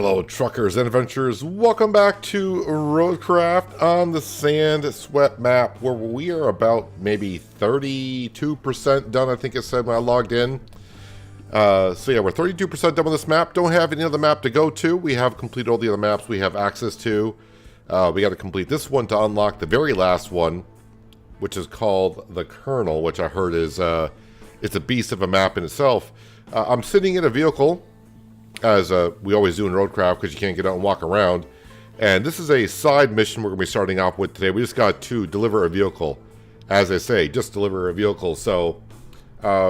Hello truckers and adventurers, welcome back to RoadCraft on the Sandswept map where we are about maybe 32% done, I think it said when I logged in. So yeah, we're 32% done with this map. Don't have any other map to go to. We have completed all the other maps we have access to. We got to complete this one to unlock the very last one, which is called the Kernel, which I heard is it's a beast of a map in itself. I'm sitting in a vehicle, as we always do in RoadCraft, because you can't get out and walk around. And this is a side mission we're going to be starting off with today. We just got to deliver a vehicle. As I say, just deliver a vehicle. So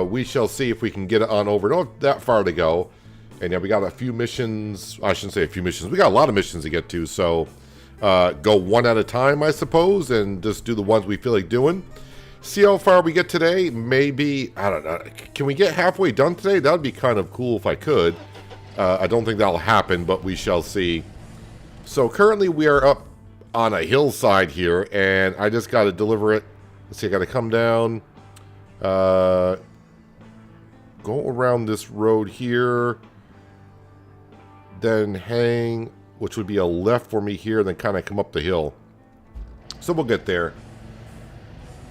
we shall see if we can get it on over. Not that far to go. And yeah, we got a few missions. I shouldn't say a few missions. We got a lot of missions to get to. So go one at a time, I suppose, and just do the ones we feel like doing. See how far we get today. Maybe, I don't know. Can we get halfway done today? That would be kind of cool if I could. I don't think that'll happen, but we shall see. So currently we are up on a hillside here, and I just got to deliver it. Let's see, I got to come down, go around this road here, then hang, which would be a left for me here, and then kind of come up the hill. So we'll get there.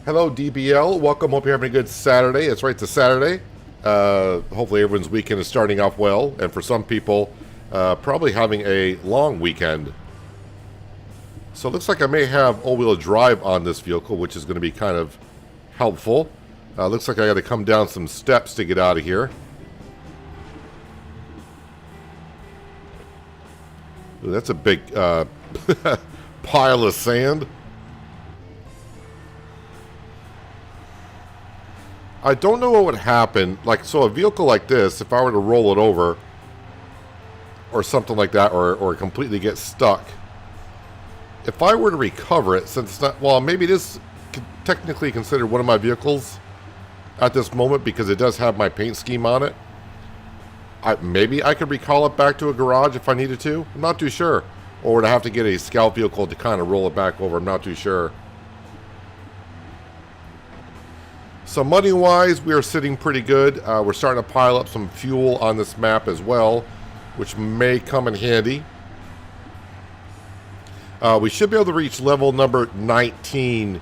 Hello, DBL. Welcome. Hope you're having a good Saturday. It's right, it's a Saturday. Hopefully everyone's weekend is starting off well, and for some people probably having a long weekend. So it looks like I may have all-wheel drive on this vehicle, which is going to be kind of helpful. Looks like I got to come down some steps to get out of here. Ooh, that's a big pile of sand. I don't know what would happen, like, so a vehicle like this, if I were to roll it over, or something like that, or completely get stuck, if I were to recover it, since it's not, well, maybe it is technically considered one of my vehicles at this moment, because it does have my paint scheme on it, maybe I could recall it back to a garage if I needed to, I'm not too sure, or would I have to get a scout vehicle to kind of roll it back over, I'm not too sure. So money-wise, we are sitting pretty good. We're starting to pile up some fuel on this map as well, which may come in handy. We should be able to reach level number 19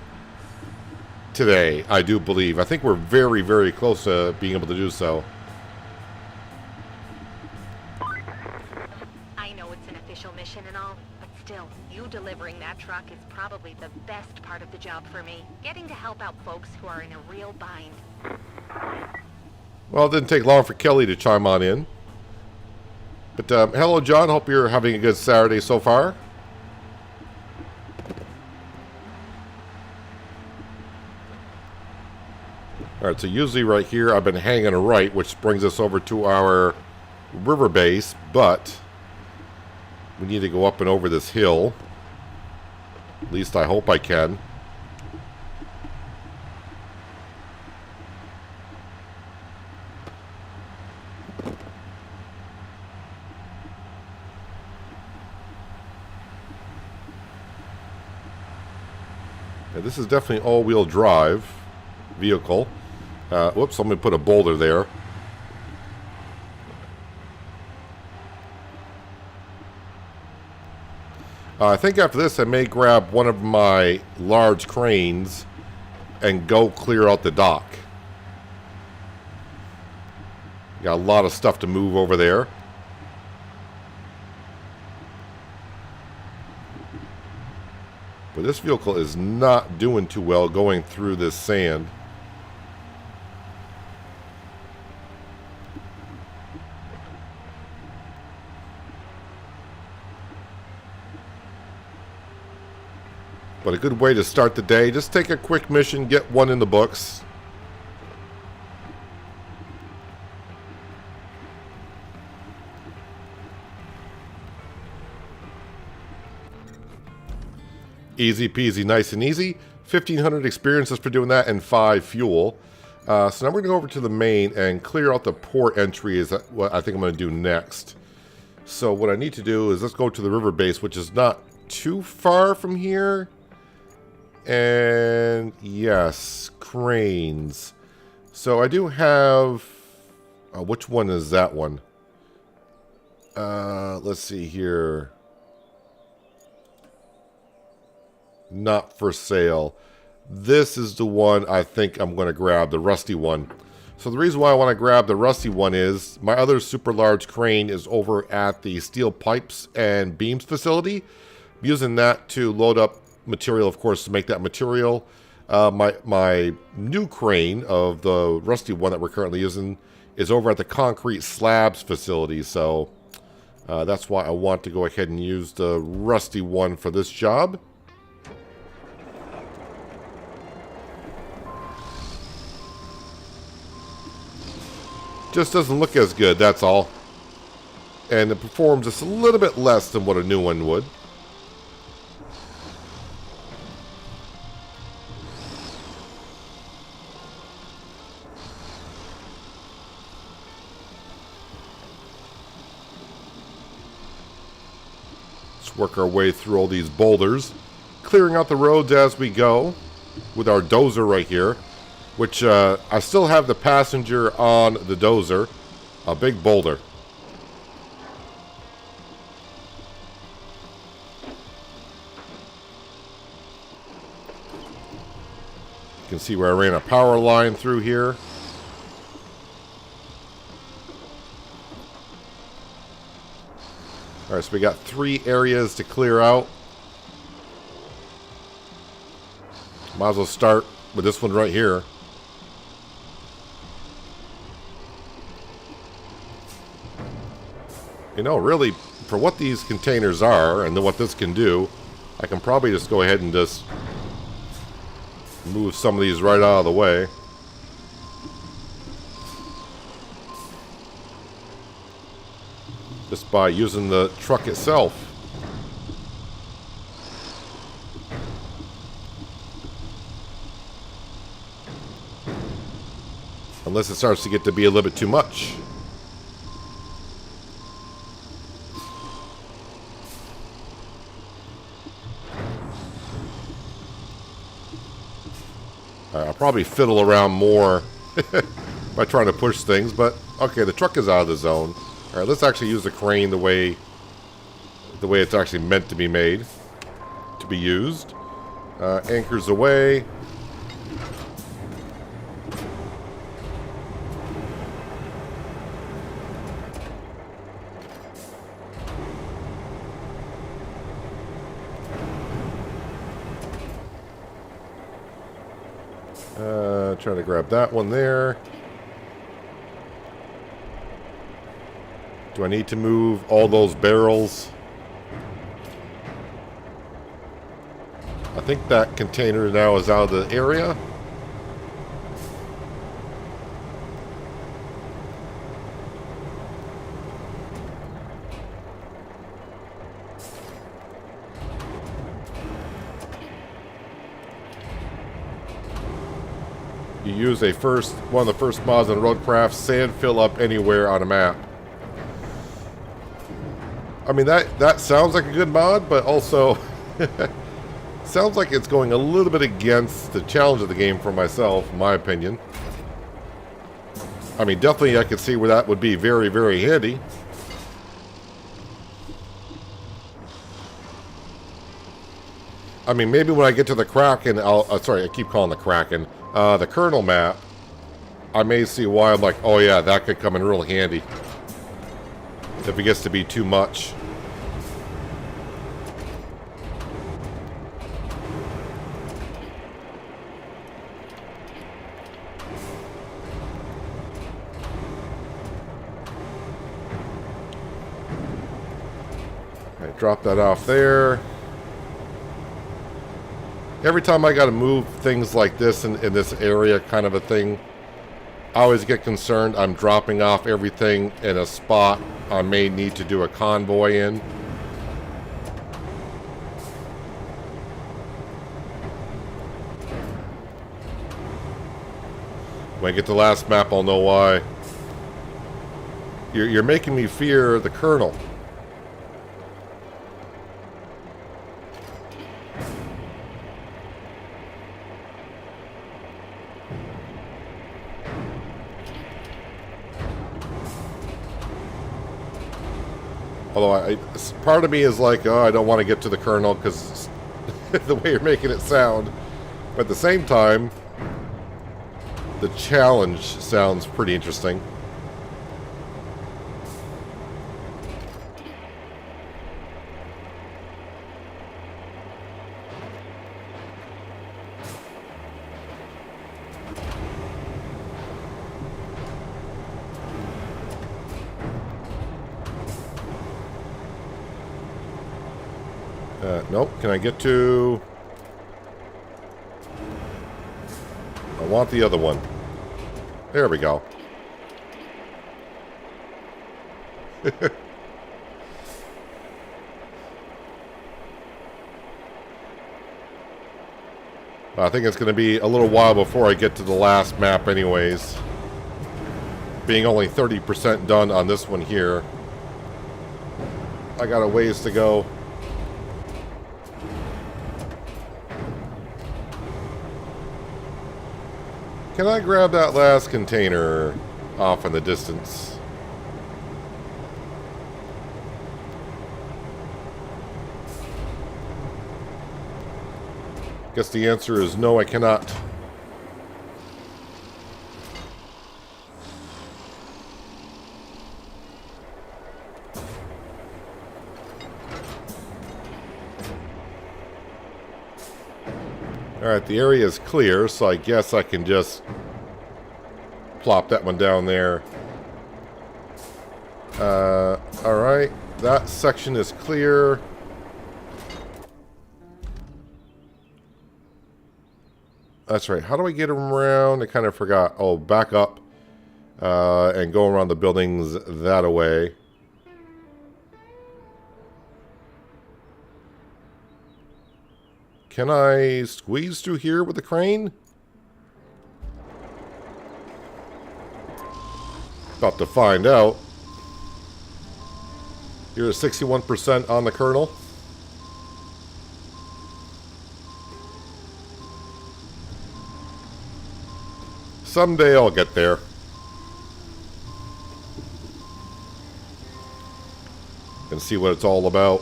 today, I do believe. I think we're very, very close to being able to do so. I know it's an official mission and all, but still, you delivering that truck is probably the best part of the job for me. Getting to help out folks who are in a real bind. Well, it didn't take long for Kelly to chime on in. But hello, John. Hope you're having a good Saturday so far. Alright, so usually right here I've been hanging a right, which brings us over to our river base, but we need to go up and over this hill. At least I hope I can. Yeah, this is definitely all-wheel drive vehicle. Whoops, I'm going to put a boulder there. I think after this I may grab one of my large cranes and go clear out the dock. Got a lot of stuff to move over there. But this vehicle is not doing too well going through this sand. But a good way to start the day, just take a quick mission, get one in the books. Easy peasy, nice and easy. 1,500 experiences for doing that and 5 fuel. So now we're going to go over to the main and clear out the port entry is what I think I'm going to do next. So what I need to do is let's go to the river base, which is not too far from here. And yes, cranes. So I do have, which one is that one? Let's see here. Not for sale. This is the one I think I'm going to grab, the rusty one. So the reason why I want to grab the rusty one is my other super large crane is over at the steel pipes and beams facility. I'm using that to load up material, of course, to make that material. My new crane of the rusty one that we're currently using is over at the concrete slabs facility. So that's why I want to go ahead and use the rusty one for this job. Just doesn't look as good, that's all. And it performs just a little bit less than what a new one would. Let's work our way through all these boulders, clearing out the roads as we go with our dozer right here. Which, I still have the passenger on the dozer. A big boulder. You can see where I ran a power line through here. Alright, so we got 3 areas to clear out. Might as well start with this one right here. You know, really, for what these containers are and what this can do, I can probably just go ahead and just move some of these right out of the way. Just by using the truck itself. Unless it starts to get to be a little bit too much. I'll probably fiddle around more by trying to push things, but okay, the truck is out of the zone. All right, let's actually use the crane the way it's actually meant to be made, to be used. Anchors away. Trying to grab that one there. Do I need to move all those barrels? I think that container now is out of the area. You use one of the first mods on RoadCraft, sand fill up anywhere on a map. I mean, that sounds like a good mod, but also sounds like it's going a little bit against the challenge of the game for myself, in my opinion. I mean, definitely I could see where that would be very, very handy. I mean, maybe when I get to the Kraken, sorry, I keep calling the Kraken. The kernel map, I may see why I'm like, oh yeah, that could come in real handy. If it gets to be too much. Alright, drop that off there. Every time I got to move things like this in this area kind of a thing, I always get concerned I'm dropping off everything in a spot I may need to do a convoy in. When I get to the last map, I'll know why. You're making me fear the Colonel. Although part of me is like, oh, I don't want to get to the kernel because the way you're making it sound. But at the same time, the challenge sounds pretty interesting. Nope. Can I get to... I want the other one. There we go. I think it's going to be a little while before I get to the last map anyways. Being only 30% done on this one here. I got a ways to go. Can I grab that last container off in the distance? Guess the answer is no, I cannot. Alright, the area is clear, so I guess I can just plop that one down there. Alright, that section is clear. That's right, how do I get around? I kind of forgot. Oh, back up and go around the buildings that way. Can I squeeze through here with the crane? About to find out. You're at 61% on the kernel. Someday I'll get there. And see what it's all about.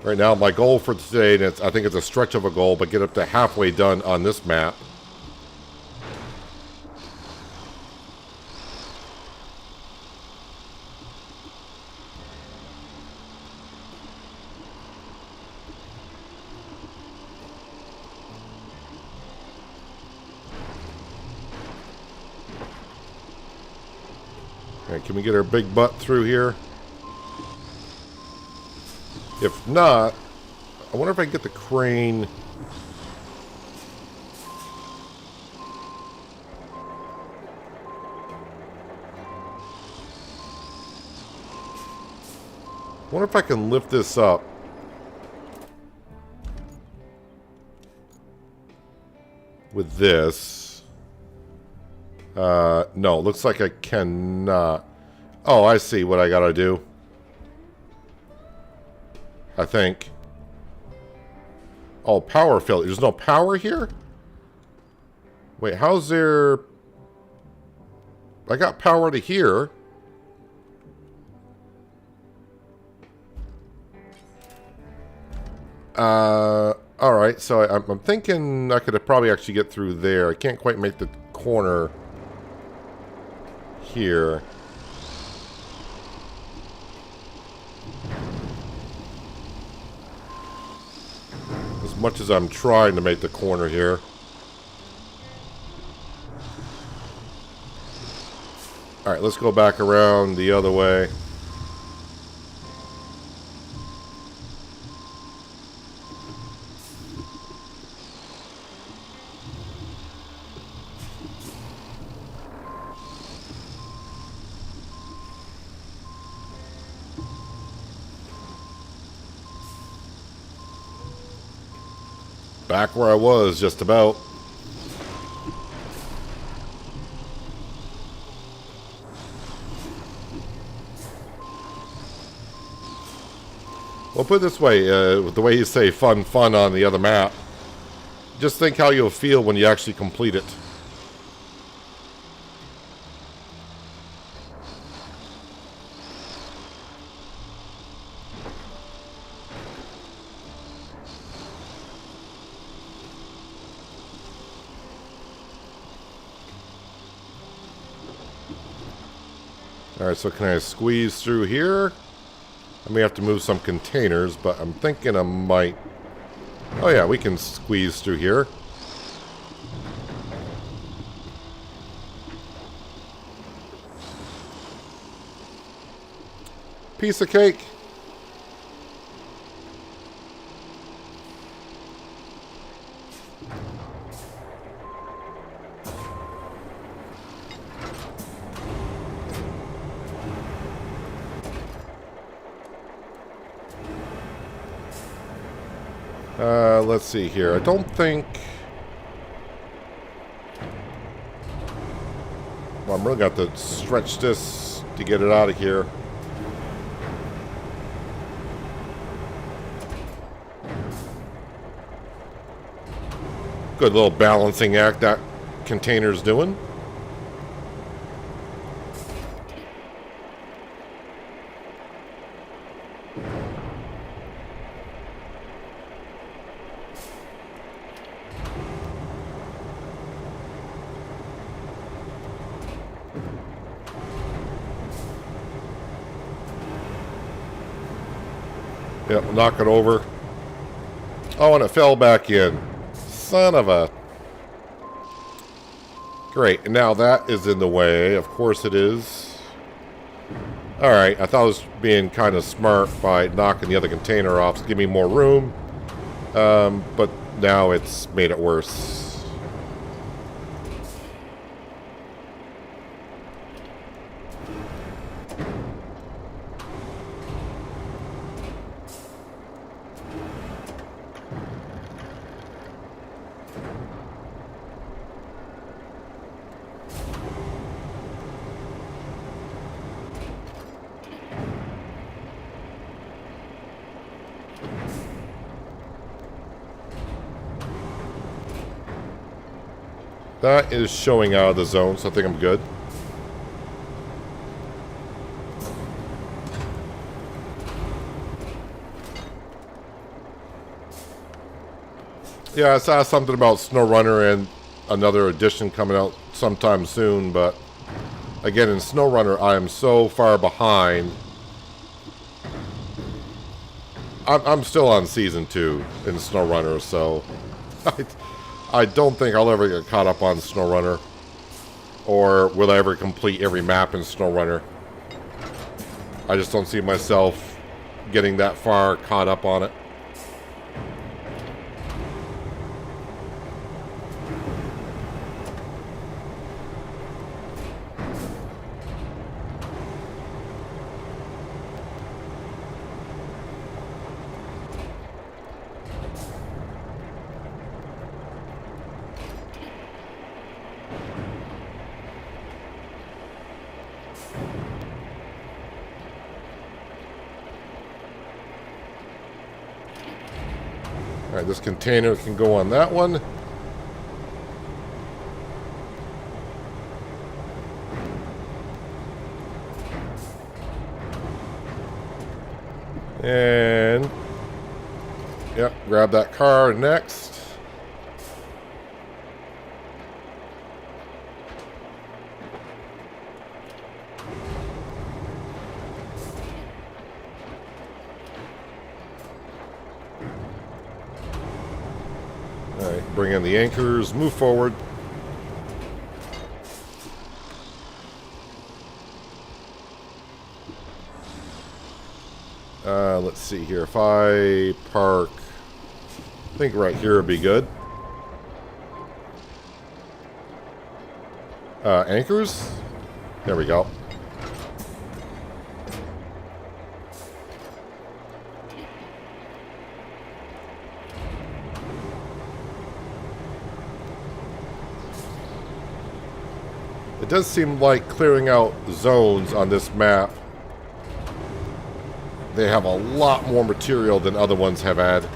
Right now, my goal for today, and I think it's a stretch of a goal, but get up to halfway done on this map. All right, can we get our big butt through here? If not, I wonder if I can get the crane. I wonder if I can lift this up. With this. No, looks like I cannot. Oh, I see what I gotta do. I think. Oh, power failure. There's no power here? Wait, how's there... I got power to here. Alright, so I'm thinking I could probably actually get through there. I can't quite make the corner here. As much as I'm trying to make the corner here. Alright, let's go back around the other way. Back where I was, just about. Well, put it this way, with the way you say fun on the other map, just think how you'll feel when you actually complete it. Alright, so can I squeeze through here? I may have to move some containers, but I'm thinking I might... Oh yeah, we can squeeze through here. Piece of cake. Let's see here. I don't think... Well, I'm really got to stretch this to get it out of here. Good little balancing act that container's doing. Yep, knock it over. Oh, and it fell back in. Son of a... Great, and now that is in the way. Of course it is. Alright, I thought I was being kind of smart by knocking the other container off to give me more room. But now it's made it worse. That is showing out of the zone, so I think I'm good. Yeah, I saw something about SnowRunner and another edition coming out sometime soon, but again, in SnowRunner, I am so far behind. I'm still on Season 2 in SnowRunner, so... I don't think I'll ever get caught up on SnowRunner. Or will I ever complete every map in SnowRunner. I just don't see myself getting that far caught up on it. Alright, this container can go on that one. And... Yep, grab that car next. Alright, bring in the anchors, move forward. Let's see here. If I park, I think right here would be good. Anchors? There we go. It does seem like clearing out zones on this map, they have a lot more material than other ones have had.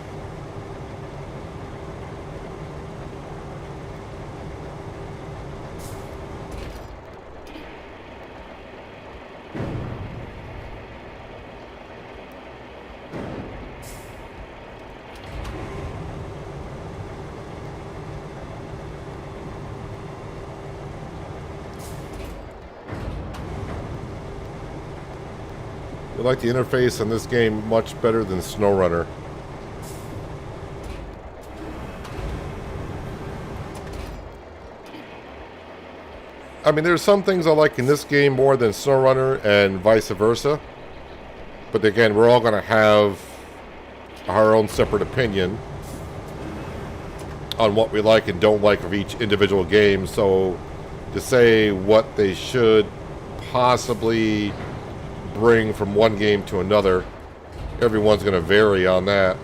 I like the interface on this game much better than SnowRunner. I mean, there's some things I like in this game more than SnowRunner and vice versa. But again, we're all going to have our own separate opinion on what we like and don't like of each individual game. So to say what they should possibly bring from one game to another, everyone's going to vary on that.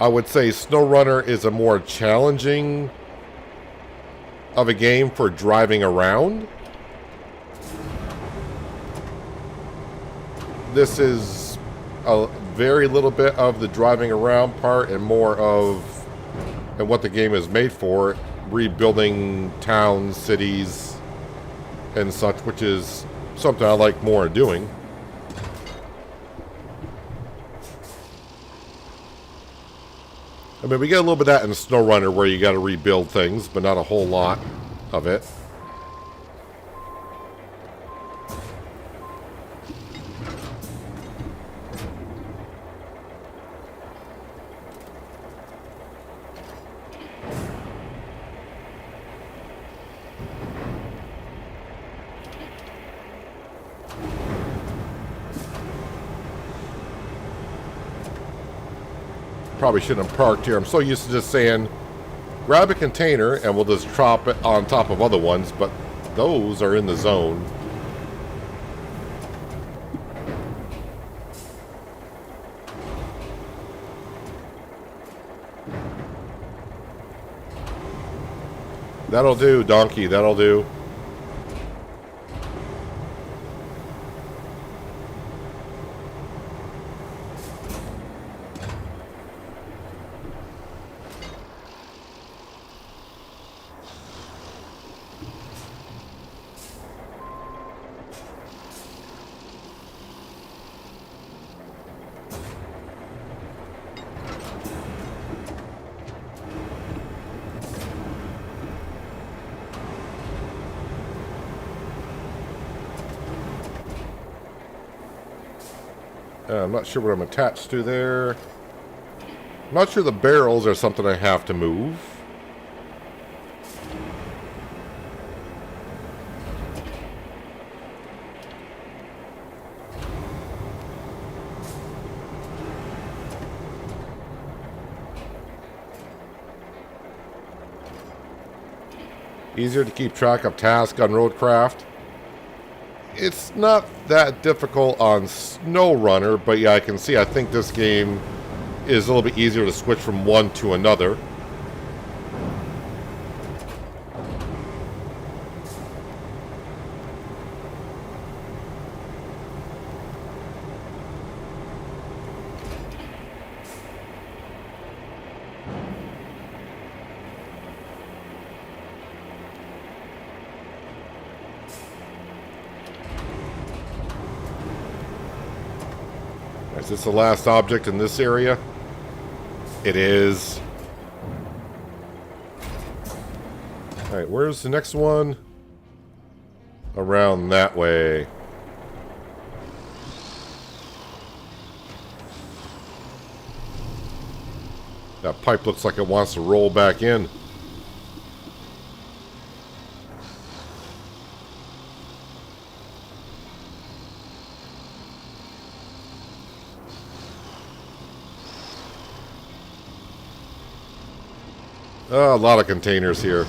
I would say SnowRunner is a more challenging of a game for driving around. This is a very little bit of the driving around part and more of and what the game is made for, rebuilding towns, cities, and such, which is something I like more doing. I mean, we get a little bit of that in SnowRunner where you got to rebuild things, but not a whole lot of it. Probably shouldn't have parked here. I'm so used to just saying, grab a container and we'll just drop it on top of other ones, but those are in the zone. That'll do, donkey, that'll do. I'm not sure what I'm attached to there. I'm not sure the barrels are something I have to move. Easier to keep track of tasks on RoadCraft. It's not that difficult on SnowRunner, but yeah, I can see, I think this game is a little bit easier to switch from one to another. Is this the last object in this area? It is. Alright, where's the next one? Around that way. That pipe looks like it wants to roll back in. A lot of containers here.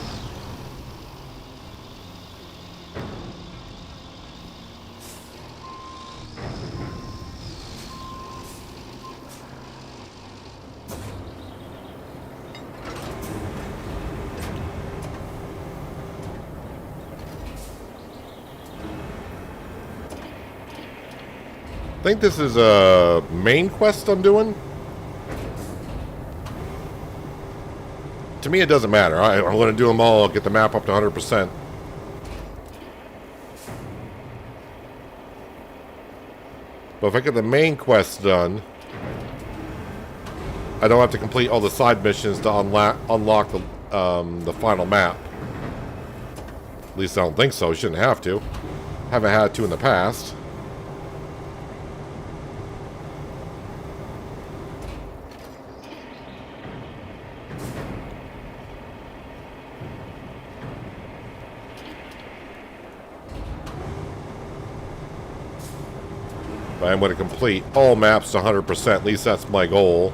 I think this is a main quest I'm doing. To me, it doesn't matter. I'm going to do them all, get the map up to 100%. But if I get the main quest done, I don't have to complete all the side missions to unlock the final map. At least I don't think so. Shouldn't have to. Haven't had to in the past. But I'm going to complete all maps to 100%. At least that's my goal.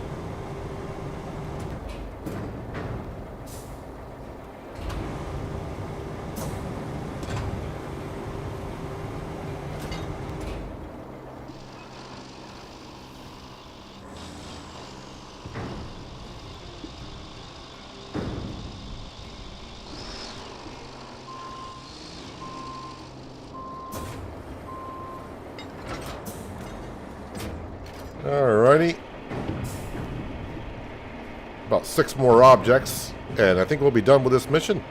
Alrighty. About 6 more objects, and I think we'll be done with this mission.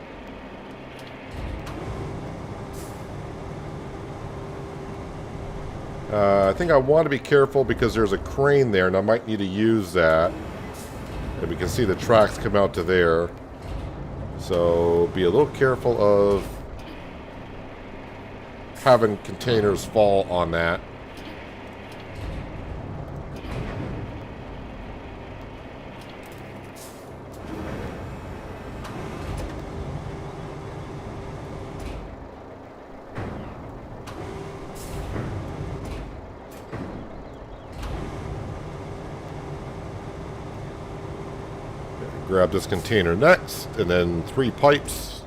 I think I want to be careful because there's a crane there, and I might need to use that. And we can see the tracks come out to there. So be a little careful of having containers fall on that. Grab this container next, and then 3 pipes.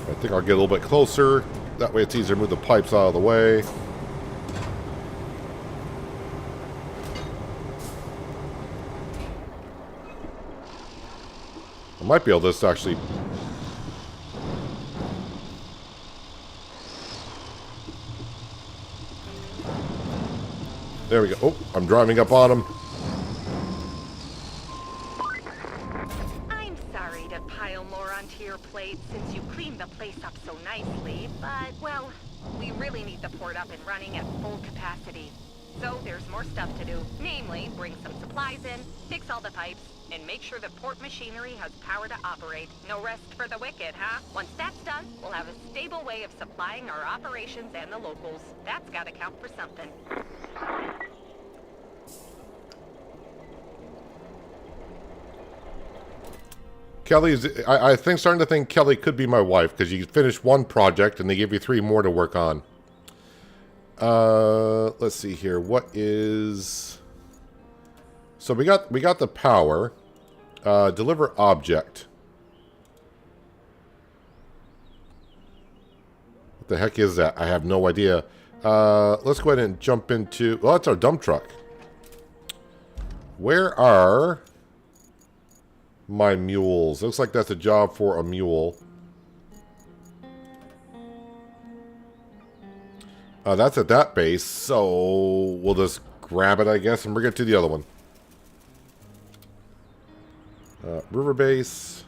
I think I'll get a little bit closer. That way it's easier to move the pipes out of the way. I might be able to just actually... There we go. Oh, I'm driving up on him. I'm sorry to pile more onto your plate since you cleaned the place up so nicely, but, well, we really need the port up and running at full capacity. So there's more stuff to do, namely bring some supplies in, fix all the pipes, and make sure the port machinery has power to operate. No rest for the wicked, huh? Once that's done, we'll have a stable way of supplying our operations and the locals. That's gotta count for something. Kelly's... I think starting to think Kelly could be my wife, because you finished 1 project and they give you 3 more to work on. Let's see here. What is... So we got the power. Deliver object. What the heck is that? I have no idea. Let's go ahead and jump into... Well, that's our dump truck. Where are my mules? Looks like that's a job for a mule. That's at that base, so we'll just grab it, I guess, and bring it to the other one. River base.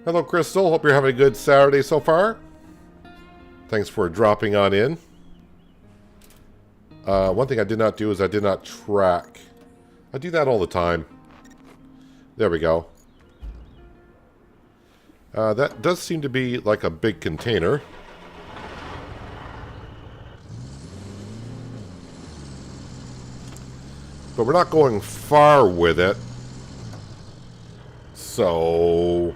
Hello, Crystal. Hope you're having a good Saturday so far. Thanks for dropping on in. One thing I did not do is I did not track. I do that all the time. There we go. That does seem to be like a big container. But we're not going far with it. So...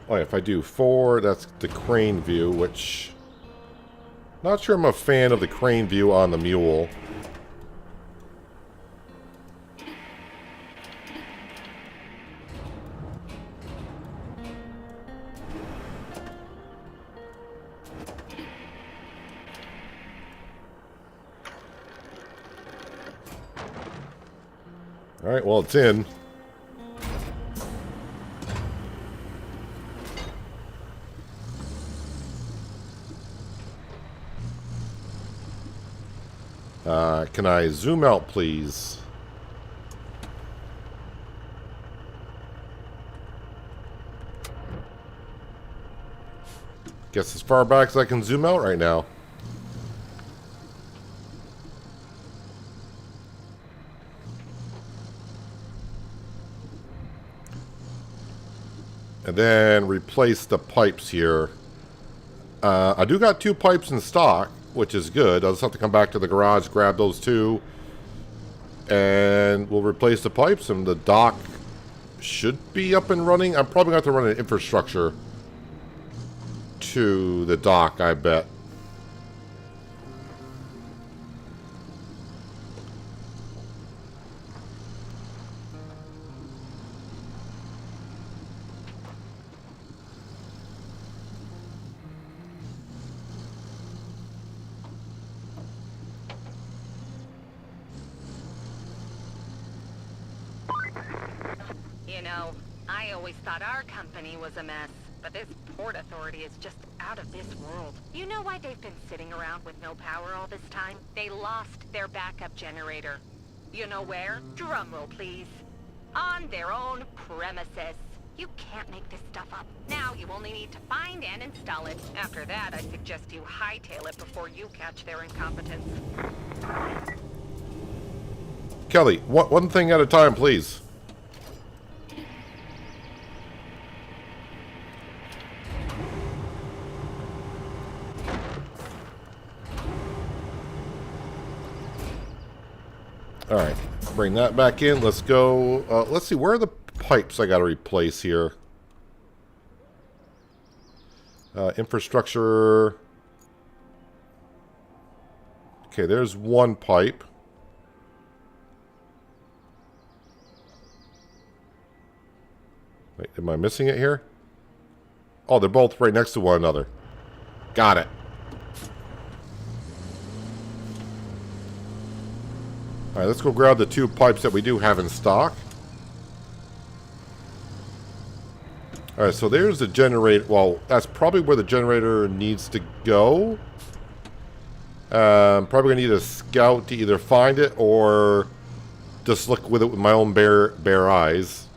Oh, if I do 4, that's the crane view, which... Not sure I'm a fan of the crane view on the mule. Alright, well, it's in. Can I zoom out, please? Guess as far back as I can zoom out right now. And then replace the pipes here. I do got 2 pipes in stock, which is good. I'll just have to come back to the garage, grab those 2, and we'll replace the pipes, and the dock should be up and running. I'm probably going to have to run an infrastructure to the dock, I bet. You know, I always thought our company was a mess, but this Port Authority is just out of this world. You know why they've been sitting around with no power all this time? They lost their backup generator. You know where? Drumroll, please. On their own premises. You can't make this stuff up. Now you only need to find and install it. After that, I suggest you hightail it before you catch their incompetence. Kelly, one thing at a time, please. Alright, bring that back in. Let's go. Let's see, where are the pipes I got to replace here? Infrastructure. Okay, there's one pipe. Wait, am I missing it here? Oh, they're both right next to one another. Got it. Alright, let's go grab the 2 pipes that we do have in stock. Alright, so there's the generator. Well, that's probably where the generator needs to go. Probably going to need a scout to either find it or just look with it with my own bare eyes.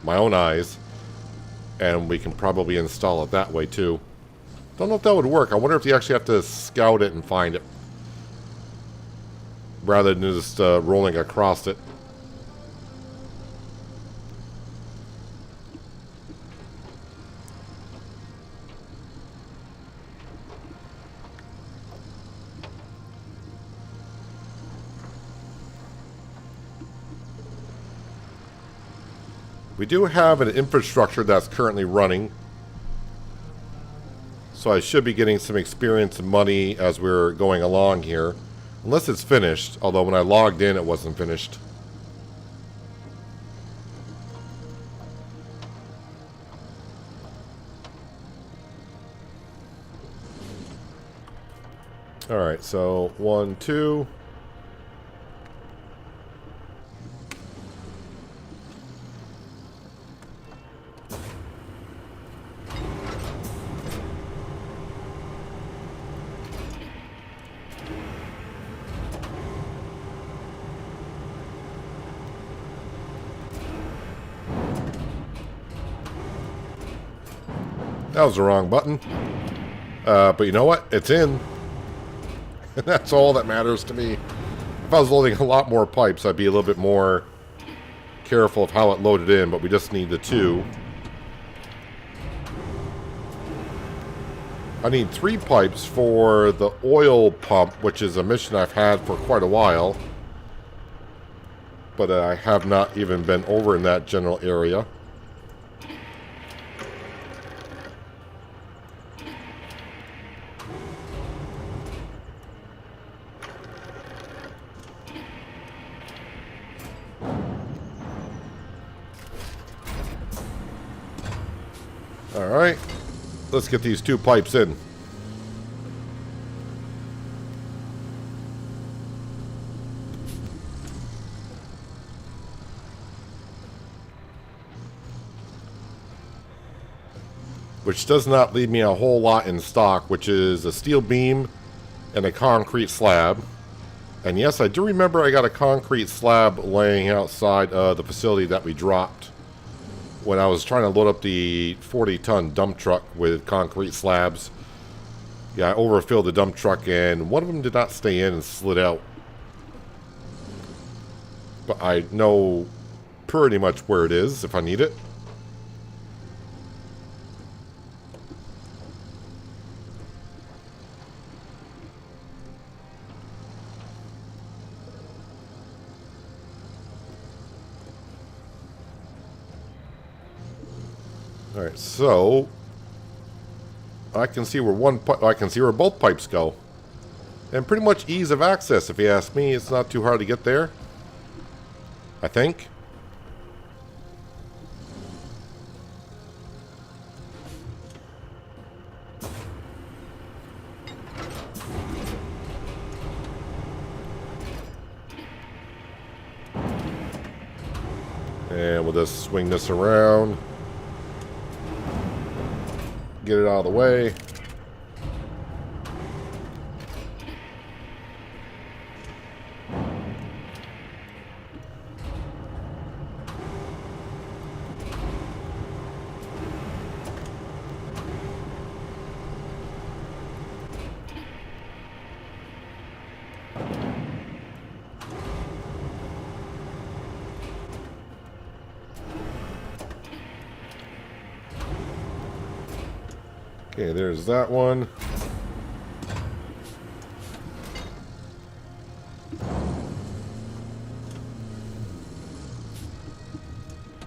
My own eyes. And we can probably install it that way too. Don't know if that would work. I wonder if you actually have to scout it and find it, rather than just rolling across it. We do have an infrastructure that's currently running, so I should be getting some experience and money as we're going along here. Unless it's finished, although when I logged in it wasn't finished. Alright, so 1, 2. That was the wrong button. But you know what? It's in. And that's all that matters to me. If I was loading a lot more pipes, I'd be a little bit more careful of how it loaded in, but we just need the 2. I need 3 pipes for the oil pump, which is a mission I've had for quite a while. But I have not even been over in that general area. Alright, let's get these 2 pipes in. which does not leave me a whole lot in stock, which is a steel beam and a concrete slab. And yes, I do remember I got a concrete slab laying outside the facility that we dropped when I was trying to load up the 40-ton dump truck with concrete slabs. Yeah, I overfilled the dump truck and one of them did not stay in and slid out. But I know pretty much where it is if I need it. All right, so I can see where I can see where both pipes go, and pretty much ease of access. If you ask me, it's not too hard to get there, I think. And we'll just swing this around. Get it out of the way. Okay, there's that one.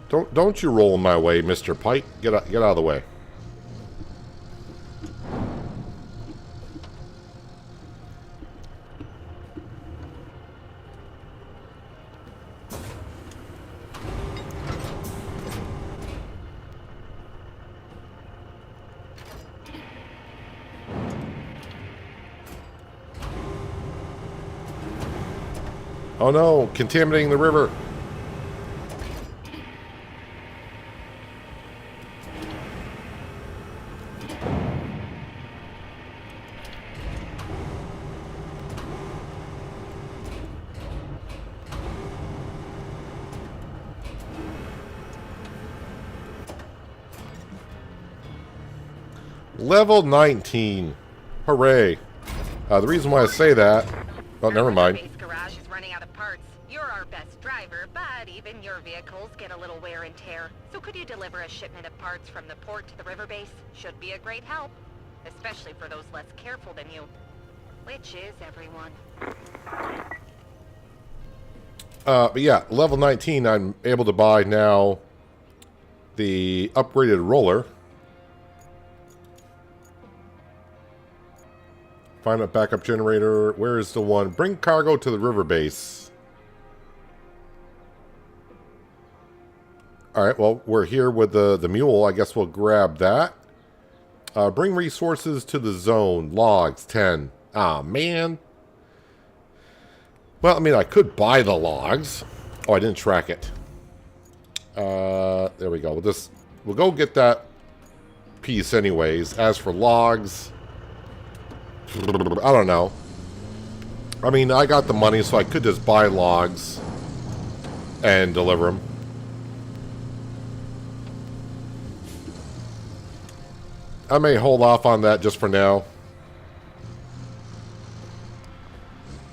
Don't you roll my way, Mr. Pipe. Get out of the way. Oh no, contaminating the river. Level 19. Hooray. The reason why I say that... Oh, never mind. Base garage is running out of parts. You're our best driver, but even your vehicles get a little wear and tear. So could you deliver a shipment of parts from the port to the river base? Should be a great help. Especially for those less careful than you. Which is everyone. But yeah, level 19, I'm able to buy now the upgraded roller. Find a backup generator. Where is the one? Bring cargo to the river base. Alright, well, we're here with the mule. I guess we'll grab that. Bring resources to the zone. Logs, 10. Ah, man. Well, I mean, I could buy the logs. Oh, I didn't track it. There we go. We'll go get that piece anyways. As for logs... I don't know. I mean, I got the money, so I could just buy logs and deliver them. I may hold off on that just for now.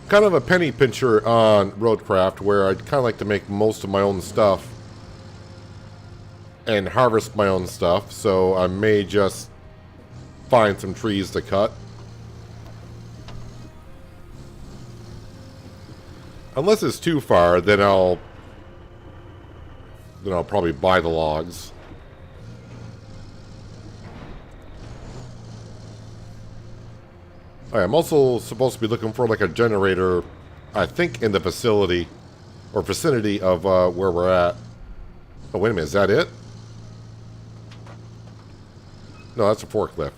Kind of a penny pincher on RoadCraft, where I'd kind of like to make most of my own stuff and harvest my own stuff, so I may just find some trees to cut. Unless it's too far, then I'll probably buy the logs. I'm also supposed to be looking for like a generator, I think in the facility or vicinity of where we're at. Oh, wait a minute, is that it? No, that's a forklift.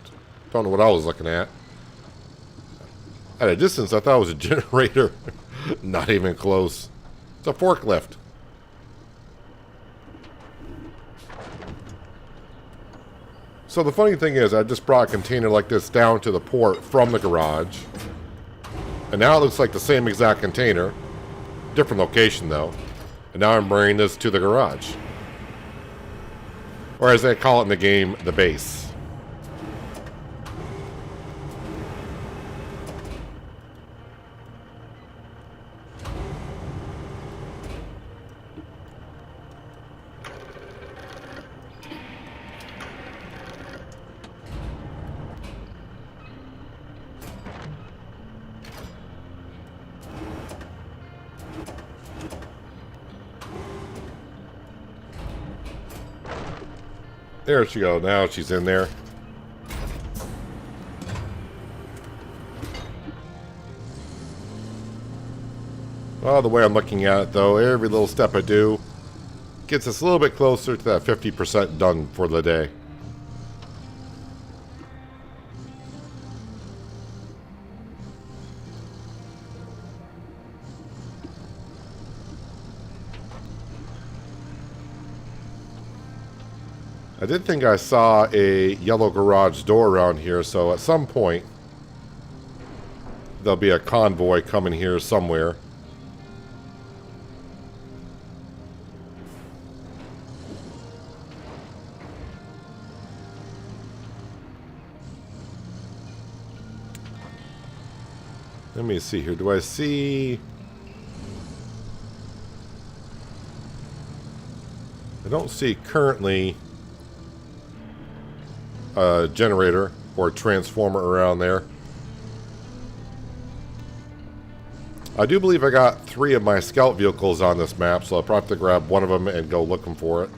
Don't know what I was looking at. At a distance, I thought it was a generator. Not even close. It's a forklift. So the funny thing is, I just brought a container like this down to the port from the garage. And now it looks like the same exact container. Different location, though. And now I'm bringing this to the garage. Or as they call it in the game, the base. There she goes. Now she's in there. Well, the way I'm looking at it, though, every little step I do gets us a little bit closer to that 50% done for the day. I did think I saw a yellow garage door around here, so at some point there'll be a convoy coming here somewhere. Let me see here. Do I see... I don't see currently a generator or a transformer around there. I do believe I got 3 of my scout vehicles on this map, so I'll probably have to grab one of them and go looking for it.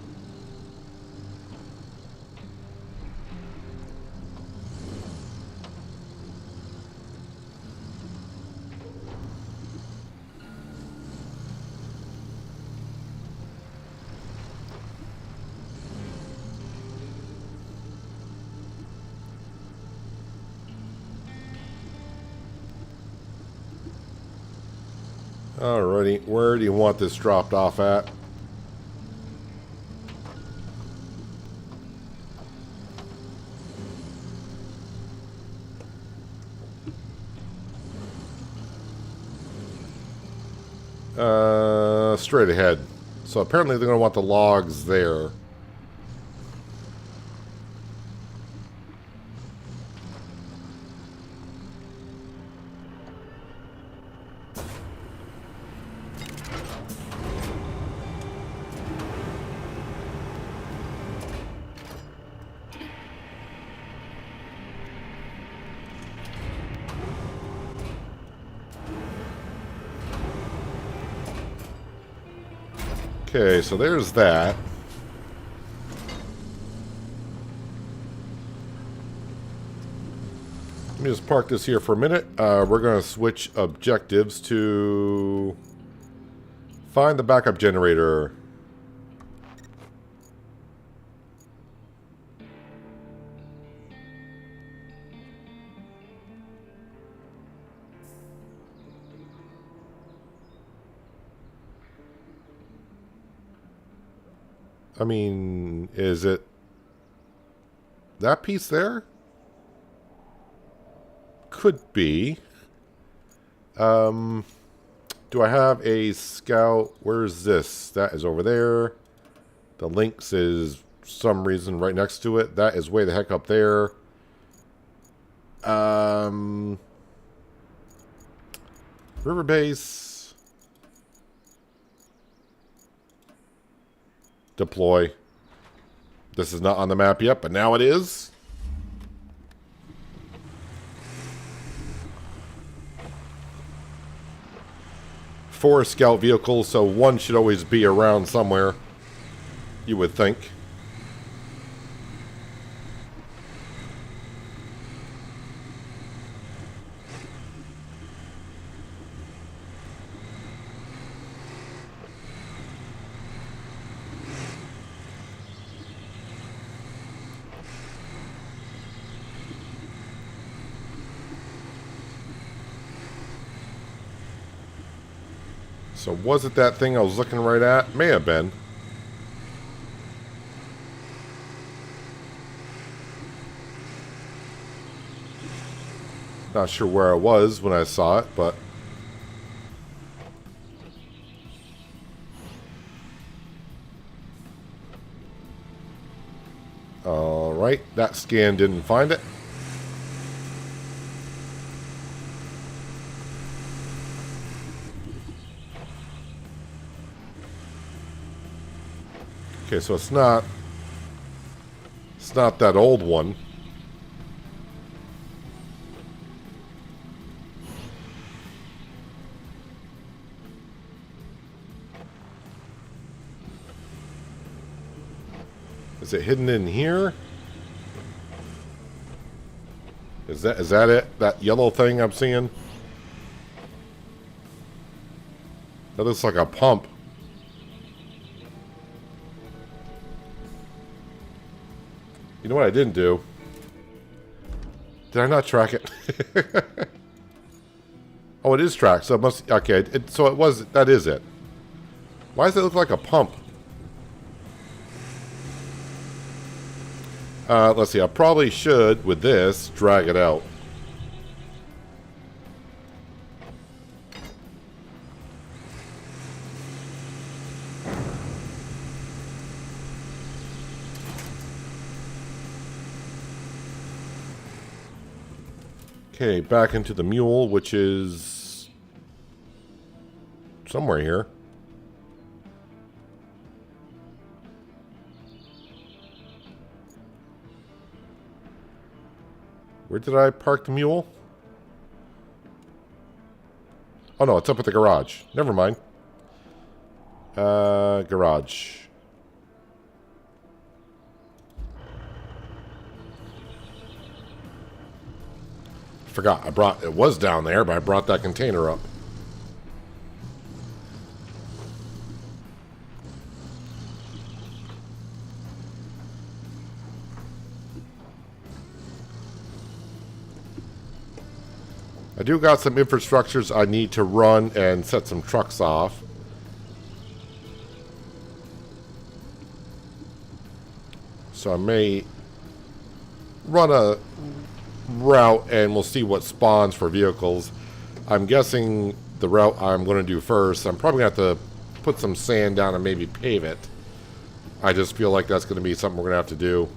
Alrighty, where do you want this dropped off at? Straight ahead. So apparently they're going to want the logs there. Okay, so there's that. Let me just park this here for a minute. We're going to switch objectives to find the backup generator. I mean, is it that piece there? Could be. Do I have a scout? Where's this? That is over there. The Lynx is for some reason right next to it. That is way the heck up there. River base. Deploy. This is not on the map yet, but now it is. Four scout vehicles, so one should always be around somewhere, you would think. So was it that thing I was looking right at? May have been. Not sure where I was when I saw it, but... Alright, that scan didn't find it. Okay, so it's not that old one. Is it hidden in here? Is that it? That yellow thing I'm seeing? That looks like a pump. You know what I didn't do? Did I not track it? Oh, it is tracked, so it must... Okay, so it was... That is it. Why does it look like a pump? Let's see. I probably should, with this, drag it out. Okay, back into the mule, which is somewhere here. Where did I park the mule? Oh no, it's up at the garage. Never mind. Garage. Forgot, it was down there, but I brought that container up. I do got some infrastructures I need to run and set some trucks off. So I may run a route and we'll see what spawns for vehicles. I'm guessing the route I'm going to do first, I'm probably going to have to put some sand down and maybe pave it. I just feel like that's going to be something we're going to have to do.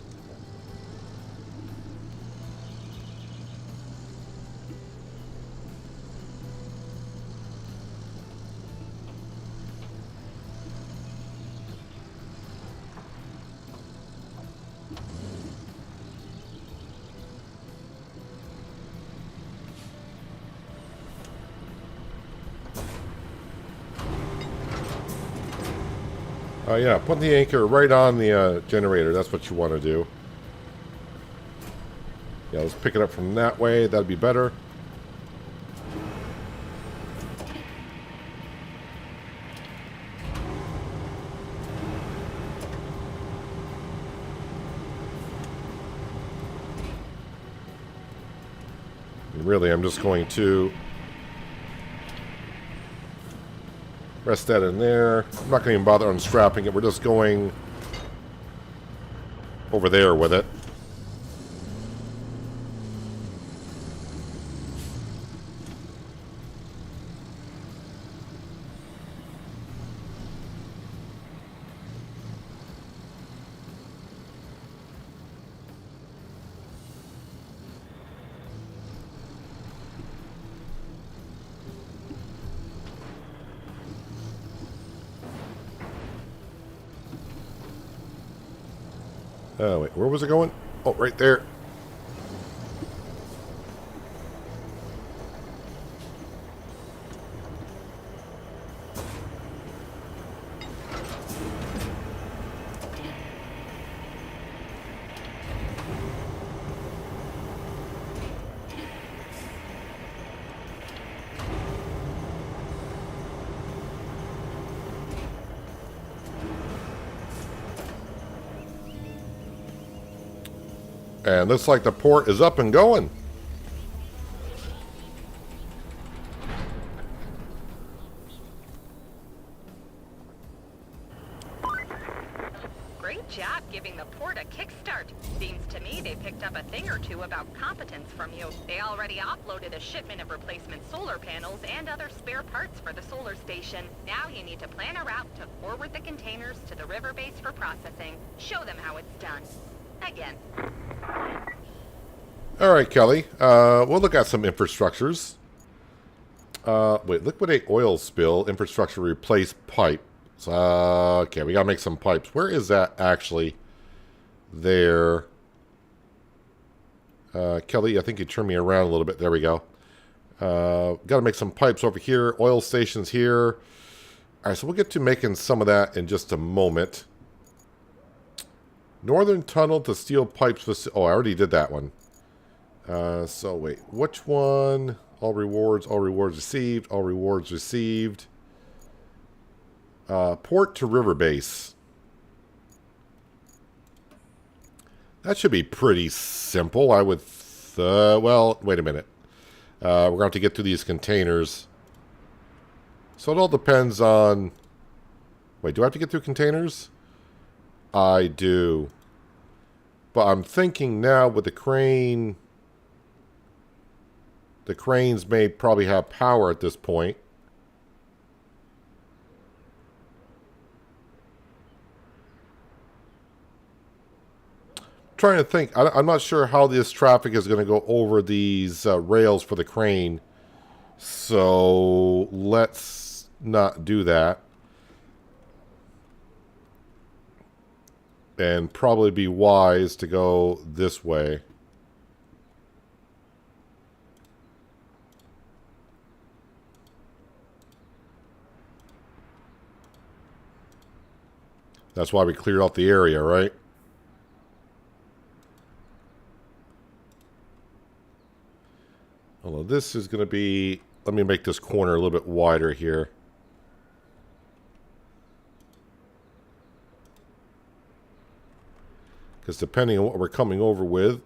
Yeah, put the anchor right on the generator. That's what you want to do. Yeah, let's pick it up from that way. That'd be better. And really, I'm just going to rest that in there. I'm not going to even bother unstrapping it. We're just going over there with it. Oh, wait, where was it going? Oh, right there. And looks like the port is up and going. Great. Great job giving the port a kickstart. Seems to me they picked up a thing or two about competence from you. They already offloaded a shipment of replacement solar panels and other spare parts for the solar station. Now you need to plan a route to forward the containers to the river base for processing. Show them how it's done. Again. All right, Kelly. We'll look at some infrastructures. Wait, liquidate oil spill. Infrastructure replace pipe. Okay, we gotta make some pipes. Where is that actually? There. Kelly, I think you turned me around a little bit. There we go. Gotta make some pipes over here. Oil stations here. Alright, so we'll get to making some of that in just a moment. Northern tunnel to steel pipes. Oh, I already did that one. So wait, which one? All rewards received. All rewards received. Port to river base. That should be pretty simple. I would, well, wait a minute. We're going to have to get through these containers. So it all depends on... Wait, do I have to get through containers? I do. But I'm thinking now with the crane... The cranes may probably have power at this point. Trying to think. I'm not sure how this traffic is going to go over these rails for the crane. So let's not do that. And probably be wise to go this way. That's why we cleared out the area, right? Although this is going to be... Let me make this corner a little bit wider here. Because depending on what we're coming over with...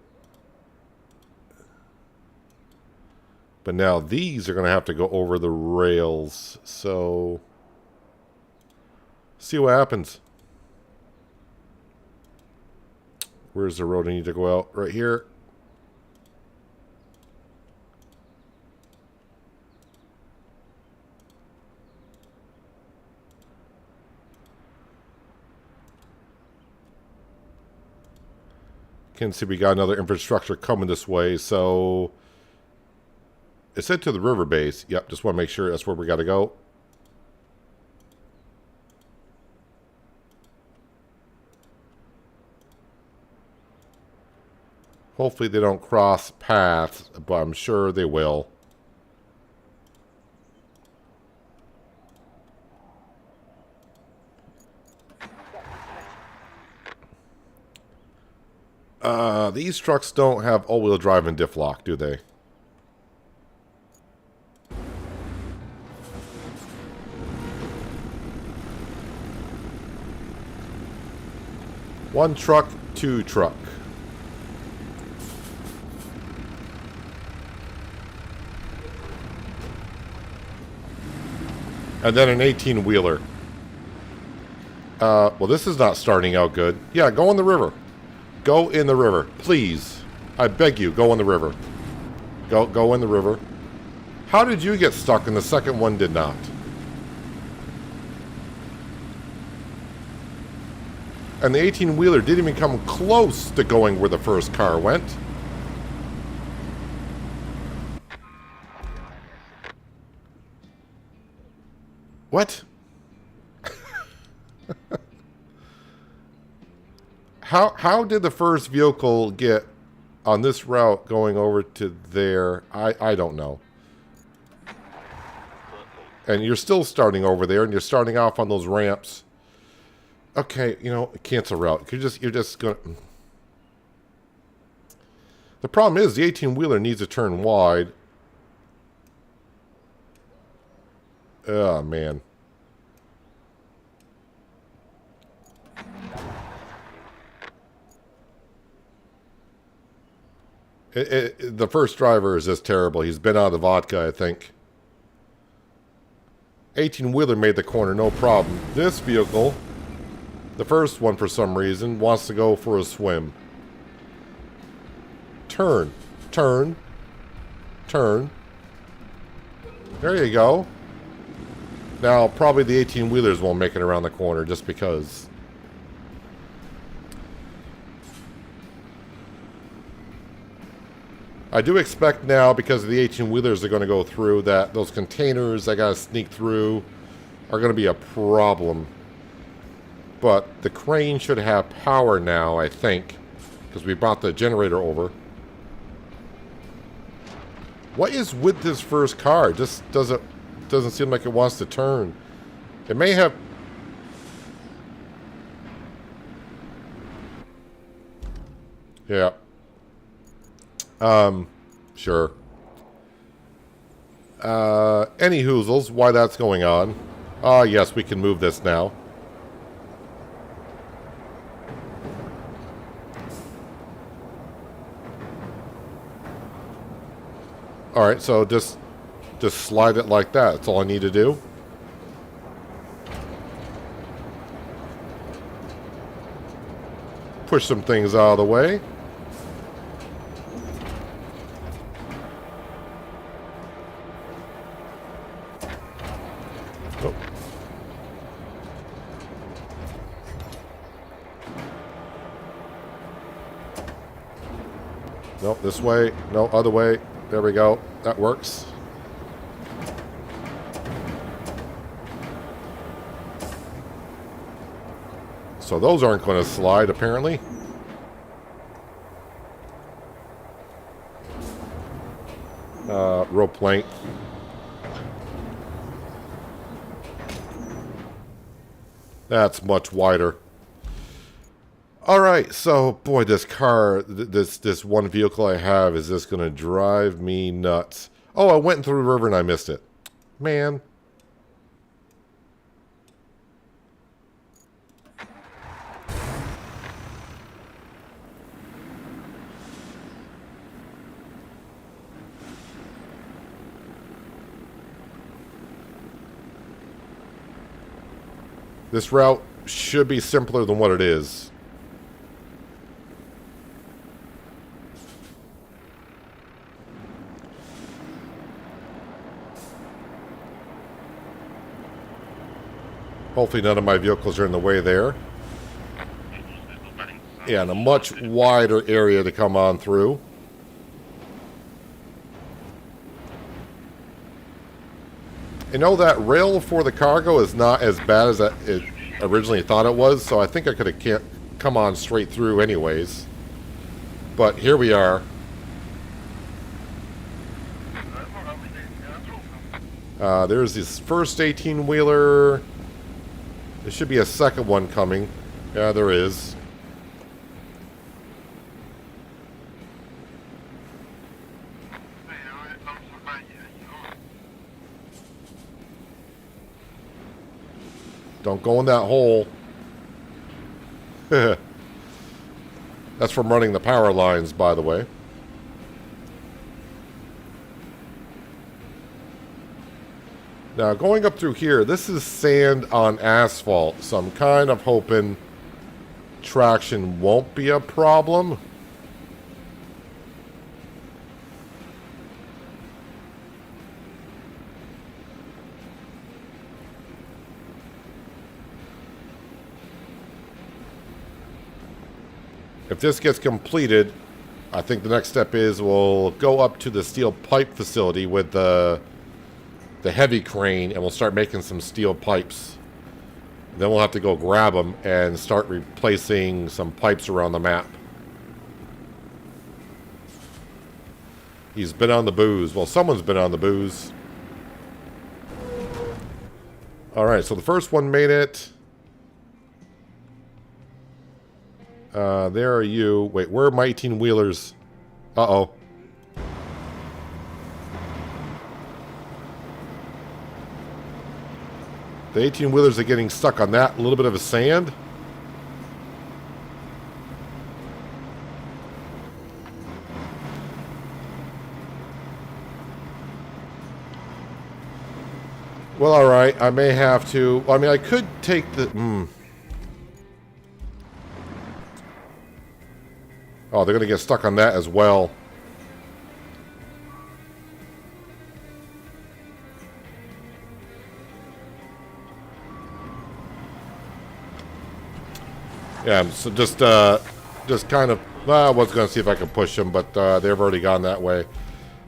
But now these are going to have to go over the rails. So... See what happens. Where's the road I need to go out? Right here. Can see we got another infrastructure coming this way, so it said to the river base. Yep, just want to make sure that's where we got to go. Hopefully they don't cross paths, but I'm sure they will. These trucks don't have all-wheel drive and diff lock, do they? One truck, two truck. And then an 18-wheeler. Well, this is not starting out good. Yeah, go in the river. Go in the river. Please. I beg you, go in the river. Go in the river. How did you get stuck and the second one did not? And the 18-wheeler didn't even come close to going where the first car went. What? How did the first vehicle get on this route going over to there? I don't know. And you're still starting over there, and you're starting off on those ramps. Okay, you know, cancel route. You're just gonna. The problem is the 18-wheeler needs to turn wide. Oh man. The first driver is just terrible. He's been out of the vodka, I think. 18-wheeler made the corner, no problem. This vehicle The first one, for some reason, wants to go for a swim. Turn. Turn. Turn. There you go. Now, probably the 18-wheelers won't make it around the corner just because. I do expect now, because the 18-wheelers are going to go through, that those containers I got to sneak through are going to be a problem. But the crane should have power now, I think, because we brought the generator over. What is with this first car? It just doesn't seem like it wants to turn. It may have... Yeah. Sure. Any hoozles, why that's going on. Ah, yes, we can move this now. Alright, so just slide it like that. That's all I need to do. Push some things out of the way. Oh. No, this way. No, other way. There we go. That works. So those aren't going to slide, apparently. Rope length. That's much wider. Alright, so, boy, this car, this one vehicle I have is just going to drive me nuts. Oh, I went through the river and I missed it. Man. This route should be simpler than what it is. Hopefully none of my vehicles are in the way there. Yeah, and a much wider area to come on through. You know, that rail for the cargo is not as bad as it originally thought it was, so I think I could have come on straight through anyways. But here we are. There's this first 18-wheeler. There should be a second one coming. Yeah, there is. Don't go in that hole. That's from running the power lines, by the way. Now, going up through here, this is sand on asphalt, so I'm kind of hoping traction won't be a problem. If this gets completed, I think the next step is we'll go up to the steel pipe facility with the heavy crane, and we'll start making some steel pipes. Then we'll have to go grab them and start replacing some pipes around the map. He's been on the booze. Well, someone's been on the booze. Alright, so the first one made it. There are you. Wait, where are my 18-wheelers? Uh-oh. The 18-wheelers are getting stuck on that little bit of a sand. Well, alright. I may have to... I mean, I could take the... Oh, they're going to get stuck on that as well. Yeah, so just kind of, I was going to see if I could push them, but they've already gone that way.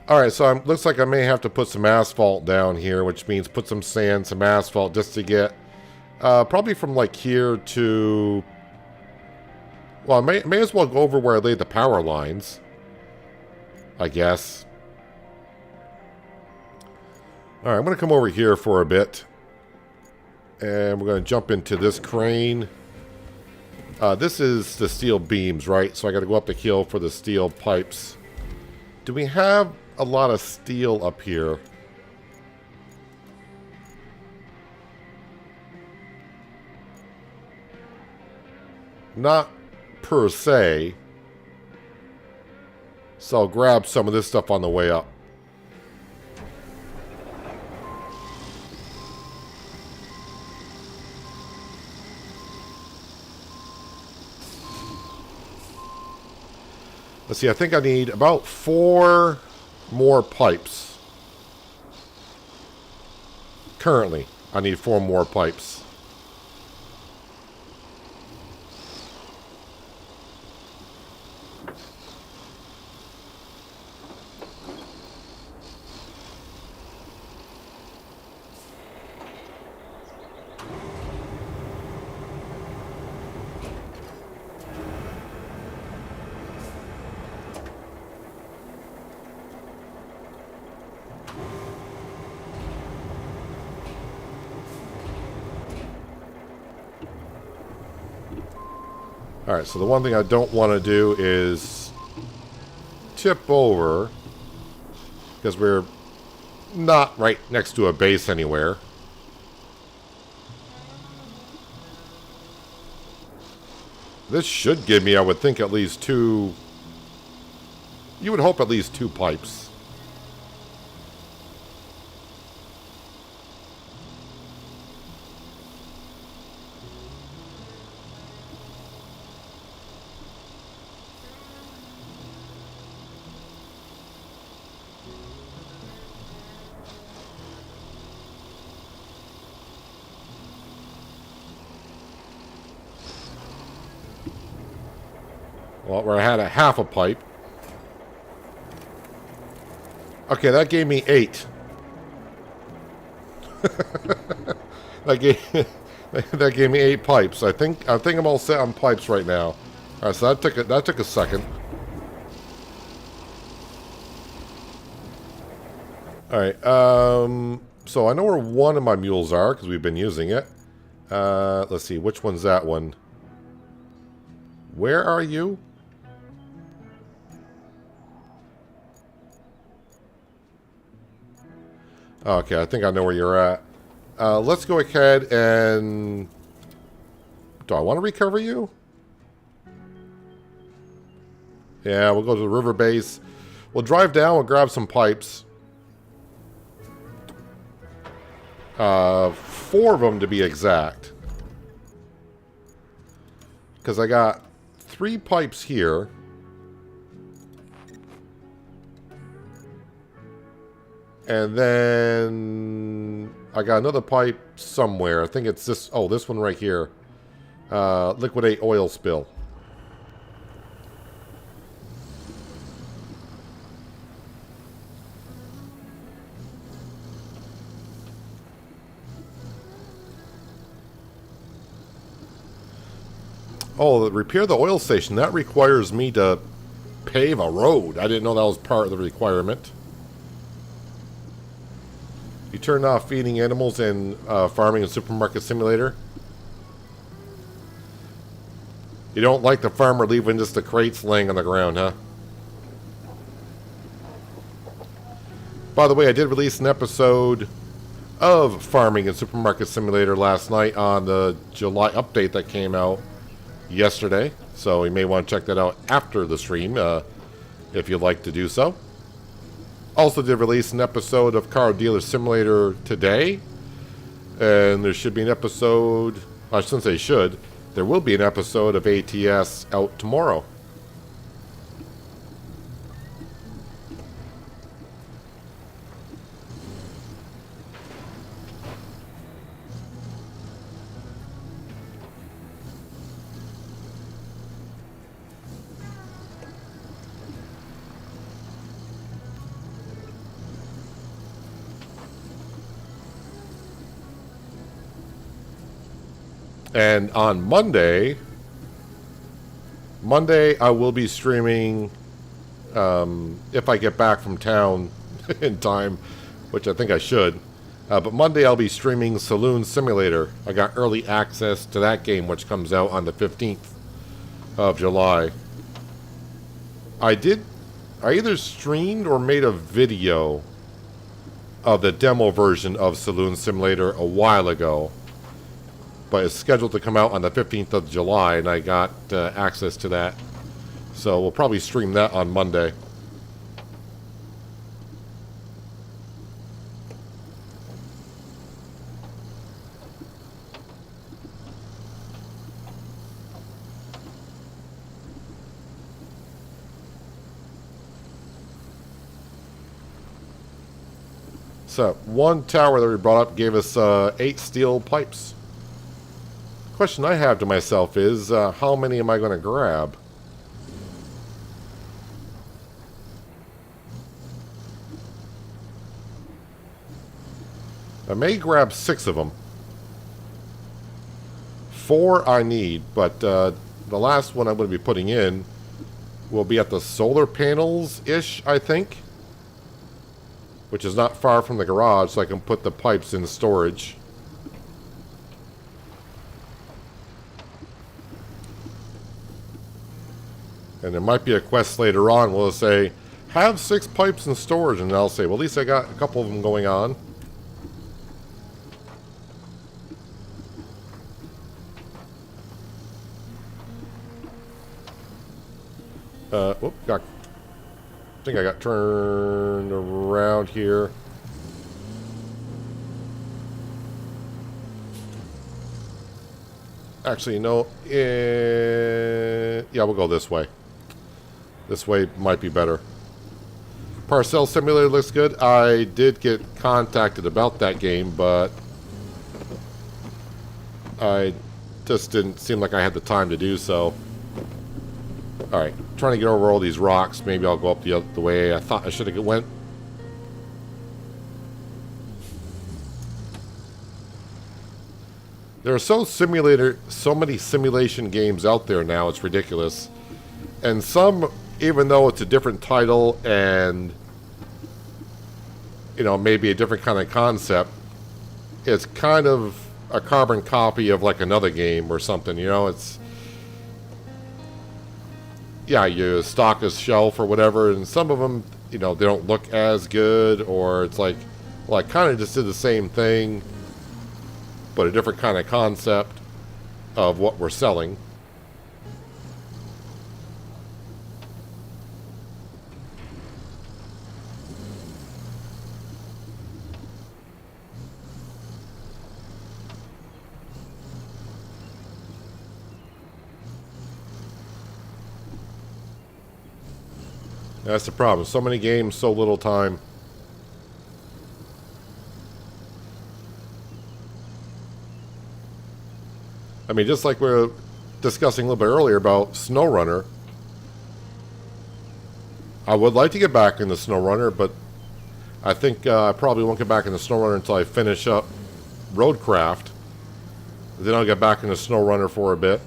All right, so looks like I may have to put some asphalt down here, which means put some sand, some asphalt, just to get probably from like here to, well, I may as well go over where I laid the power lines, I guess. All right, I'm going to come over here for a bit, and we're going to jump into this crane. This is the steel beams, right? So I got to go up the hill for the steel pipes. Do we have a lot of steel up here? Not per se. So I'll grab some of this stuff on the way up. Let's see, I think I need about 4 more pipes. Currently, I need 4 more pipes. Alright, so the one thing I don't want to do is tip over, because we're not right next to a base anywhere. This should give me, I would think, at least 2... You would hope at least 2 pipes. Well, where I had a half a pipe. Okay, that gave me 8. that gave me 8 pipes. I think I'm all set on pipes right now. All right, so that took a second. All right. So I know where one of my mules are because we've been using it. Let's see, which one's that one? Where are you? Okay, I think I know where you're at. Let's go ahead and... Do I want to recover you? Yeah, we'll go to the river base. We'll drive down, we'll grab some pipes. 4 of them to be exact. Because I got 3 pipes here. And then I got another pipe somewhere. I think it's this. Oh, this one right here. Liquidate oil spill. Oh, repair the oil station. That requires me to pave a road. I didn't know that was part of the requirement. You turned off feeding animals in Farming and Supermarket Simulator. You don't like the farmer leaving just the crates laying on the ground, huh? By the way, I did release an episode of Farming and Supermarket Simulator last night on the July update that came out yesterday. So you may want to check that out after the stream if you'd like to do so. Also did release an episode of Car Dealer Simulator today. And there should be an episode... I shouldn't say should. There will be an episode of ATS out tomorrow. And on Monday, I will be streaming, if I get back from town in time, which I think I should. But Monday I'll be streaming Saloon Simulator. I got early access to that game, which comes out on the 15th of July. I either streamed or made a video of the demo version of Saloon Simulator a while ago. But it's scheduled to come out on the 15th of July, and I got access to that. So we'll probably stream that on Monday. So, one tower that we brought up gave us 8 steel pipes. The question I have to myself is, how many am I going to grab? I may grab 6 of them. 4 I need, but the last one I'm going to be putting in will be at the solar panels-ish, I think. Which is not far from the garage, so I can put the pipes in storage. And there might be a quest later on where it'll say, have 6 pipes in storage, and I'll say, well, at least I got a couple of them going on. I think I got turned around here. Actually, no. Yeah, we'll go this way. This way might be better. Parcel Simulator looks good. I did get contacted about that game, but I just didn't seem like I had the time to do so. Alright, trying to get over all these rocks. Maybe I'll go up the way I thought I should have went. There are so many simulation games out there now, it's ridiculous. And some, even though it's a different title and, you know, maybe a different kind of concept, it's kind of a carbon copy of like another game or something, you know, it's... Yeah, you stock a shelf or whatever, and some of them, you know, they don't look as good, or it's like, well, I kind of just did the same thing, but a different kind of concept of what we're selling. That's the problem. So many games, so little time. I mean, just like we were discussing a little bit earlier about SnowRunner. I would like to get back into SnowRunner, but I think I probably won't get back into SnowRunner until I finish up RoadCraft. Then I'll get back into SnowRunner for a bit.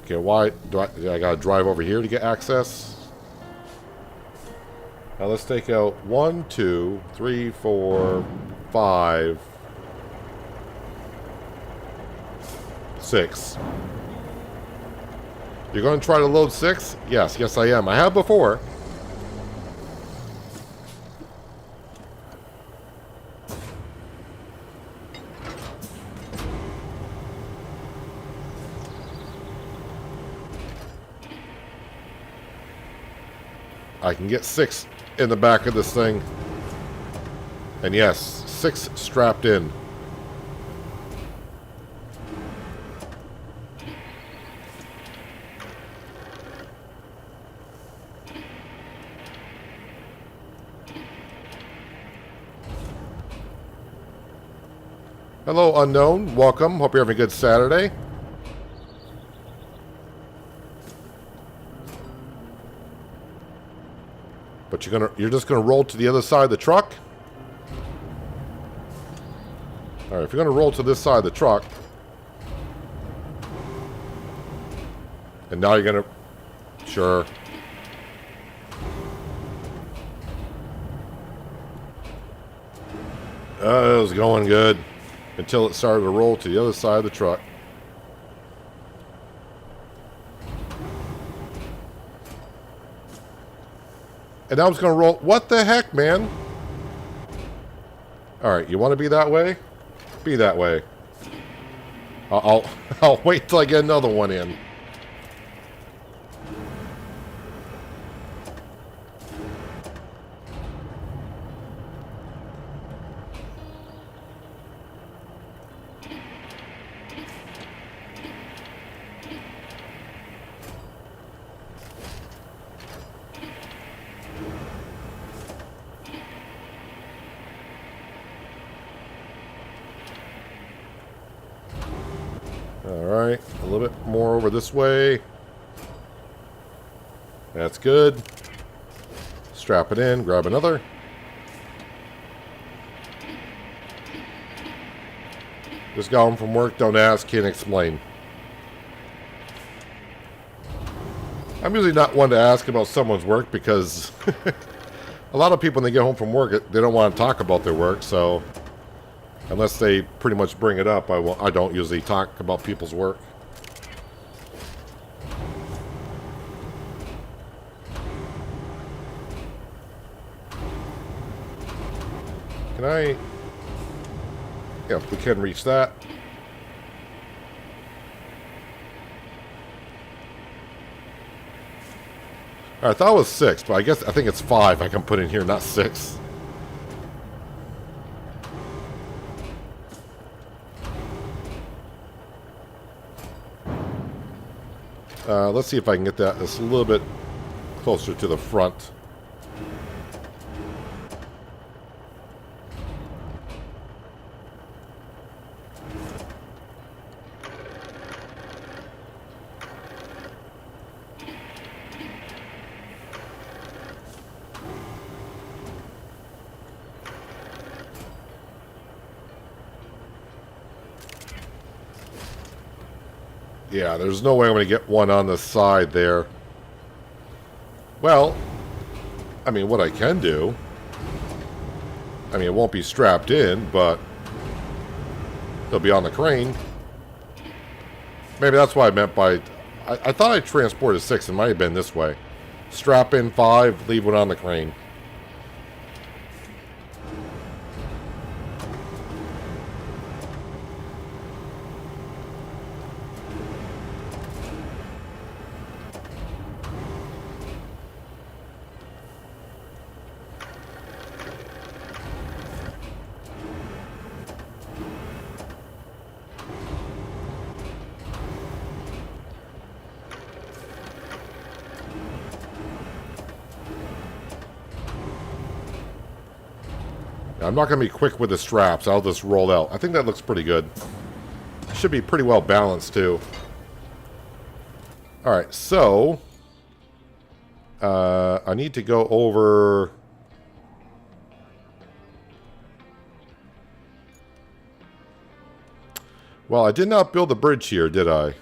Okay, why do I gotta drive over here to get access? Now let's take out 1, 2, 3, 4, 5, 6. You're gonna try to load 6? Yes, I am. I have before. I can get 6 in the back of this thing. And yes, 6 strapped in. Hello, Unknown. Welcome. Hope you're having a good Saturday. But But you're just gonna roll to the other side of the truck. All right, if you're gonna roll to this side of the truck, and now you're gonna, sure. It was going good until it started to roll to the other side of the truck. And I was going to roll. What the heck, man? All right, you want to be that way? Be that way. I'll wait till I get another one in. Alright, a little bit more over this way. That's good. Strap it in, grab another. Just got home from work, don't ask, can't explain. I'm usually not one to ask about someone's work because a lot of people when they get home from work, they don't want to talk about their work, so unless they pretty much bring it up, I don't usually talk about people's work. Can I? Yeah, we can reach that. I thought it was 6, but I think it's 5 I can put in here, not 6. Let's see if I can get that just a little bit closer to the front. Yeah, there's no way I'm going to get one on the side there. Well, I mean, what I can do, I mean, it won't be strapped in, but it'll be on the crane. Maybe that's what I meant by, I thought I transported 6. It might have been this way. Strap in 5, leave one on the crane. I'm not going to be quick with the straps. I'll just roll out. I think that looks pretty good. Should be pretty well balanced, too. Alright, so I need to go over... Well, I did not build a bridge here, did I?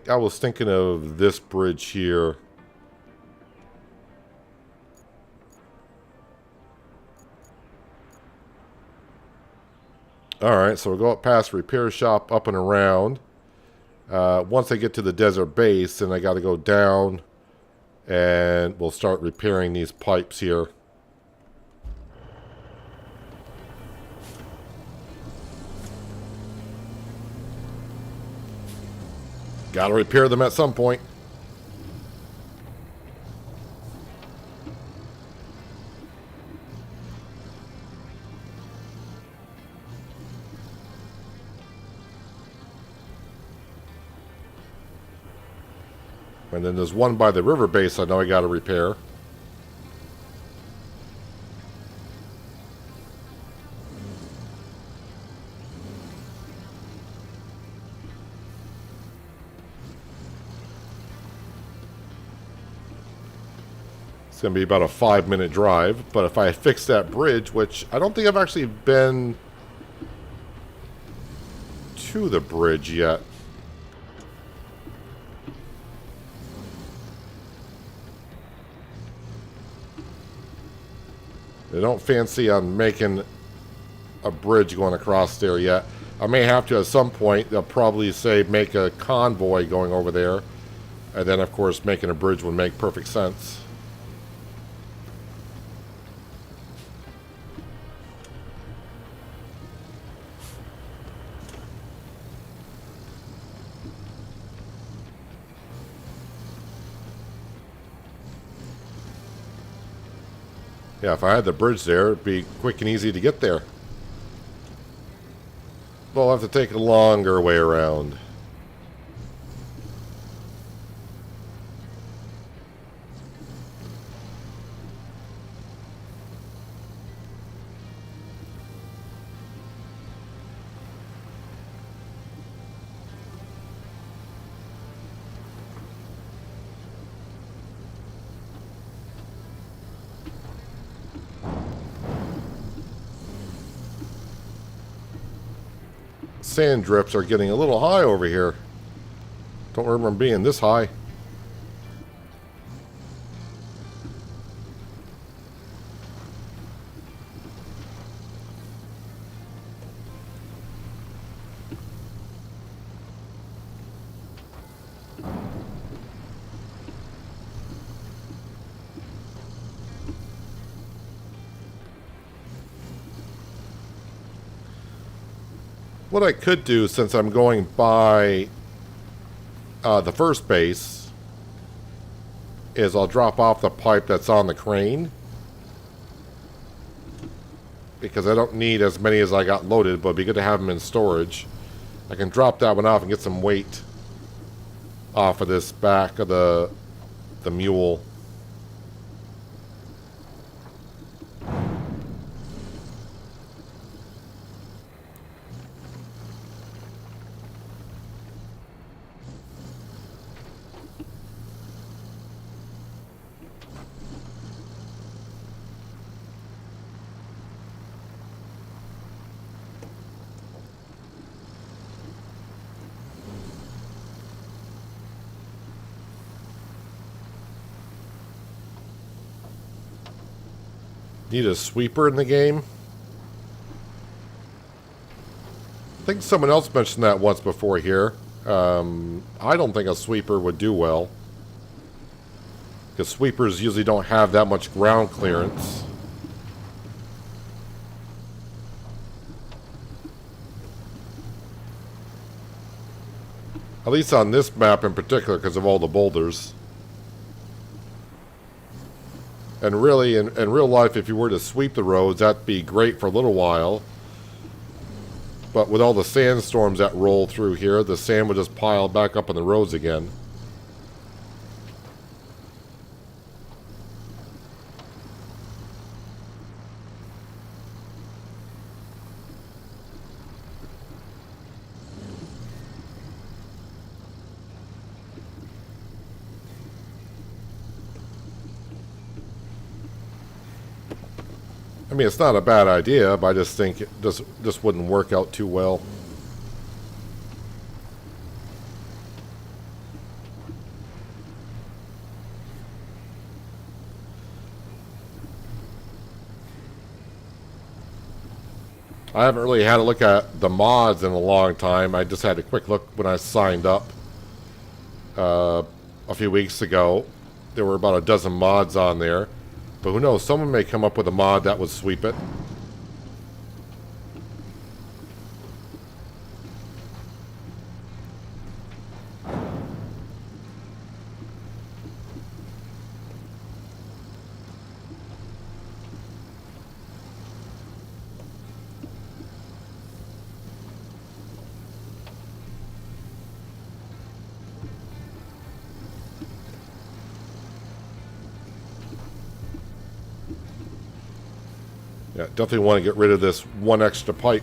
I was thinking of this bridge here. Alright, so we'll go up past repair shop, up and around. Once I get to the desert base, then I got to go down and we'll start repairing these pipes here. Got to repair them at some point. And then there's one by the river base I know I got to repair. It's going to be about a 5-minute drive. But if I fix that bridge, which I don't think I've actually been to the bridge yet. They don't fancy on making a bridge going across there yet. I may have to at some point. They'll probably say make a convoy going over there. And then, of course, making a bridge would make perfect sense. Yeah, if I had the bridge there, it'd be quick and easy to get there. But I'll have to take a longer way around. Sand drifts are getting a little high over here. Don't remember them being this high. What I could do, since I'm going by the first base, is I'll drop off the pipe that's on the crane. Because I don't need as many as I got loaded, but it'd be good to have them in storage. I can drop that one off and get some weight off of this back of the mule. Need a sweeper in the game? I think someone else mentioned that once before here. I don't think a sweeper would do well. Because sweepers usually don't have that much ground clearance. At least on this map in particular, because of all the boulders. And really, in real life, if you were to sweep the roads, that'd be great for a little while. But with all the sandstorms that roll through here, the sand would just pile back up on the roads again. I mean, it's not a bad idea, but I just think it just wouldn't work out too well. I haven't really had a look at the mods in a long time. I just had a quick look when I signed up a few weeks ago. There were about a dozen mods on there. But who knows, someone may come up with a mod that would sweep it. Yeah, definitely want to get rid of this one extra pipe.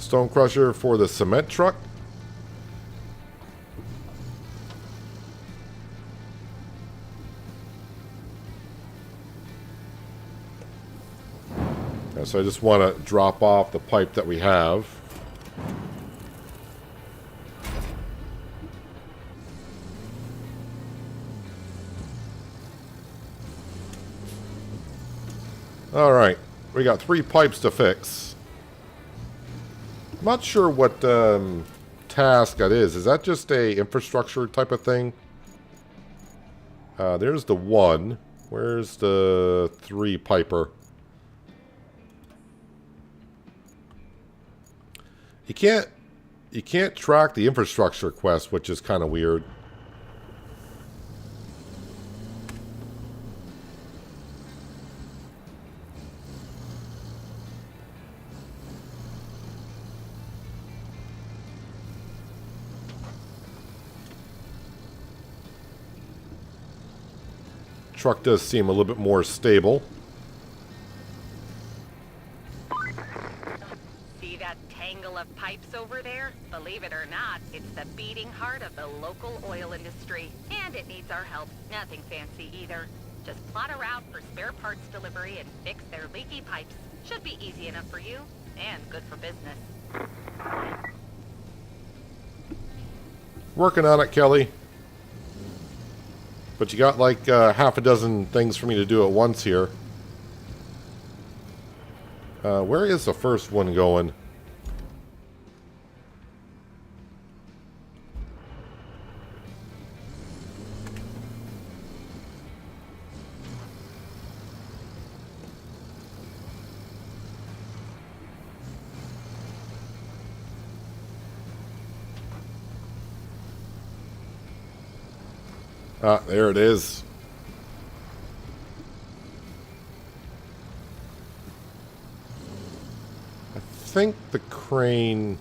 Stone crusher for the cement truck. So I just want to drop off the pipe that we have. All right, we got 3 pipes to fix. I'm not sure what task that is. Is that just a infrastructure type of thing? There's the 1. Where's the 3 piper? You can't track the infrastructure quest, which is kind of weird. Truck does seem a little bit more stable. See that tangle of pipes over there? Believe it or not, it's the beating heart of the local oil industry. And it needs our help. Nothing fancy either. Just plot a route for spare parts delivery and fix their leaky pipes. Should be easy enough for you, and good for business. Working on it, Kelly. But you got like half a dozen things for me to do at once here. Where is the first one going? Ah, there it is. I think the crane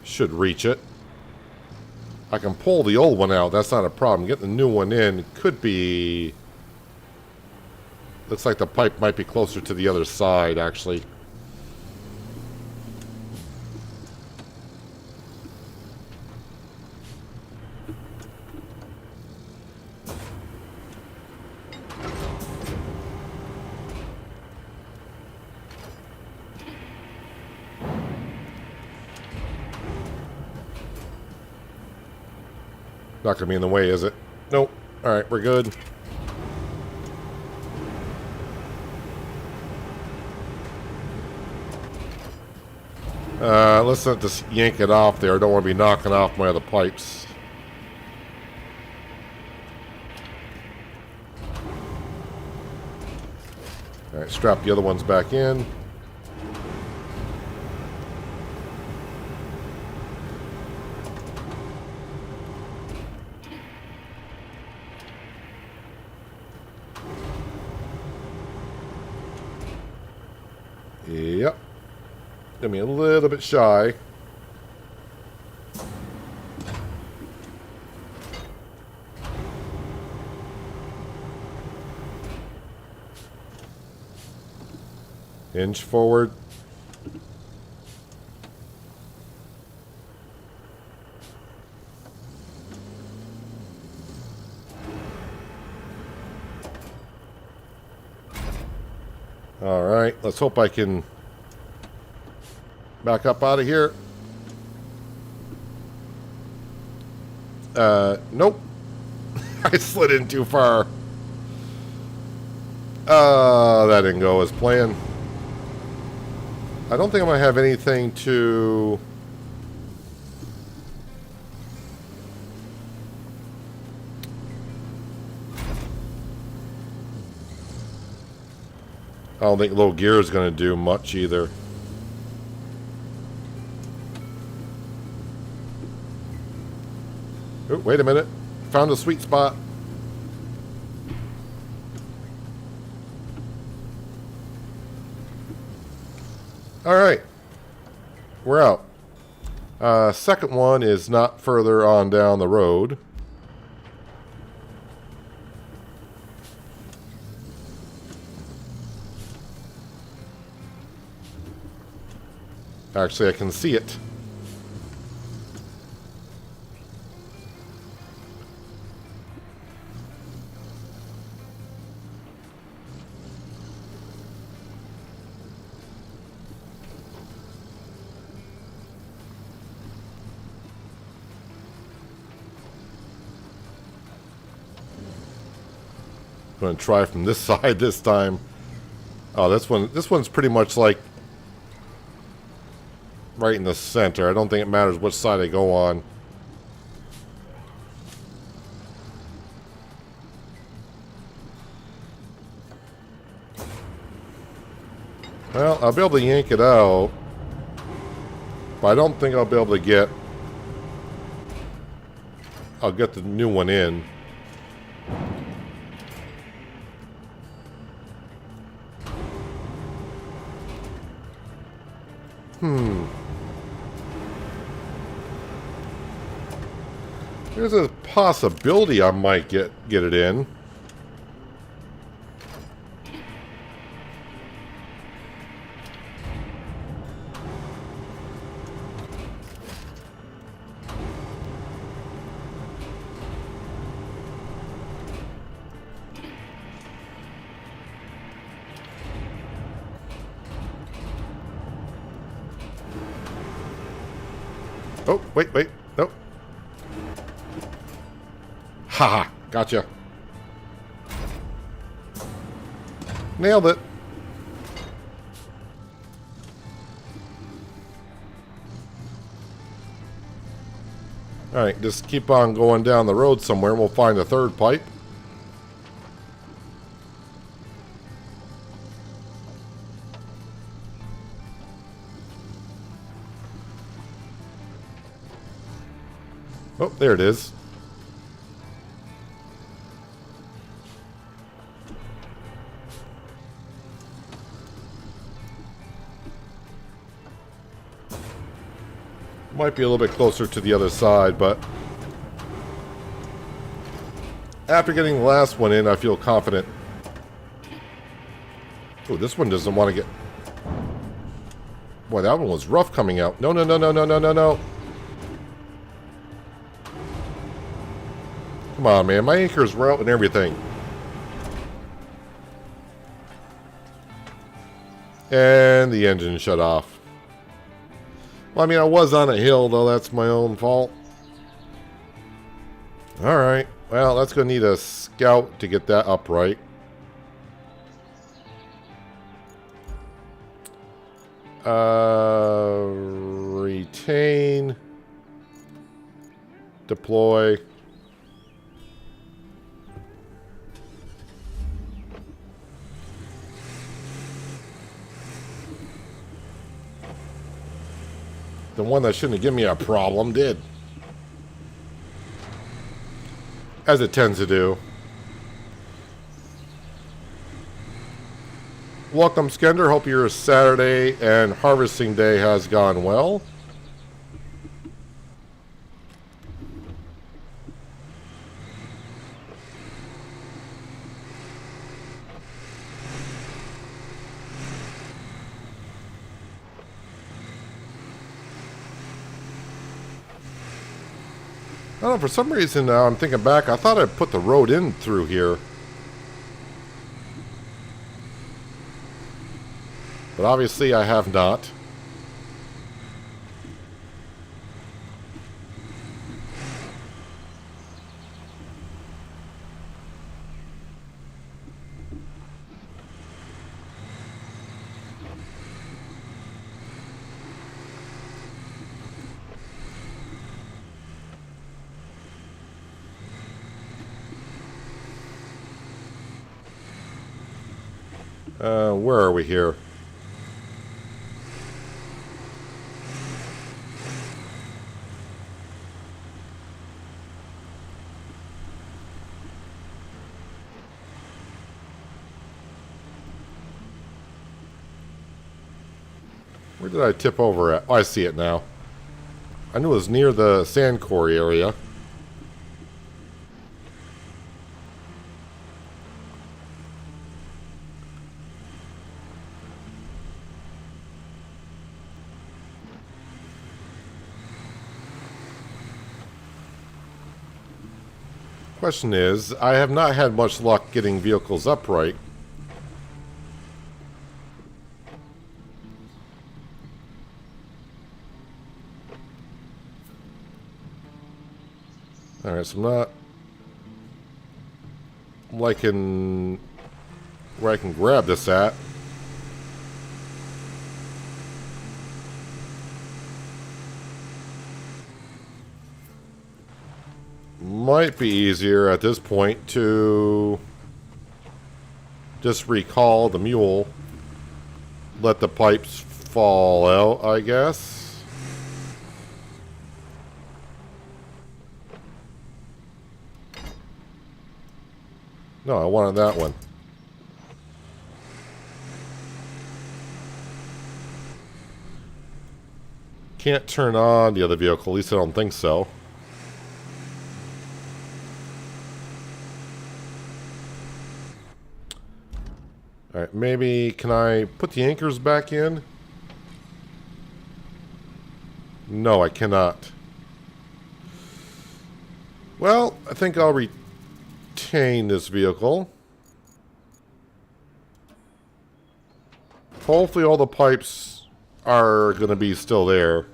should reach it. I can pull the old one out. That's not a problem. Getting the new one in could be... Looks like the pipe might be closer to the other side, actually. Not gonna be in the way, is it? Nope. Alright, we're good. Let's not just yank it off there. I don't want to be knocking off my other pipes. Alright, strap the other ones back in. Yep. Gonna be a little bit shy. Hinge forward. All right, let's hope I can back up out of here. Nope. I slid in too far. That didn't go as planned. I don't think I'm going to have anything to... I don't think low gear is going to do much either. Oh, wait a minute. Found a sweet spot. All right. We're out. Second one is not further on down the road. Actually, I can see it. I'm going to try from this side this time. Oh, this one's pretty much like right in the center. I don't think it matters which side I go on. Well, I'll be able to yank it out, but I don't think I'll be able to get... I'll get the new one in. There's a possibility I might get it in. Oh, wait. Nope. Haha, gotcha. Nailed it. Alright, just keep on going down the road somewhere and we'll find a third pipe. Oh, there it is. Might be a little bit closer to the other side, but after getting the last one in, I feel confident. Oh, this one doesn't want to get... Boy, that one was rough coming out. No. Come on, man. My anchors were out and everything. And the engine shut off. Well, I mean, I was on a hill, though. That's my own fault. Alright. Well, that's going to need a scout to get that upright. Retain. Deploy. The one that shouldn't have given me a problem did. As it tends to do. Welcome, Skender. Hope your Saturday and harvesting day has gone well. I don't know, for some reason now I'm thinking back, I thought I put the road in through here. But obviously I have not. Where are we here? Where did I tip over at? Oh, I see it now. I knew it was near the sand quarry area. Question is, I have not had much luck getting vehicles upright. Alright, so I'm not liking where I can grab this at. Might be easier at this point to just recall the mule, let the pipes fall out, I guess. No, I wanted that one. Can't turn on the other vehicle, at least I don't think so. Alright, maybe can I put the anchors back in? No, I cannot. Well, I think I'll retain this vehicle. Hopefully all the pipes are going to be still there.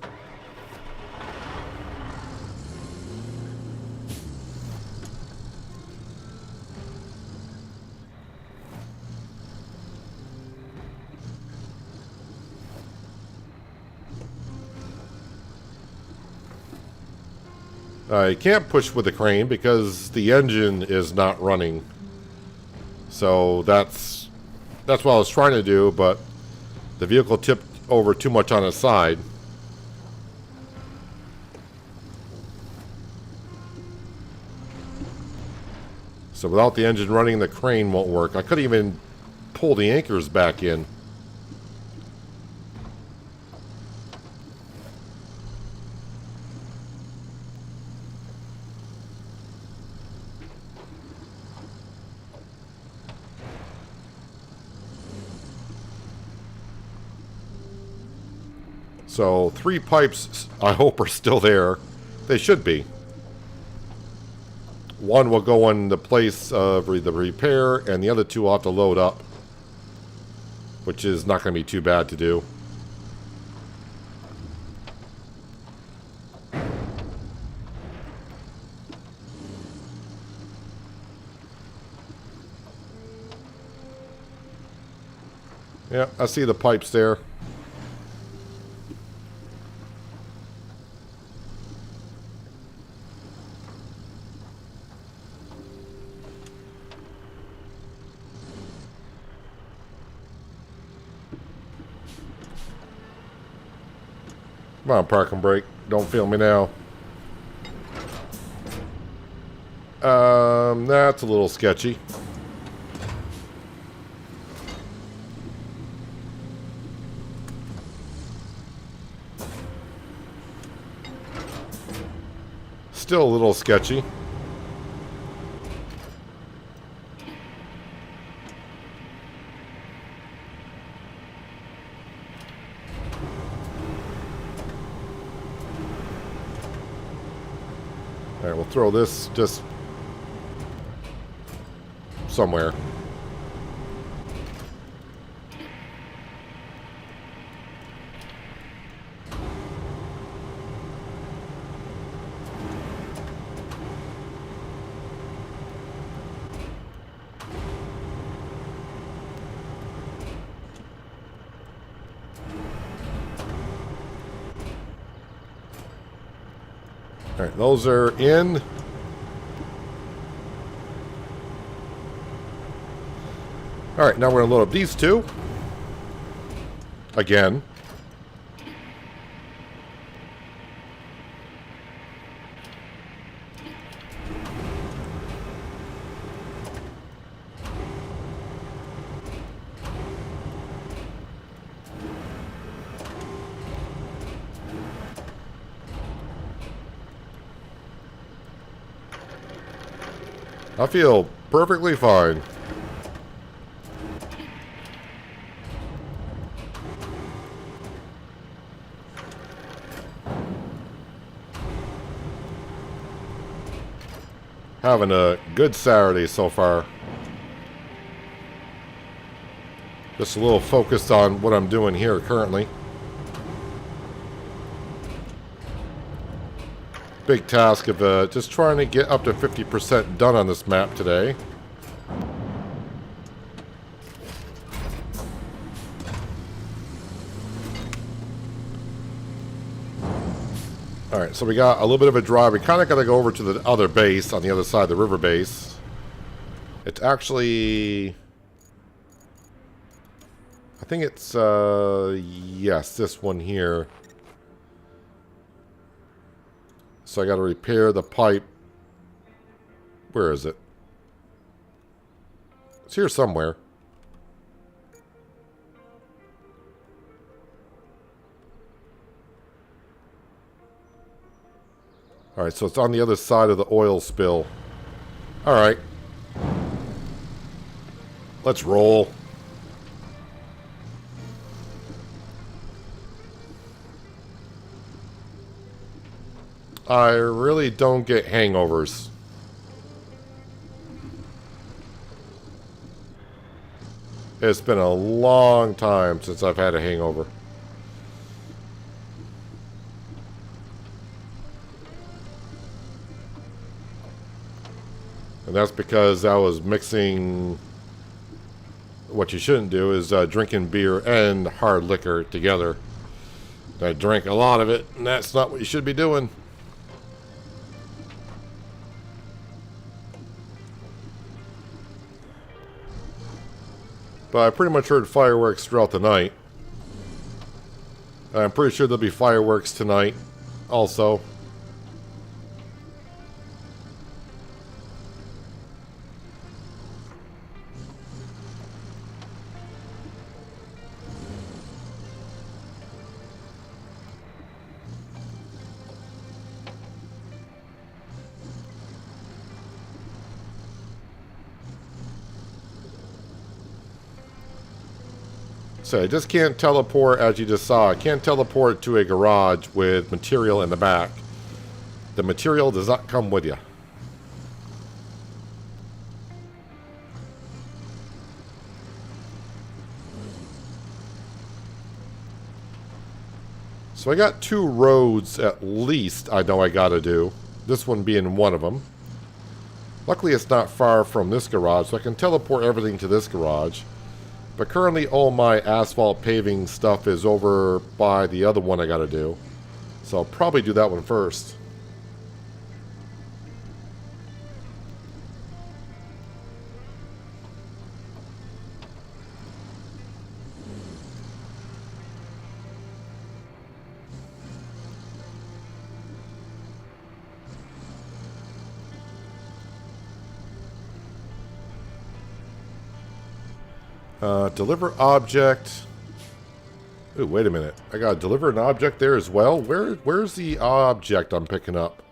I can't push with the crane because the engine is not running. So that's what I was trying to do, but the vehicle tipped over too much on its side. So without the engine running, the crane won't work. I couldn't even pull the anchors back in. So 3 pipes, I hope, are still there. They should be. One will go in the place of the repair, and the other 2 will have to load up. Which is not going to be too bad to do. Yeah, I see the pipes there. Come on, park and brake. Don't feel me now. That's a little sketchy. Still a little sketchy. Alright, we'll throw this just somewhere. Alright, those are in. Alright, now we're going to load up these 2. Again. I feel perfectly fine. Having a good Saturday so far. Just a little focused on what I'm doing here currently. Big task of just trying to get up to 50% done on this map today. Alright, so we got a little bit of a drive. We kind of got to go over to the other base on the other side of the river base. It's actually... I think it's, yes, this one here. So I got to repair the pipe. Where is it? It's here somewhere. Alright, so it's on the other side of the oil spill. Alright. Let's roll. I really don't get hangovers. It's been a long time since I've had a hangover. And that's because I was mixing... What you shouldn't do is drinking beer and hard liquor together. I drank a lot of it, and that's not what you should be doing. But I pretty much heard fireworks throughout the night. I'm pretty sure there'll be fireworks tonight also. So I just can't teleport, as you just saw. I can't teleport to a garage with material in the back. The material does not come with you. So I got 2 roads at least I know I gotta do. This one being one of them. Luckily it's not far from this garage, so I can teleport everything to this garage. But currently all my asphalt paving stuff is over by the other one I gotta do. So I'll probably do that one first. Deliver object. Ooh, wait a minute. I gotta deliver an object there as well? Where's the object I'm picking up?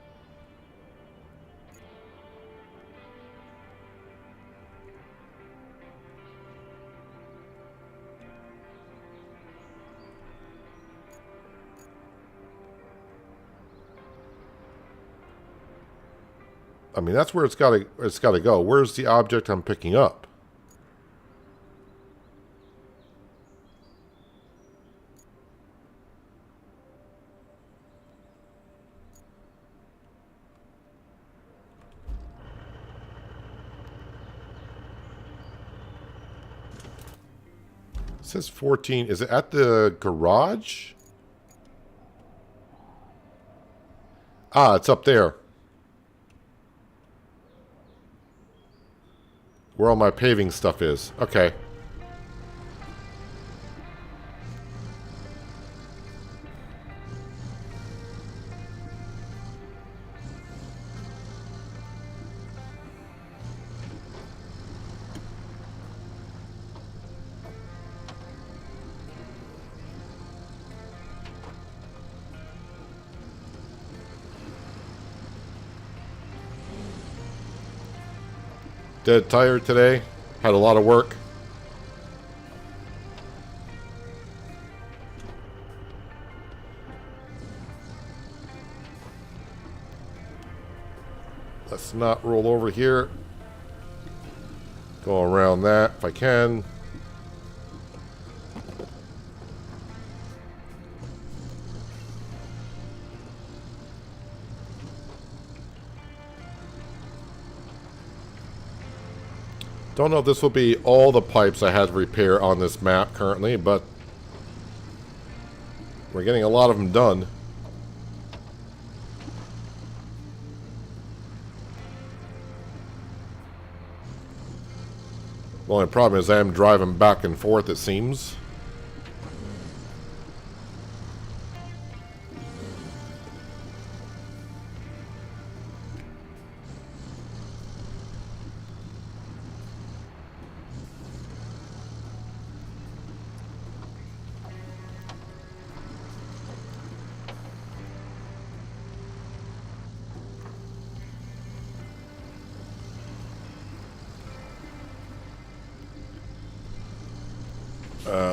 I mean, that's where it's gotta go. Where's the object I'm picking up? It says 14. Is it at the garage? Ah, it's up there. Where all my paving stuff is. Okay. Dead tired today. Had a lot of work. Let's not roll over here. Go around that if I can. Don't know if this will be all the pipes I had to repair on this map currently, but we're getting a lot of them done. The only problem is I am driving back and forth, it seems.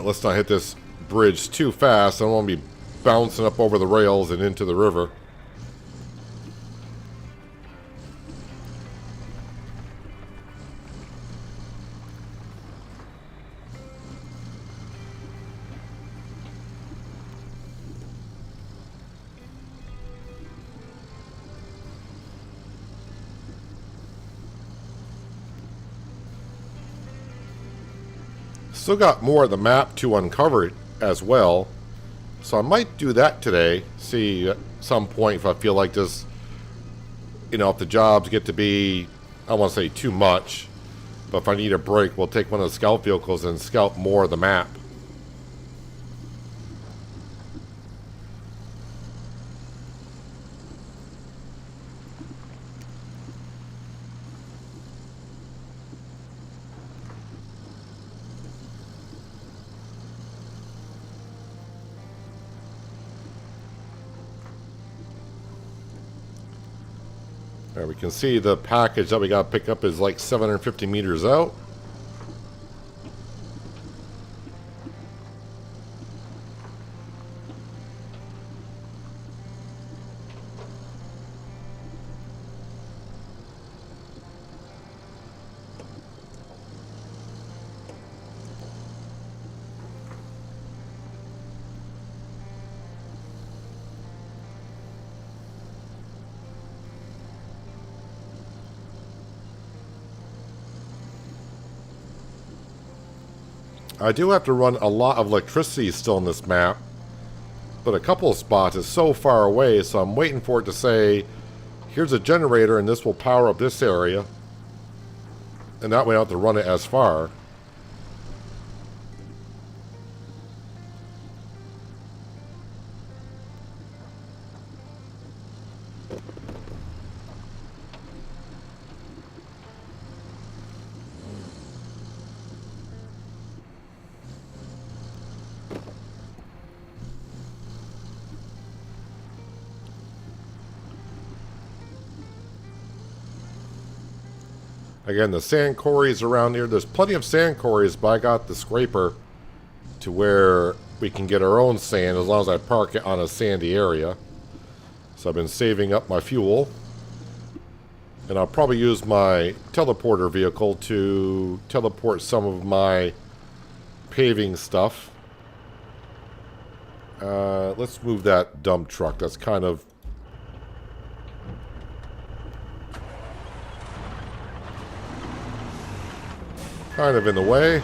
Let's not hit this bridge too fast. I don't want to be bouncing up over the rails and into the river. Still got more of the map to uncover as well, so I might do that today. See at some point if I feel like this, you know, if the jobs get to be, I don't want to say too much, but if I need a break, we'll take one of the scout vehicles and scout more of the map. There we can see the package that we got to pick up is like 750 meters out. I do have to run a lot of electricity still in this map, but a couple of spots is so far away, so I'm waiting for it to say, here's a generator and this will power up this area, and that way I don't have to run it as far. Again, the sand quarries around here, there's plenty of sand quarries, but I got the scraper to where we can get our own sand as long as I park it on a sandy area. So I've been saving up my fuel. And I'll probably use my teleporter vehicle to teleport some of my paving stuff. Let's move that dump truck. That's kind of in the way.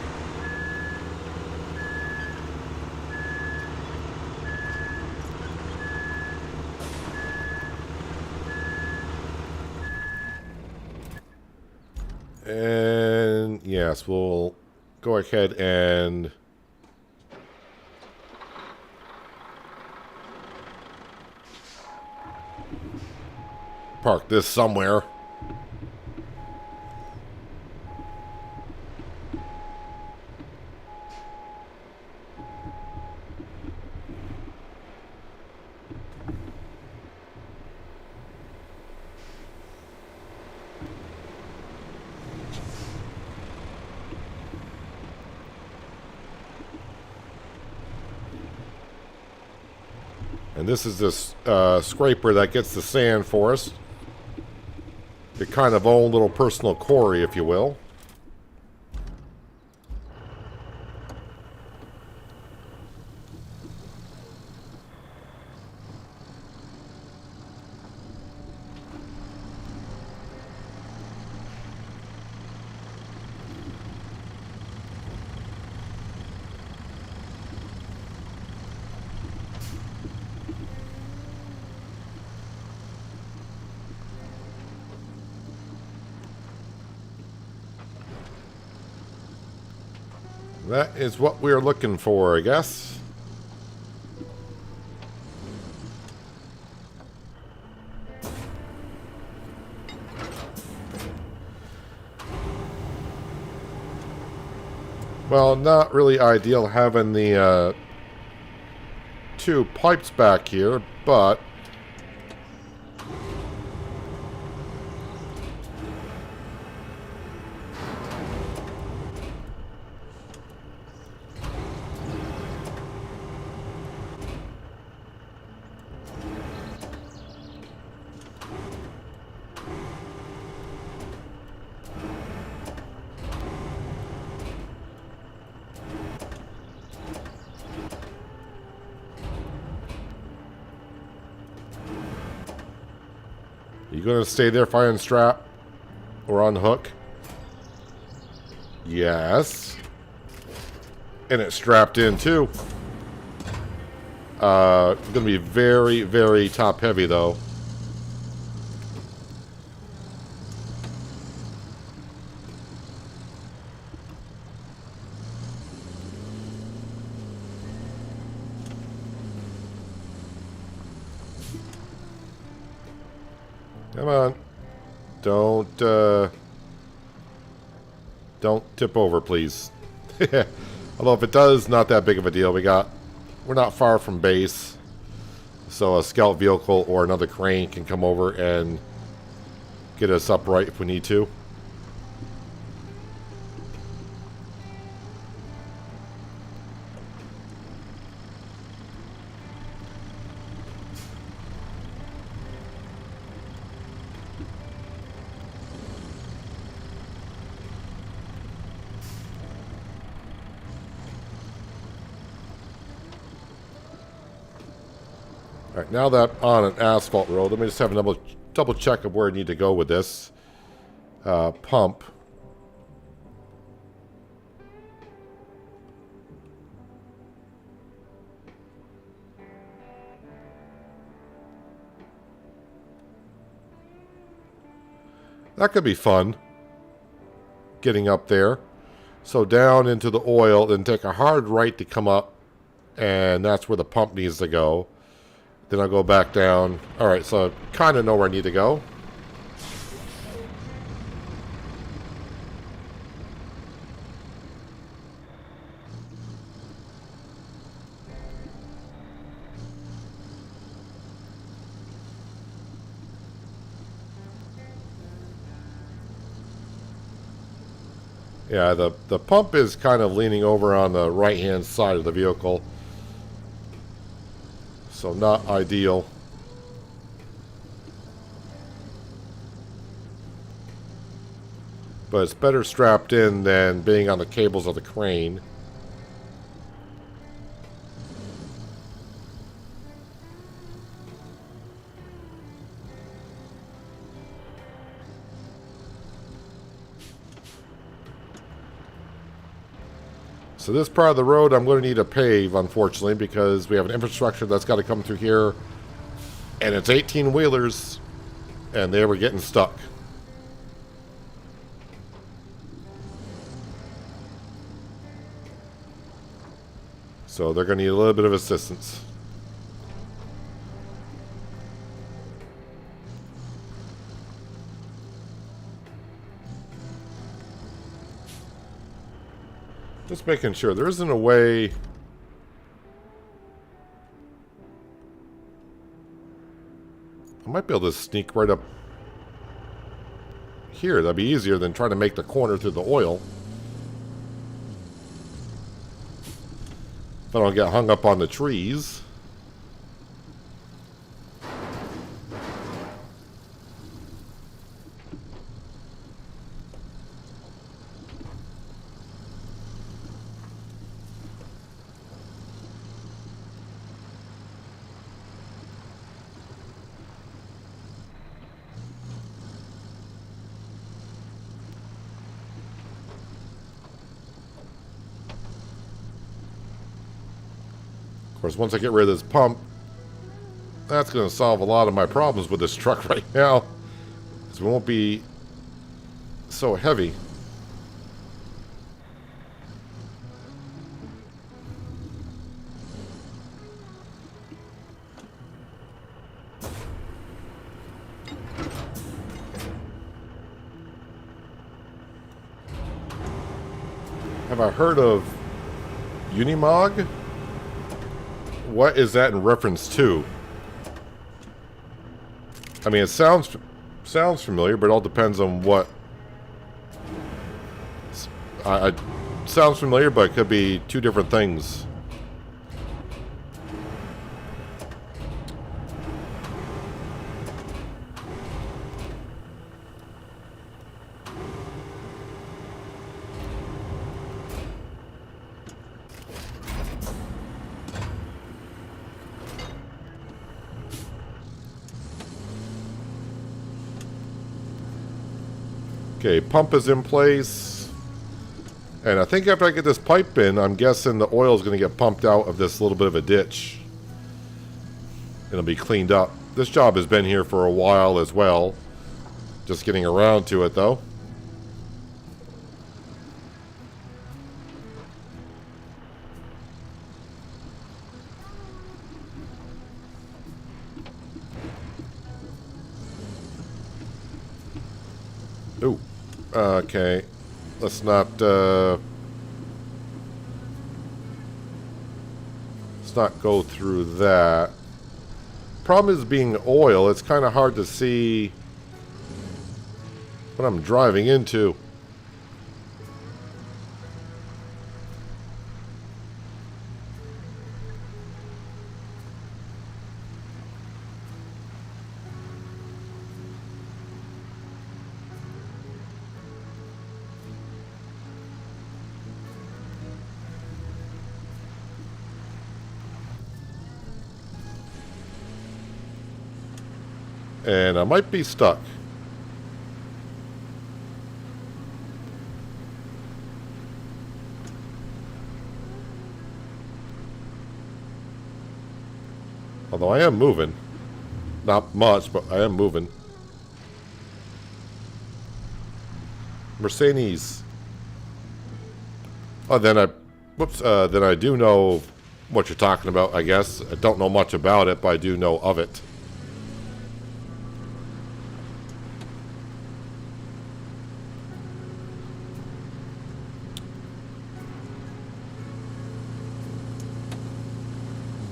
And yes, we'll go ahead and park this somewhere. And this is this scraper that gets the sand for us. your kind of own little personal quarry, if you will. That is what we're looking for, I guess. Well, not really ideal having the two pipes back here, but you gonna stay there, fire strap, or unhook? Yes. And it's strapped in too. Gonna be very, very top heavy though. Come on. Don't tip over, please. Although if it does, not that big of a deal. We're not far from base. So a scout vehicle or another crane can come over and get us upright if we need to. Alright, now that I'm on an asphalt road, let me just have a double check of where I need to go with this pump. That could be fun, getting up there. So down into the oil, then take a hard right to come up, and that's where the pump needs to go. Then I'll go back down. Alright, so I kind of know where I need to go. Yeah, the pump is kind of leaning over on the right-hand side of the vehicle. So not ideal. But it's better strapped in than being on the cables of the crane. So this part of the road I'm going to need to pave, unfortunately, because we have an infrastructure that's got to come through here. And it's 18-wheelers, and they were getting stuck. So they're going to need a little bit of assistance. Just making sure there isn't a way. I might be able to sneak right up here. That'd be easier than trying to make the corner through the oil. If I don't get hung up on the trees. course, once I get rid of this pump, that's going to solve a lot of my problems with this truck right now. Because it won't be so heavy. Have I heard of Unimog? What is that in reference to? I mean, it sounds familiar, but it all depends on what. Sounds familiar, but it could be two different things. Okay, pump is in place. And I think after I get this pipe in, I'm guessing the oil is going to get pumped out of this little bit of a ditch. It'll be cleaned up. This job has been here for a while as well. Just getting around to it, though. Ooh. Okay. Let's not go through that. Problem is being oil, it's kind of hard to see what I'm driving into. And I might be stuck. Although I am moving. Not much, but I am moving. Mercedes. Oh, then I do know what you're talking about, I guess. I don't know much about it, but I do know of it.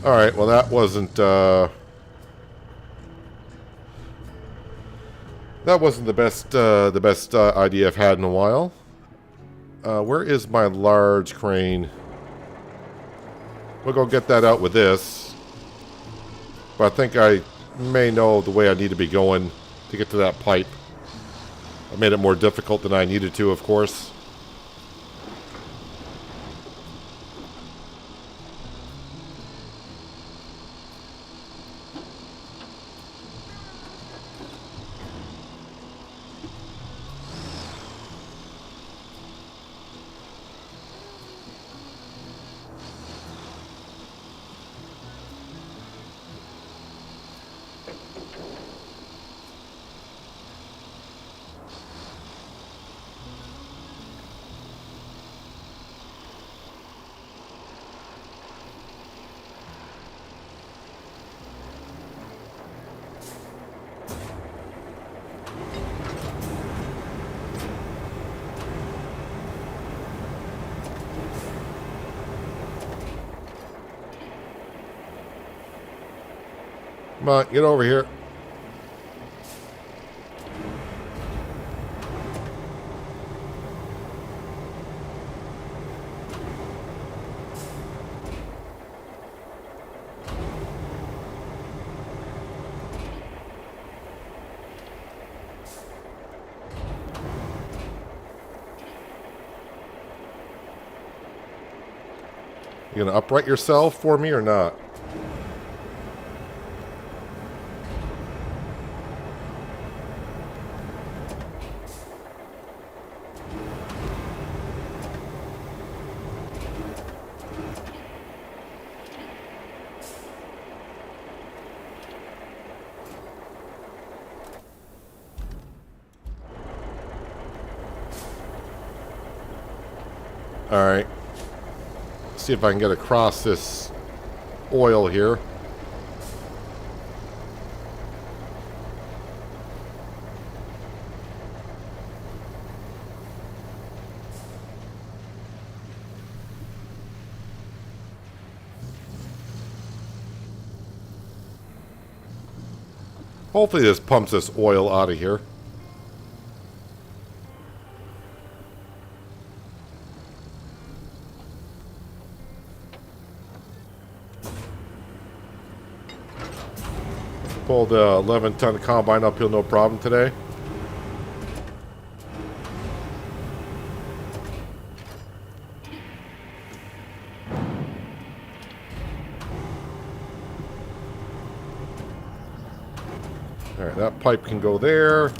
All right, well that wasn't the best idea I've had in a while. Where is my large crane? We'll go get that out with this. But I think I may know the way I need to be going to get to that pipe. I made it more difficult than I needed to, of course. Come on, get over here. You gonna upright yourself for me or not? Alright. See if I can get across this oil here. Hopefully this pumps this oil out of here. Pull the 11-ton combine uphill no problem today. Alright, that pipe can go there.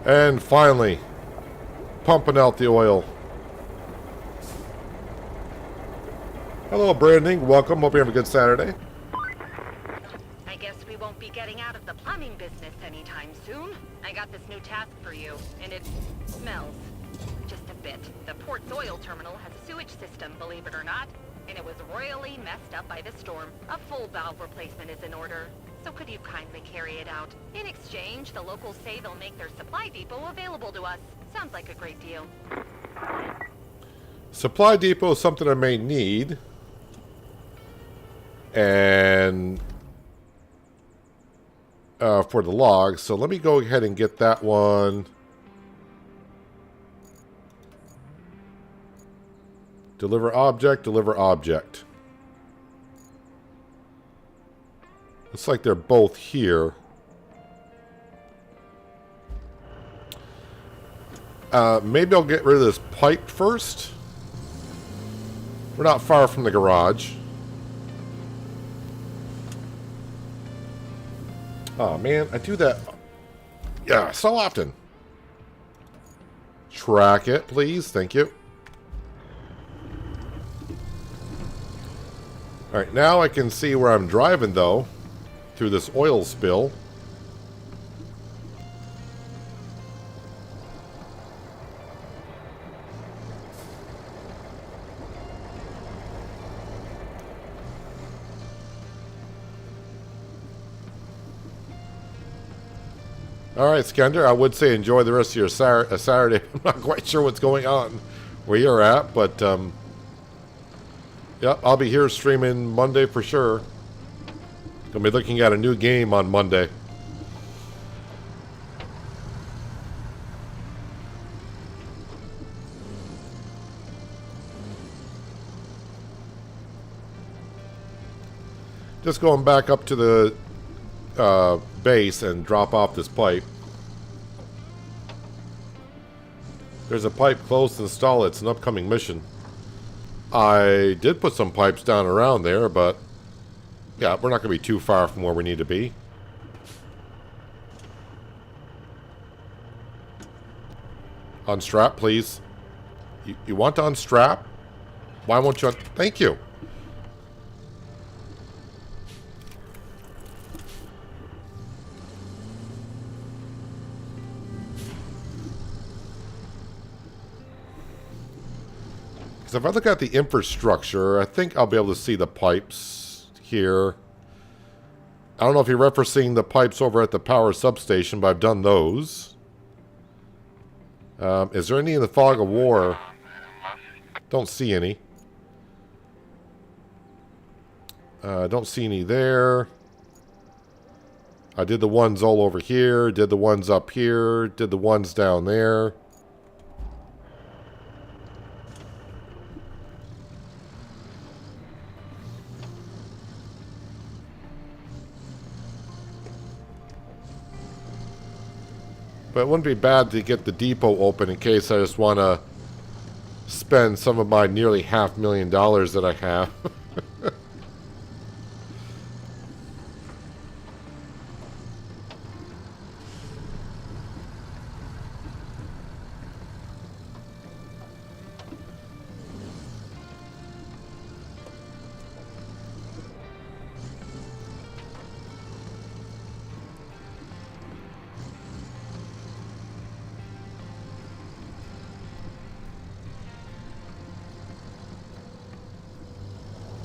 And finally, pumping out the oil. Hello, Branding. Welcome. Hope you have a good Saturday. I guess we won't be getting out of the plumbing business anytime soon. I got this new task for you, and it smells just a bit. The port's oil terminal has a sewage system, believe it or not, and it was royally messed up by the storm. A full valve replacement is in order. So could you kindly carry it out? In exchange, the locals say they'll make their supply depot available to us. Sounds like a great deal. Supply depot is something I may need. And for the logs. So let me go ahead and get that one. Deliver object, deliver object. Looks like they're both here. Maybe I'll get rid of this pipe first. We're not far from the garage. Oh man, I do that. Yeah, so often. Track it, please. Thank you. Alright, now I can see where I'm driving though. Through this oil spill. Alright, Skender, I would say enjoy the rest of your Saturday. I'm not quite sure what's going on where you're at, but yep, I'll be here streaming Monday for sure. Gonna be looking at a new game on Monday. Just going back up to the base and drop off this pipe. There's a pipe close to install. It's an upcoming mission. I did put some pipes down around there, but yeah, we're not going to be too far from where we need to be. Unstrap, please. You want to unstrap? Why won't you? Thank you. Because if I look at the infrastructure, I think I'll be able to see the pipes here. I don't know if you're referencing the pipes over at the power substation, but I've done those. Is there any in the fog of war? Don't see any. Don't see any there. I did the ones all over here, did the ones up here, did the ones down there. But it wouldn't be bad to get the depot open in case I just want to spend some of my nearly $500,000 that I have.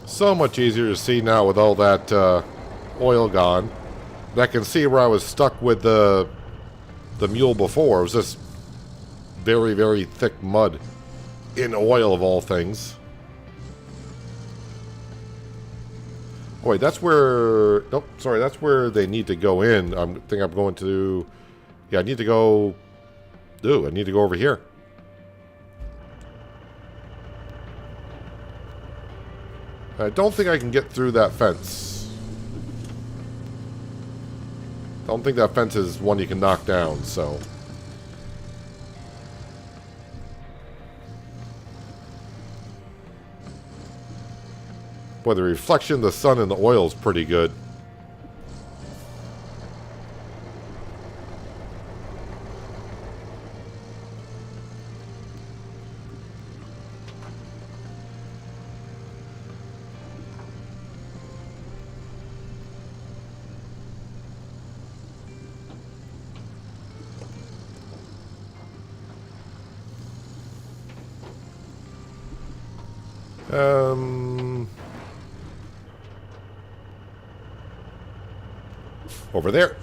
So much easier to see now with all that oil gone. And I can see where I was stuck with the mule before. It was just very, very thick mud in oil of all things. Oh wait, that's where... Nope, sorry, that's where they need to go in. I think I'm going to... Yeah, I need to go... Ooh, I need to go over here. I don't think I can get through that fence. Don't think that fence is one you can knock down, so... Boy, the reflection of the sun in the oil is pretty good. Over there.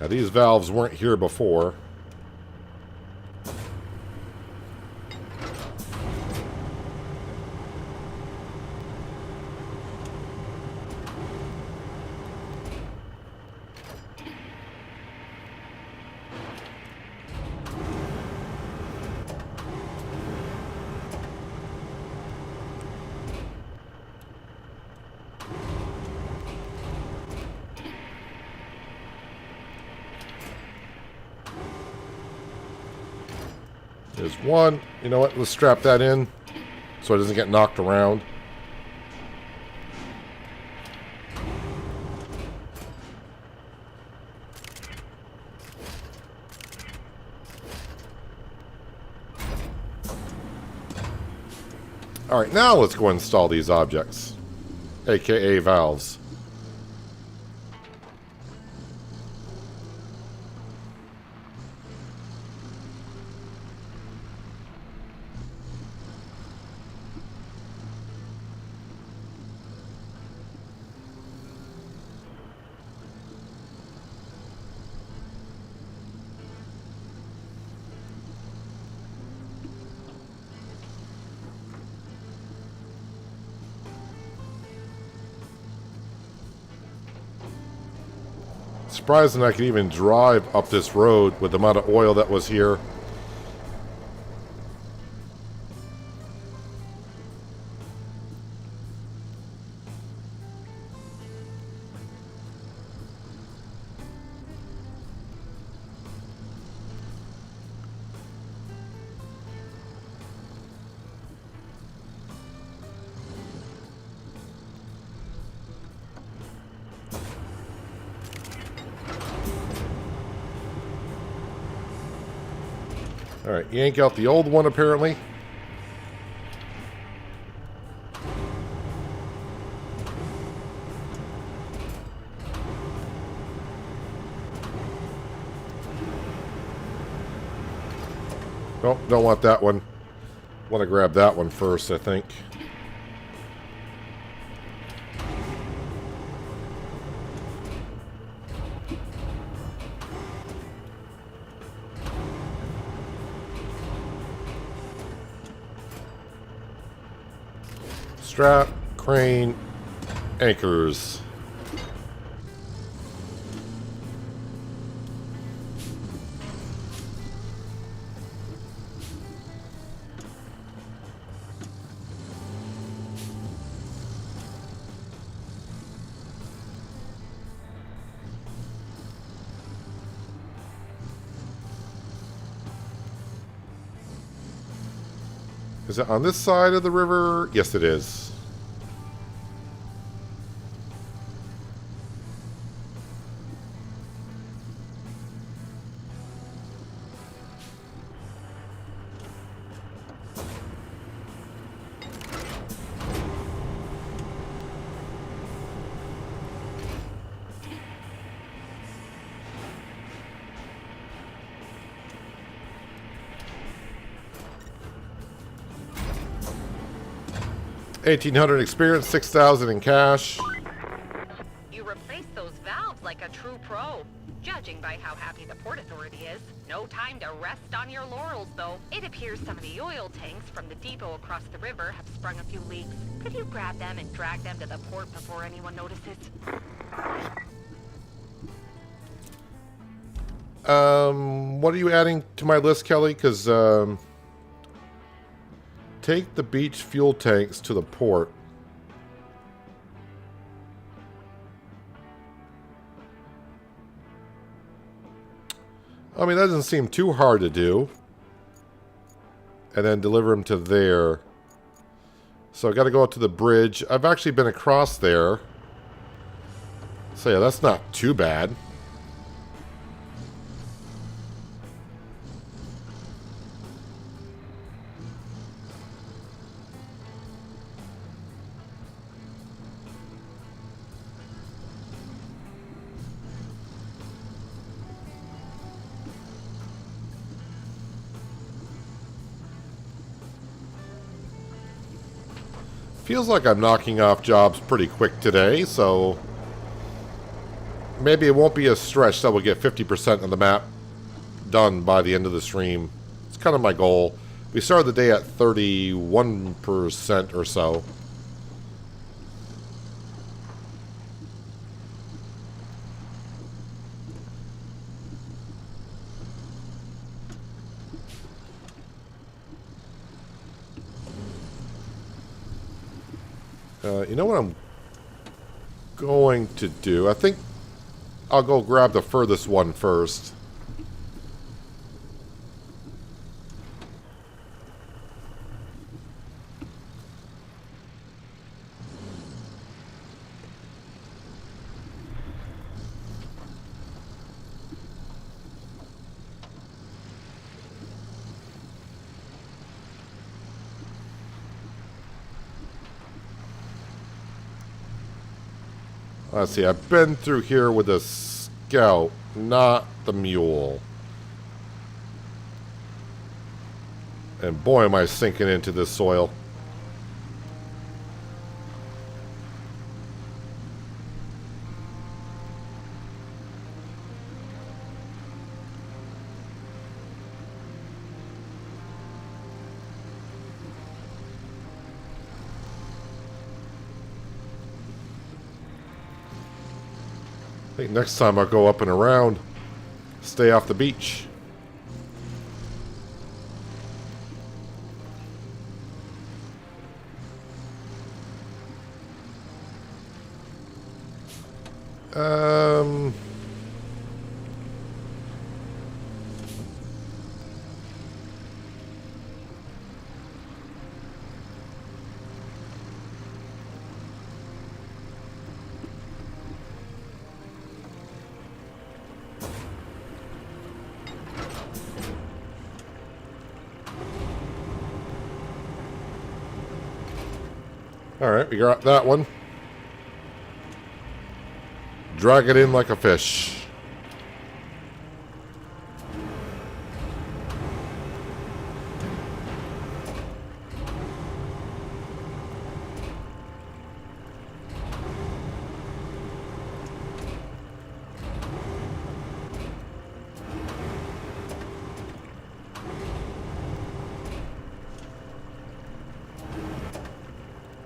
Now these valves weren't here before. There's one. You know what? Let's strap that in so it doesn't get knocked around. Alright, now let's go install these objects, aka valves. Surprising I could even drive up this road with the amount of oil that was here. Alright, yank out the old one apparently. Nope, don't want that one. Want to grab that one first, I think. Strap, crane, anchors. Is it on this side of the river? Yes, it is. 1,800 experience, 6,000 in cash. You replaced those valves like a true pro. Judging by how happy the Port Authority is. No time to rest on your laurels, though. It appears some of the oil tanks from the depot across the river have sprung a few leaks. Could you grab them and drag them to the port before anyone notices? What are you adding to my list, Kelly? Because, take the beach fuel tanks to the port. I mean, that doesn't seem too hard to do. And then deliver them to there. So I got to go out to the bridge. I've actually been across there. So yeah, that's not too bad. Feels like I'm knocking off jobs pretty quick today, so maybe it won't be a stretch that we'll get 50% of the map done by the end of the stream. It's kind of my goal. We started the day at 31% or so. You know what I'm going to do? I think I'll go grab the furthest one first. Let's see, I've been through here with a scout, not the mule. And boy, am I sinking into this soil. I think next time I'll go up and around, stay off the beach. Alright, we got that one. Drag it in like a fish.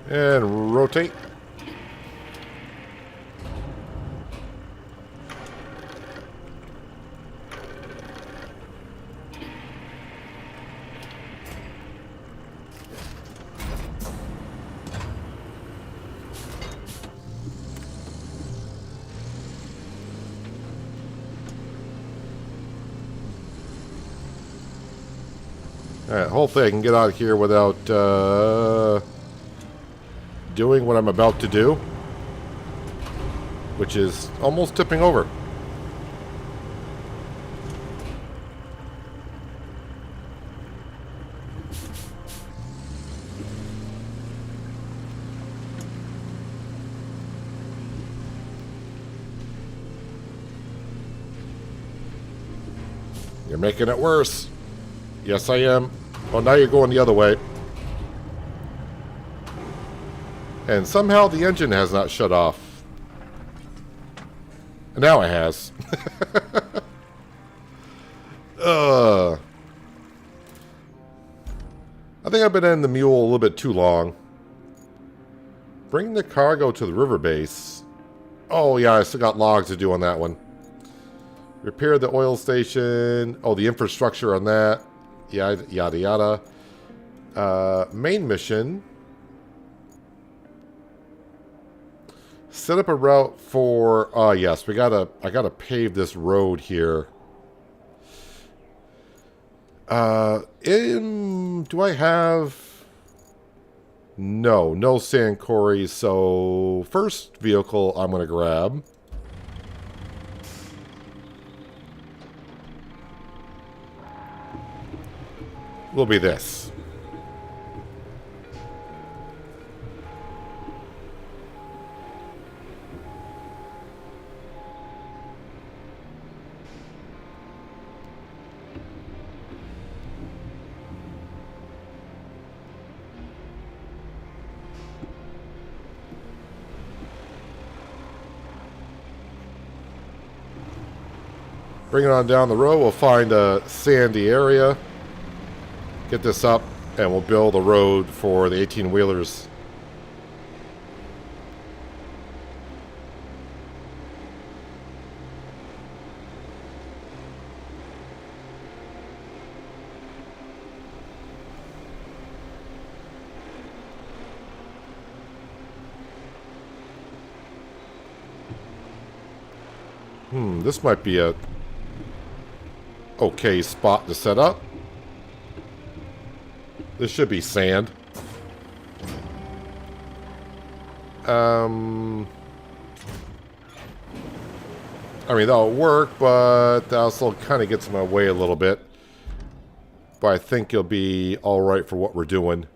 And rotate. Alright, hopefully I can get out of here without doing what I'm about to do, which is almost tipping over. You're making it worse. Yes, I am. Oh, now you're going the other way. And somehow the engine has not shut off. And now it has. I think I've been in the mule a little bit too long. Bring the cargo to the river base. Oh yeah, I still got logs to do on that one. Repair the oil station. Oh, the infrastructure on that. Yada, yada, yada. Main mission. Set up a route for... yes, I gotta pave this road here. Do I have... No sand quarries, so... First vehicle I'm gonna grab... will be this. Bring it on down the road. We'll find a sandy area. Get this up, and we'll build a road for the 18-wheelers. This might be a okay spot to set up. This should be sand. I mean, that'll work, but that also kind of gets in my way a little bit. But I think it'll be alright for what we're doing.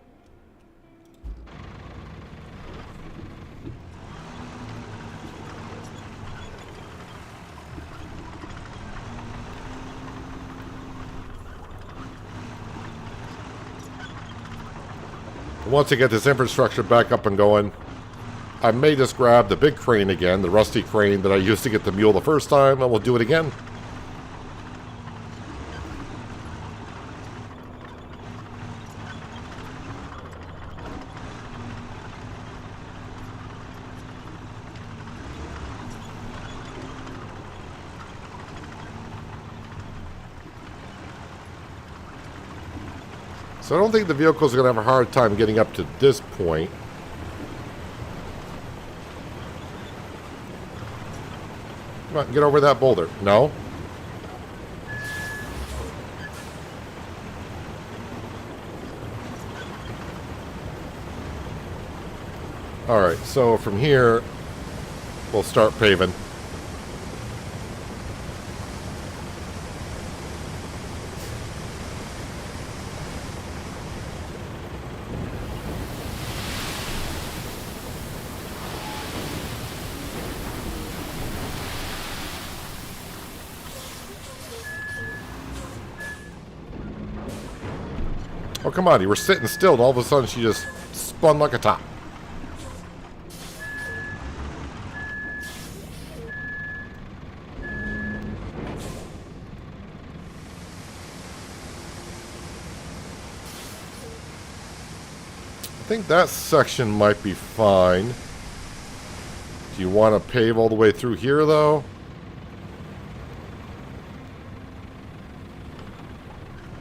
Once I get this infrastructure back up and going, I may just grab the big crane again, the rusty crane that I used to get the mule the first time, and we'll do it again. So I don't think the vehicles are going to have a hard time getting up to this point. Come on, get over that boulder. No? Alright, so from here, we'll start paving. Oh, come on, you were sitting still, and all of a sudden she just spun like a top. I think that section might be fine. Do you want to pave all the way through here, though?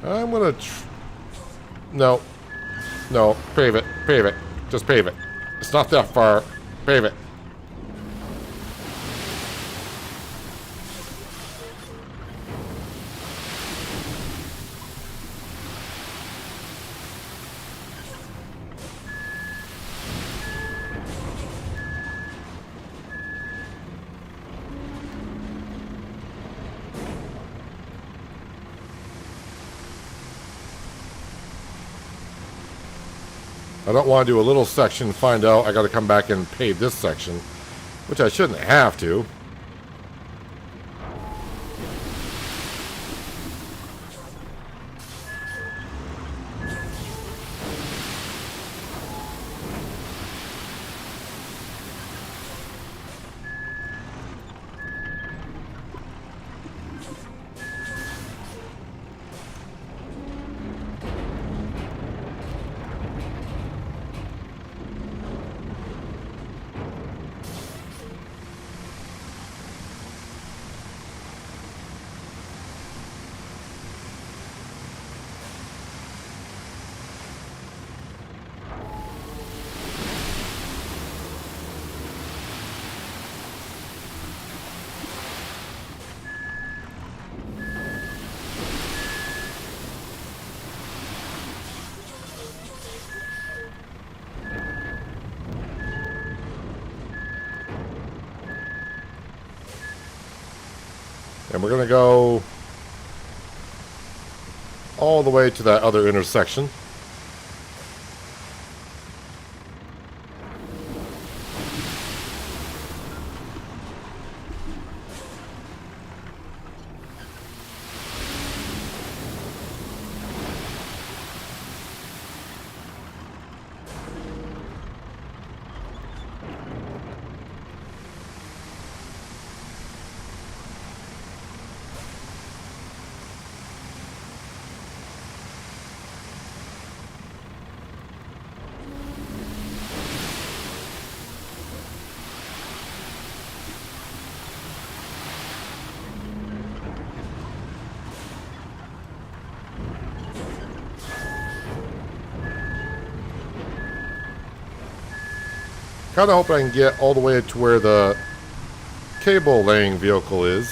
I'm going to... No. No. Pave it. Pave it. Just pave it. It's not that far. Pave it. I don't want to do a little section, find out I got to come back and pave this section, which I shouldn't have to. And we're going to go all the way to that other intersection. Kind of hope I can get all the way to where the cable laying vehicle is.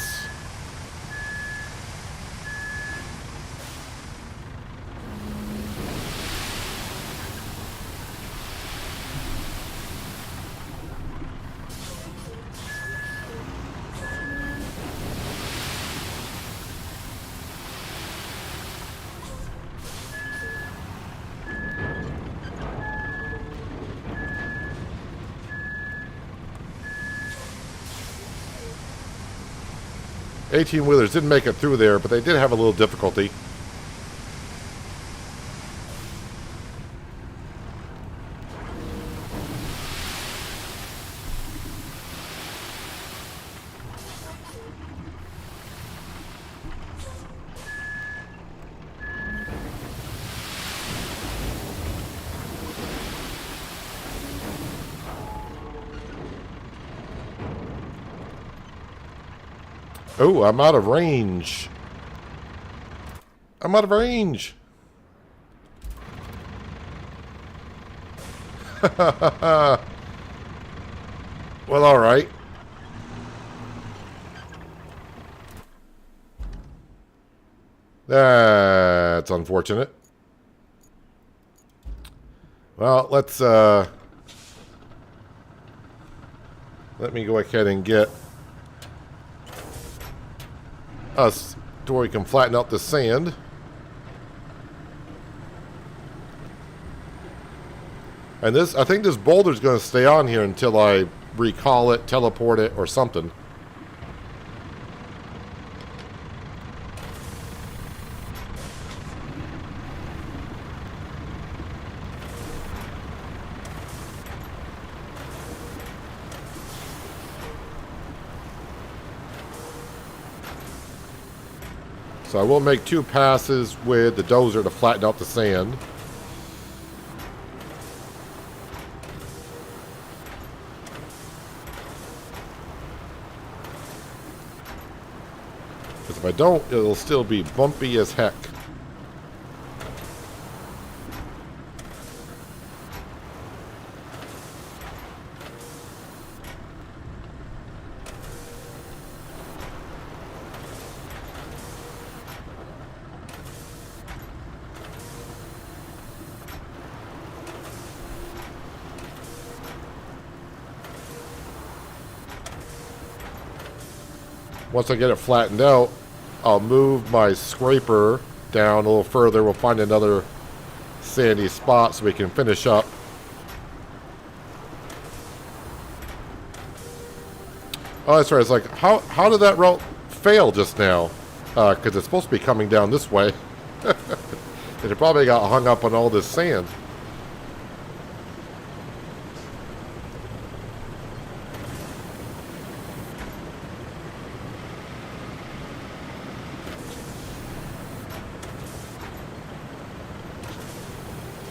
Wheelers didn't make it through there, but they did have a little difficulty. Oh, I'm out of range. I'm out of range. Well, all right. That's unfortunate. Well, let's let me go ahead and get us to where we can flatten out the sand. And this, I think this boulder's going to stay on here until I recall it, teleport it, or something. So I will make 2 passes with the dozer to flatten out the sand. Because if I don't, it'll still be bumpy as heck. Once I get it flattened out, I'll move my scraper down a little further. We'll find another sandy spot so we can finish up. Oh, that's right. It's like, how did that route fail just now? Because it's supposed to be coming down this way. And it probably got hung up on all this sand.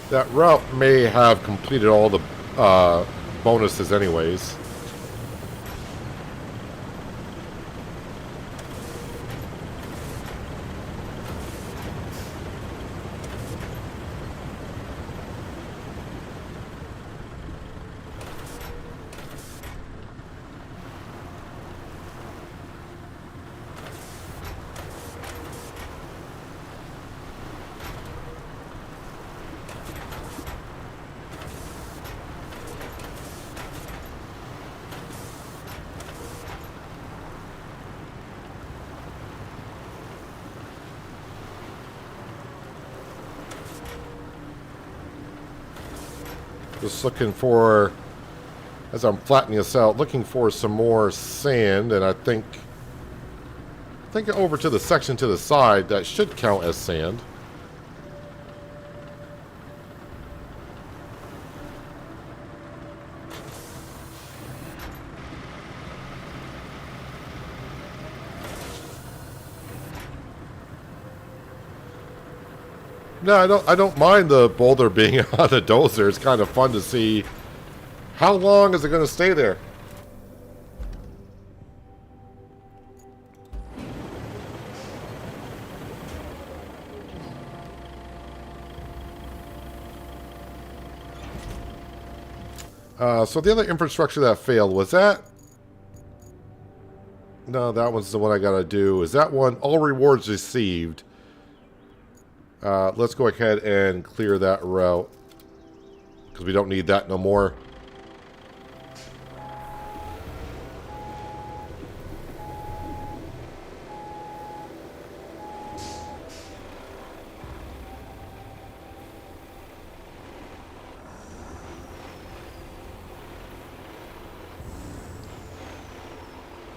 That route may have completed all the bonuses anyways. Just looking for, as I'm flattening this out, looking for some more sand, and I think over to the section to the side, that should count as sand. No, I don't mind the boulder being on the dozer. It's kind of fun to see how long is it going to stay there. So the other infrastructure that failed, was that? No, that one's the one I gotta do. Is that one? All rewards received. Let's go ahead and clear that route, because we don't need that no more.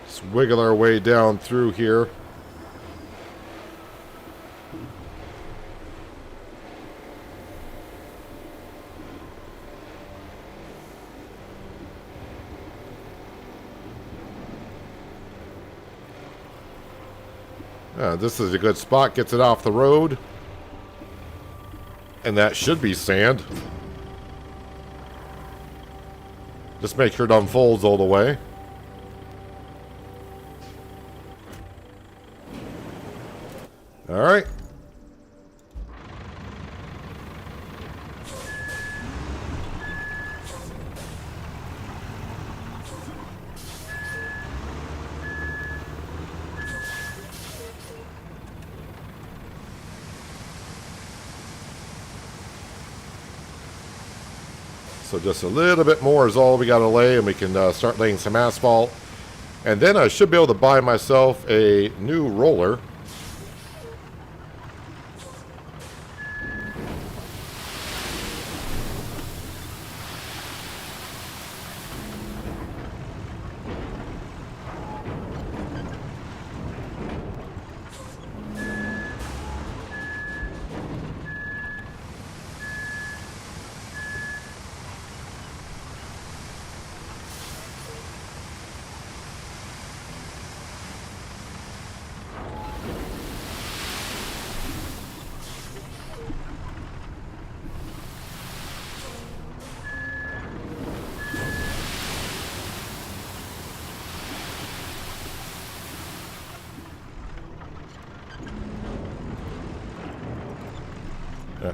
Just wiggle our way down through here. This is a good spot. Gets it off the road. And that should be sand. Just make sure it unfolds all the way. Alright. So just a little bit more is all we got to lay, and we can start laying some asphalt. And then I should be able to buy myself a new roller.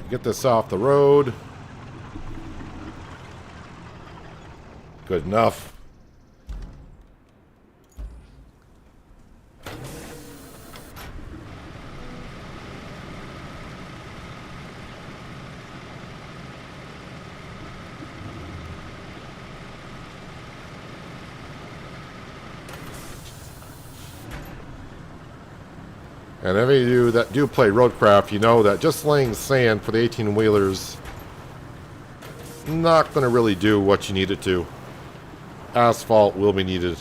Get this off the road. Good enough. And any of you that do play RoadCraft, you know that just laying sand for the 18-wheelers not going to really do what you need it to. Asphalt will be needed.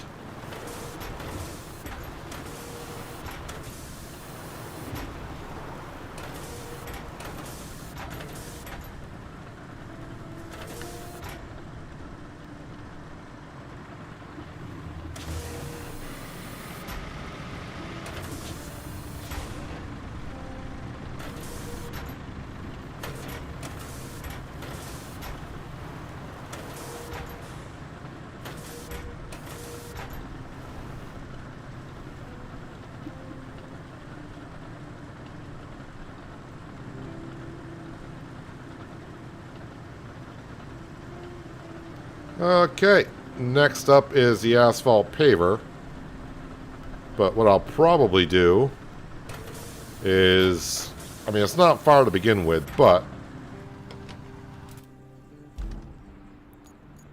Okay, next up is the asphalt paver. But what I'll probably do is, I mean, it's not far to begin with, but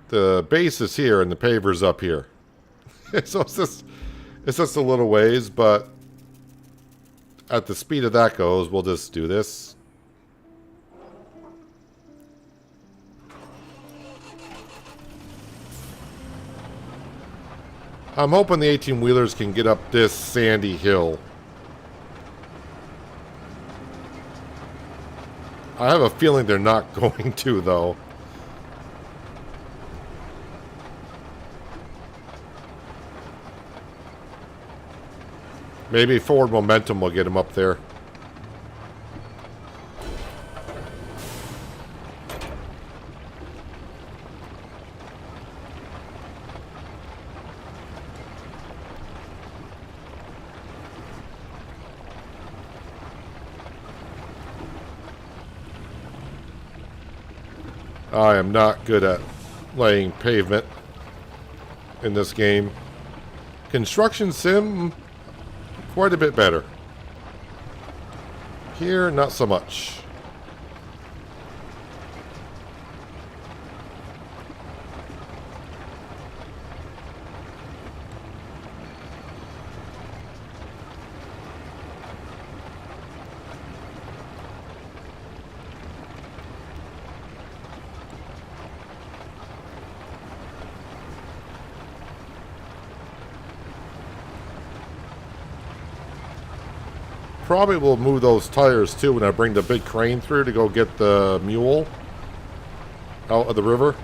the base is here and the paver's up here. So it's just a little ways, but at the speed of that goes, we'll just do this. I'm hoping the 18-wheelers can get up this sandy hill. I have a feeling they're not going to, though. Maybe forward momentum will get them up there. I am not good at laying pavement in this game. Construction sim, quite a bit better. Here, not so much. Probably will move those tires too when I bring the big crane through to go get the mule out of the river.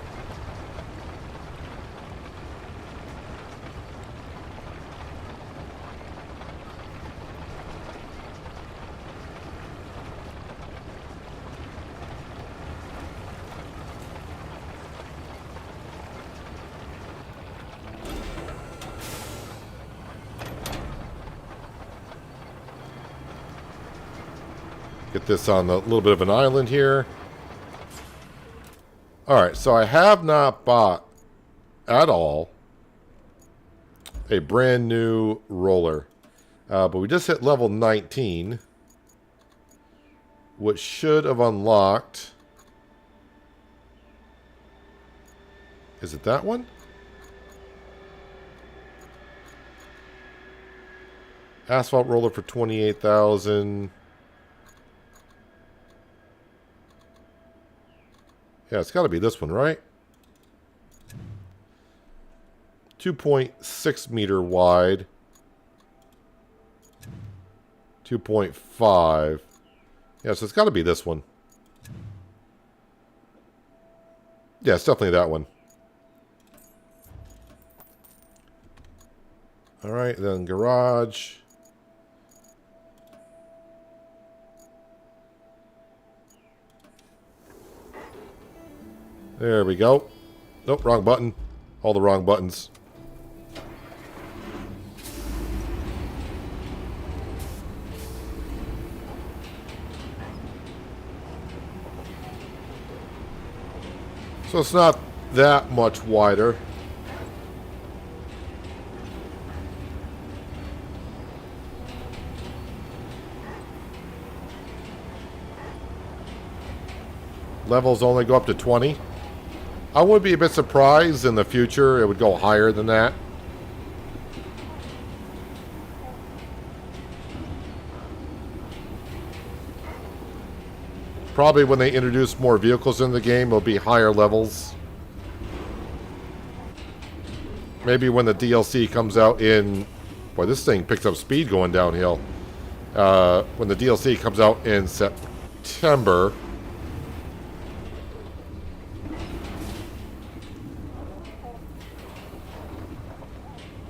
Get this on a little bit of an island here. Alright, so I have not bought at all a brand new roller. But we just hit level 19, which should have unlocked... Is it that one? Asphalt roller for 28,000. Yeah, it's got to be this one, right? 2.6 meter wide. 2.5. Yeah, so it's got to be this one. Yeah, it's definitely that one. All right, then garage. There we go. Nope, wrong button. All the wrong buttons. So it's not that much wider. Levels only go up to 20. I would be a bit surprised in the future it would go higher than that. Probably when they introduce more vehicles in the game, it'll be higher levels. Maybe when the DLC comes out in... Boy, this thing picks up speed going downhill. When the DLC comes out in September...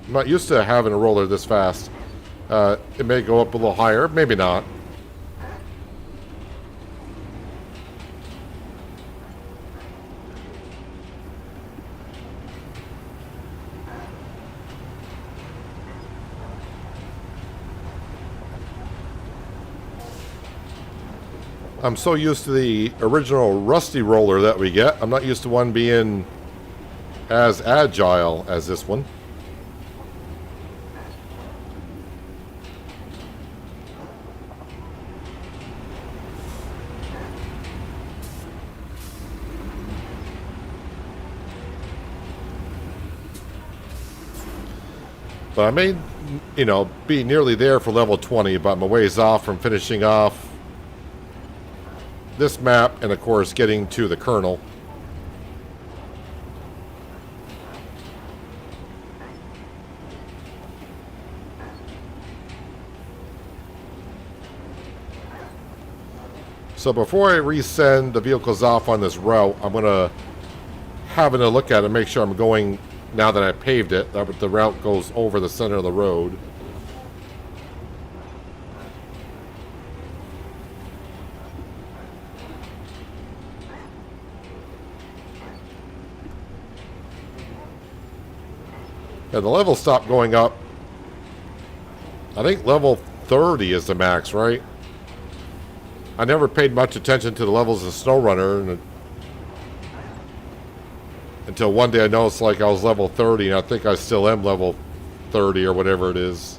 I'm not used to having a roller this fast. It may go up a little higher, maybe not. I'm so used to the original rusty roller that we get. I'm not used to one being as agile as this one. But I may, you know, be nearly there for level 20, but I'm a ways off from finishing off this map and, of course, getting to the kernel. So before I resend the vehicles off on this route, I'm going to have a look at it, make sure I'm going, now that I paved it, that the route goes over the center of the road. Yeah, the level stopped going up. I think level 30 is the max, right? I never paid much attention to the levels of SnowRunner until one day I noticed like I was level 30, and I think I still am level 30 or whatever it is.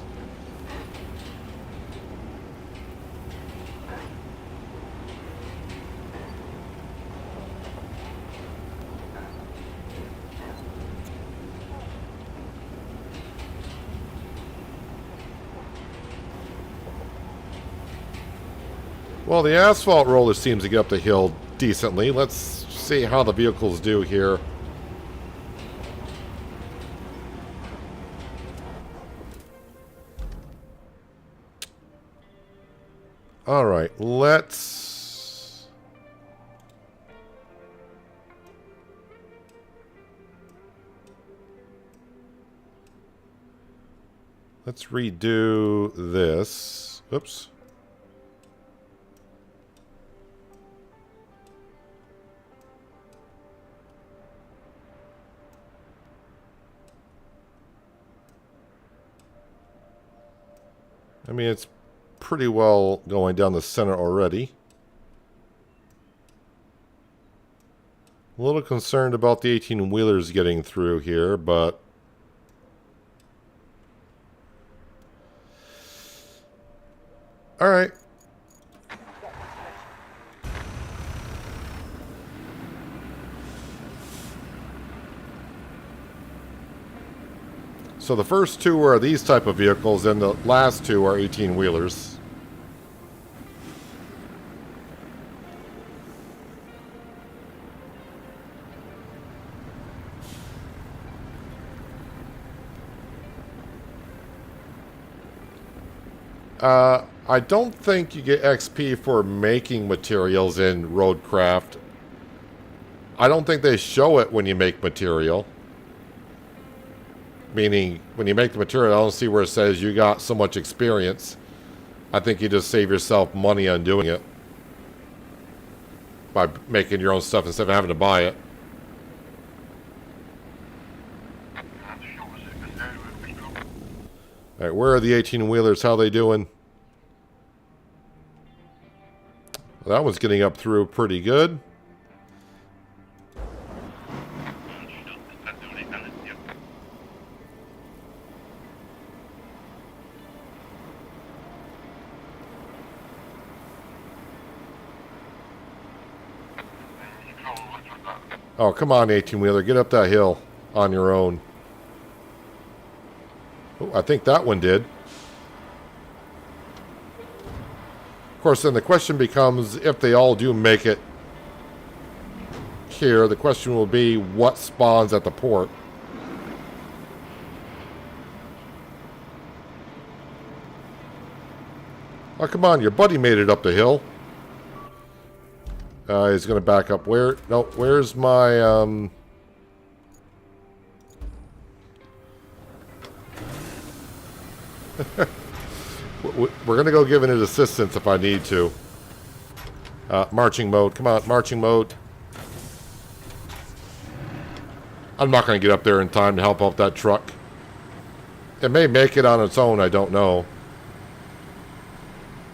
Well, the asphalt roller seems to get up the hill decently. Let's see how the vehicles do here. All right, let's redo this. Oops. I mean, it's pretty well going down the center already. A little concerned about the 18-wheelers getting through here, but all right. So the first two are these type of vehicles, and the last two are 18-wheelers. I don't think you get XP for making materials in RoadCraft. I don't think they show it when you make material. Meaning, when you make the material, I don't see where it says you got so much experience. I think you just save yourself money on doing it by making your own stuff instead of having to buy it. Alright, where are the 18-wheelers? How are they doing? Well, that one's getting up through pretty good. Oh, come on, 18-wheeler. Get up that hill on your own. Oh, I think that one did. Of course, then the question becomes, if they all do make it here, the question will be, what spawns at the port? Oh, come on. Your buddy made it up the hill. He's going to back up. Where? No, where's my... We're going to go giving it assistance if I need to. Marching mode. Come on, marching mode. I'm not going to get up there in time to help out that truck. It may make it on its own, I don't know.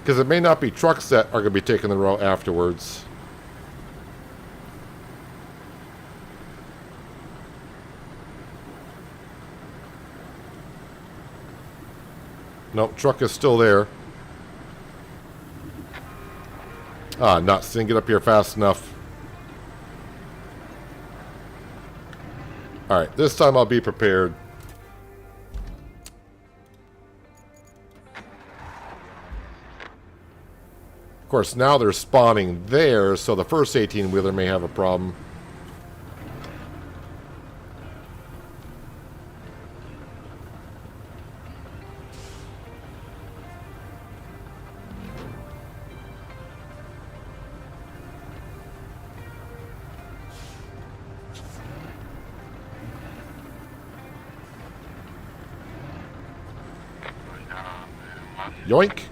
Because it may not be trucks that are going to be taking the route afterwards. Nope, truck is still there. Ah, nuts. Didn't get up here fast enough. Alright, this time I'll be prepared. Of course, now they're spawning there, so the first 18-wheeler may have a problem. Yoink.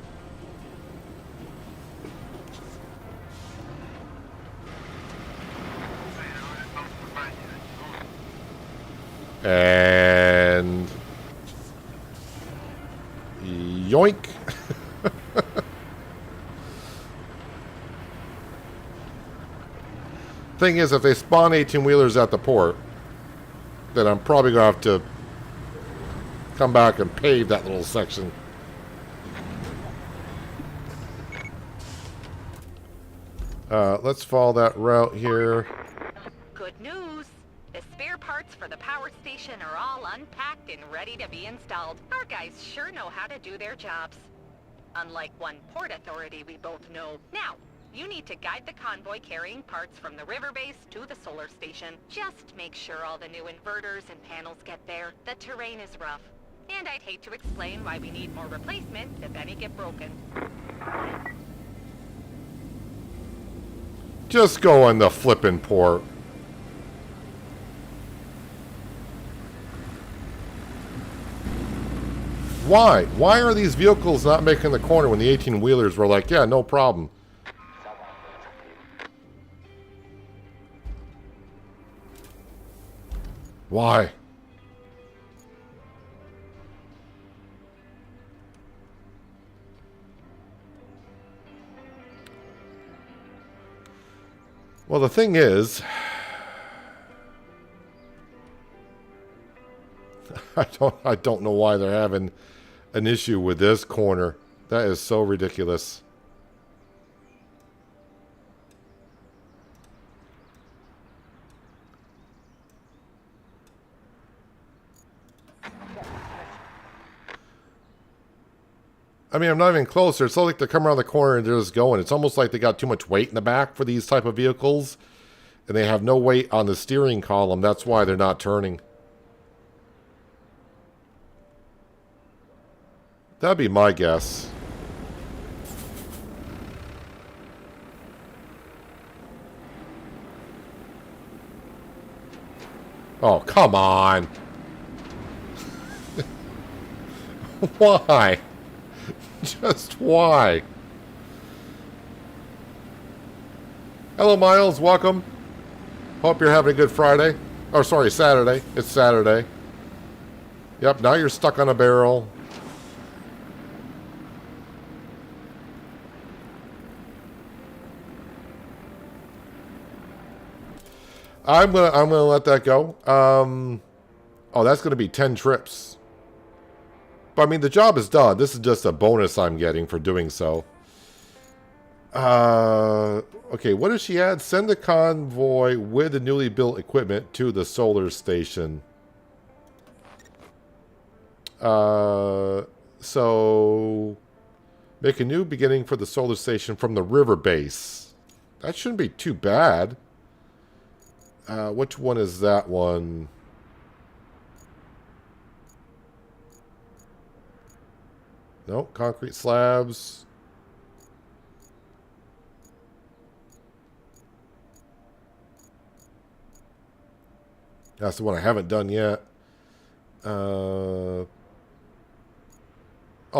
And yoink. Thing is, if they spawn 18-wheelers at the port, then I'm probably going to have to come back and pave that little section. Let's follow that route here. Good news. The spare parts for the power station are all unpacked and ready to be installed. Our guys sure know how to do their jobs. Unlike one port authority we both know. Now, you need to guide the convoy carrying parts from the river base to the solar station. Just make sure all the new inverters and panels get there. The terrain is rough. And I'd hate to explain why we need more replacement if any get broken. Just go in the flippin' port. Why? Why are these vehicles not making the corner when the 18-wheelers were like, yeah, no problem? Why? Well, the thing is, I don't know why they're having an issue with this corner. That is so ridiculous. I mean, I'm not even closer. It's not like they're coming around the corner and they're just going. It's almost like they got too much weight in the back for these type of vehicles. And they have no weight on the steering column. That's why they're not turning. That'd be my guess. Oh, come on. Why? Just why? Hello, Miles. Welcome. Hope you're having a good Friday. Oh, sorry, Saturday. It's Saturday. Yep, now you're stuck on a barrel. I'm gonna let that go. Oh, that's gonna be 10 trips. But I mean, the job is done. This is just a bonus I'm getting for doing so. Okay, what does she add? Send the convoy with the newly built equipment to the solar station. So make a new beginning for the solar station from the river base. That shouldn't be too bad. Which one is that one? No, concrete slabs. That's the one I haven't done yet. Oh,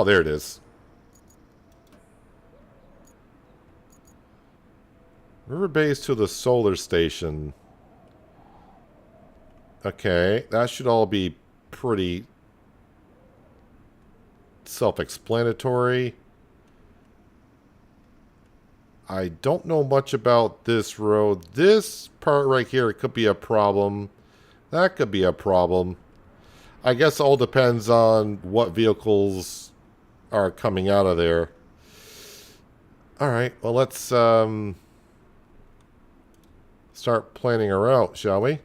there it is. River base to the solar station. Okay, that should all be pretty self-explanatory. I don't know much about this road. This part right here could be a problem. That could be a problem. I guess it all depends on what vehicles are coming out of there. Alright, well let's start planning her out, shall we?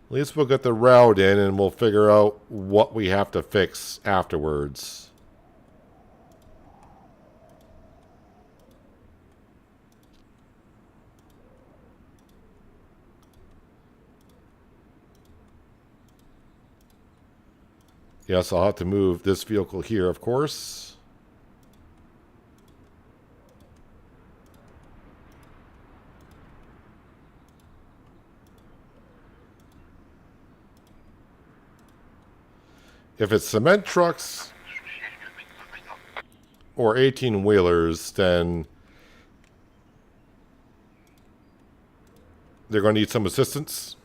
At least we'll get the route in and we'll figure out what we have to fix afterwards. Yes, I'll have to move this vehicle here, of course. If it's cement trucks or 18-wheelers, then they're going to need some assistance.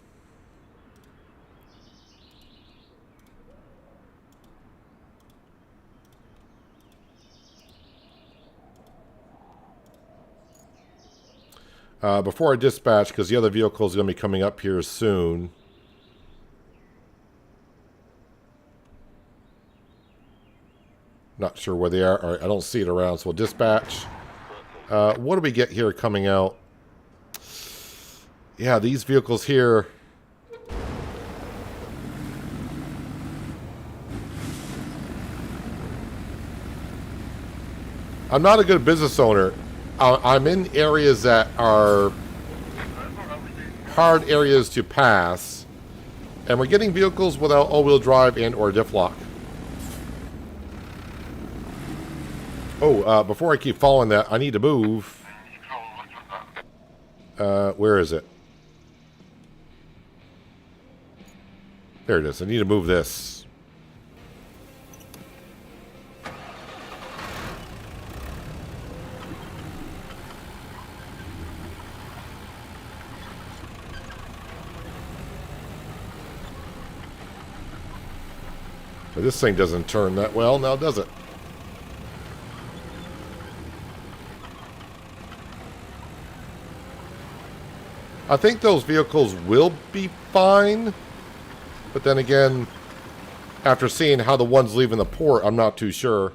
Before I dispatch, because the other vehicle is going to be coming up here soon. Not sure where they are. All right, I don't see it around, so we'll dispatch. What do we get here coming out? Yeah, these vehicles here. I'm not a good business owner. I'm in areas that are hard areas to pass, and we're getting vehicles without all-wheel drive and or diff lock. Oh, before I keep following that, I need to move. Where is it? There it is. I need to move this. But this thing doesn't turn that well now, does it? I think those vehicles will be fine. But then again, after seeing how the ones leaving the port, I'm not too sure.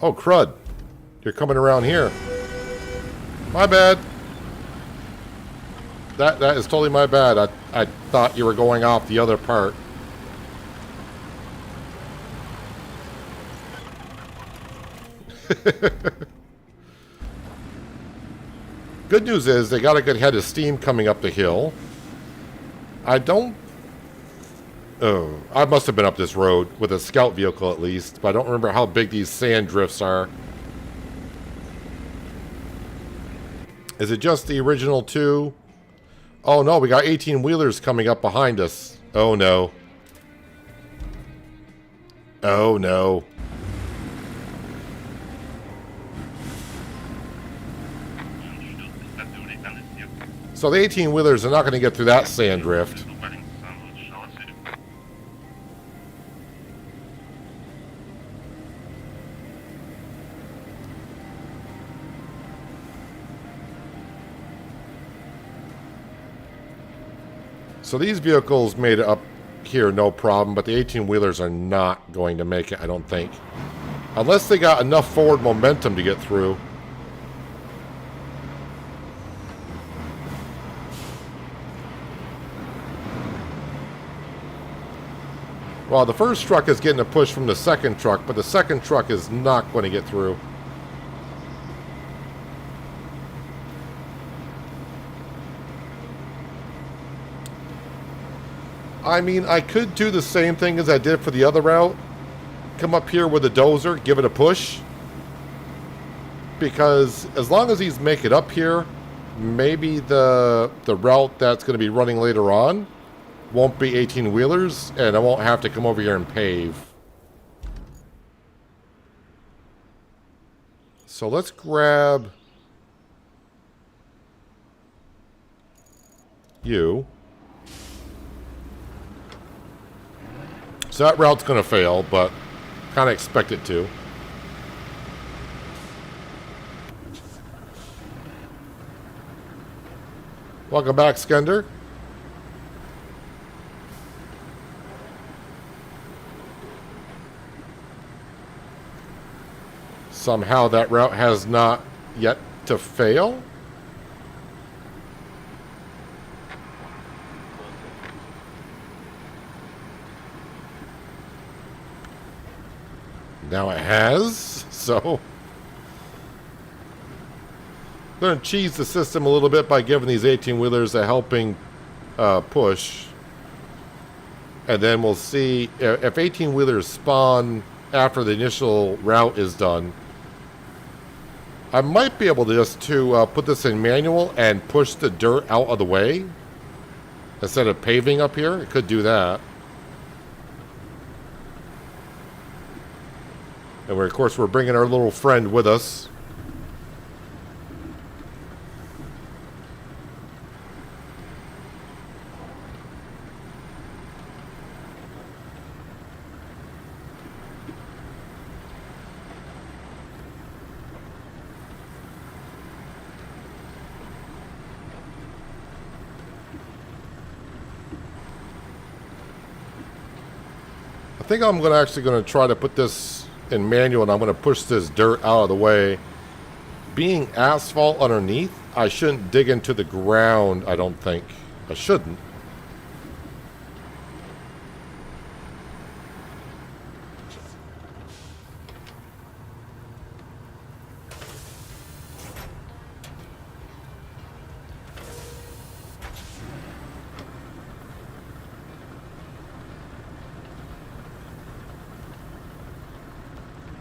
Oh, crud. You're coming around here. My bad. That is totally my bad. I thought you were going off the other part. Good news is they got a good head of steam coming up the hill. I don't... Oh, I must have been up this road with a scout vehicle at least, but I don't remember how big these sand drifts are. Is it just the original two? Oh no, we got 18-wheelers coming up behind us. Oh no. Oh no. So the 18-wheelers are not going to get through that sand drift. So these vehicles made it up here no problem, but the 18-wheelers are not going to make it, I don't think. Unless they got enough forward momentum to get through. Well, the first truck is getting a push from the second truck, but the second truck is not going to get through. I mean, I could do the same thing as I did for the other route. Come up here with a dozer, give it a push. Because as long as he's make it up here, maybe the route that's going to be running later on won't be 18-wheelers, and I won't have to come over here and pave. So let's grab you. So that route's going to fail, but kind of expect it to. Welcome back, Skender. Somehow that route has not yet to fail. Now it has, so I'm going to cheese the system a little bit by giving these 18-wheelers a helping push. And then we'll see if 18-wheelers spawn after the initial route is done. I might be able to just put this in manual and push the dirt out of the way instead of paving up here. It could do that. And of course, we're bringing our little friend with us. I think I'm actually going to try to put this in manual, and I'm going to push this dirt out of the way. Being asphalt underneath, I shouldn't dig into the ground, I don't think. I shouldn't.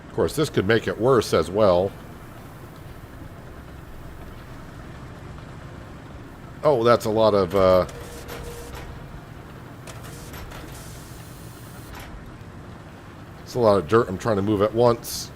Of course, this could make it worse as well. Oh, that's a lot of... it's a lot of dirt I'm trying to move at once.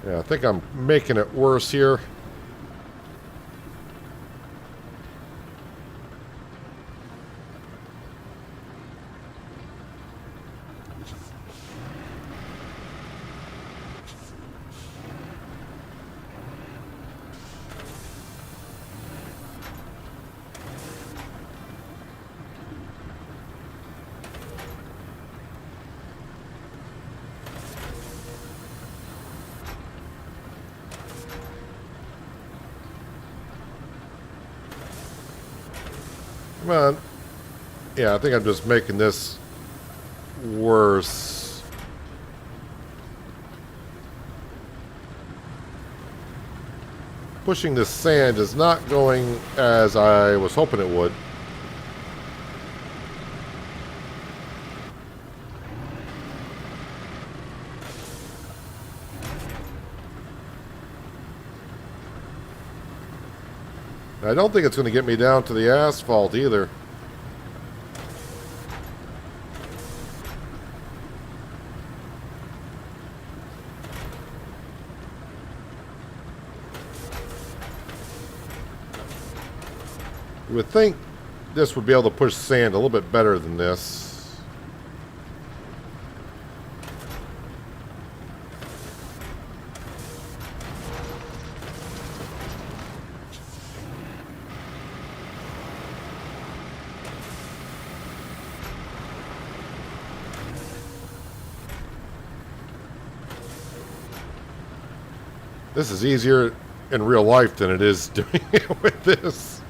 Yeah, I think I'm making it worse here. Come on. Yeah, I think I'm just making this worse. Pushing this sand is not going as I was hoping it would. I don't think it's going to get me down to the asphalt either. You would think this would be able to push sand a little bit better than this. This is easier in real life than it is doing it with this.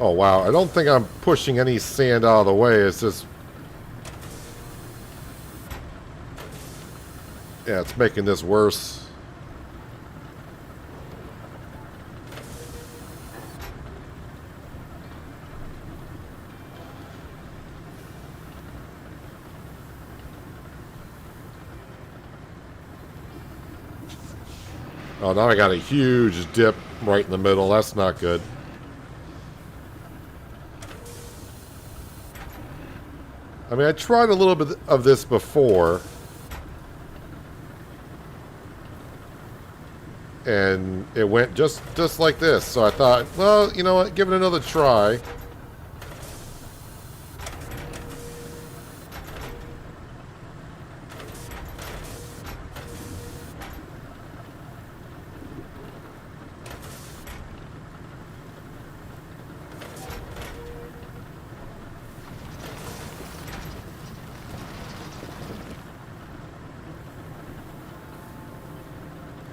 Oh, wow. I don't think I'm pushing any sand out of the way. It's just... yeah, it's making this worse. Oh, now I got a huge dip right in the middle. That's not good. I mean, I tried a little bit of this before. and it went just like this. So I thought, well, you know what, give it another try.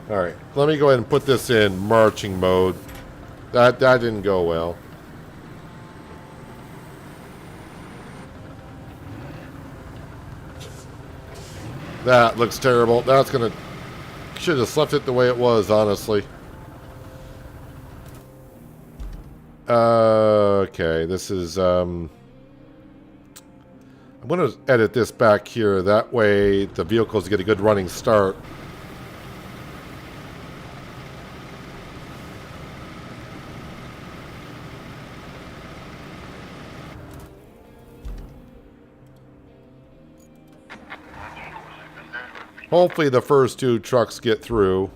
Alright, let me go ahead and put this in marching mode. That didn't go well. That looks terrible. That's gonna... Should have left it the way it was, honestly. Okay, this is... I'm gonna edit this back here. That way the vehicles get a good running start. Hopefully the first two trucks get through.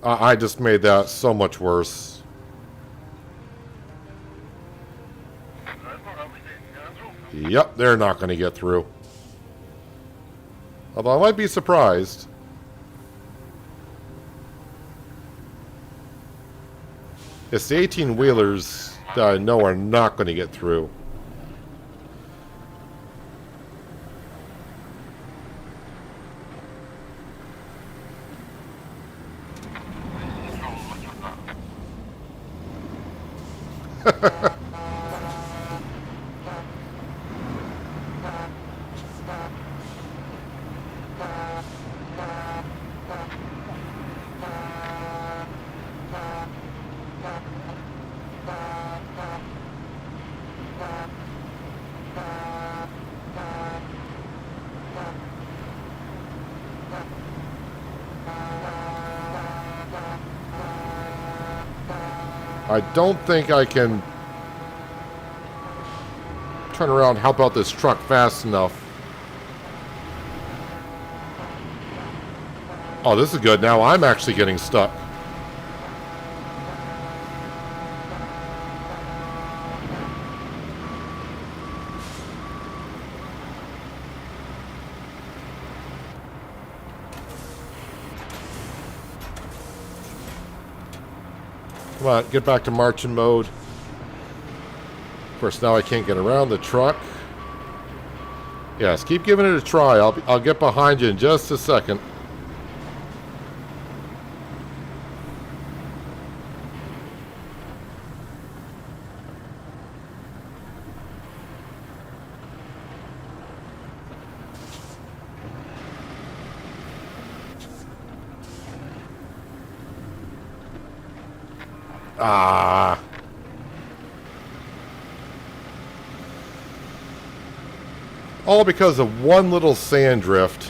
I just made that so much worse. Yep, they're not going to get through. Although I might be surprised. It's the 18-wheelers that I know are not going to get through. I don't think I can turn around and help out this truck fast enough. Oh, this is good. Now I'm actually getting stuck. Come on, get back to marching mode. Of course, now I can't get around the truck. Yes, keep giving it a try. I'll get behind you in just a second. Ah. All because of one little sand drift.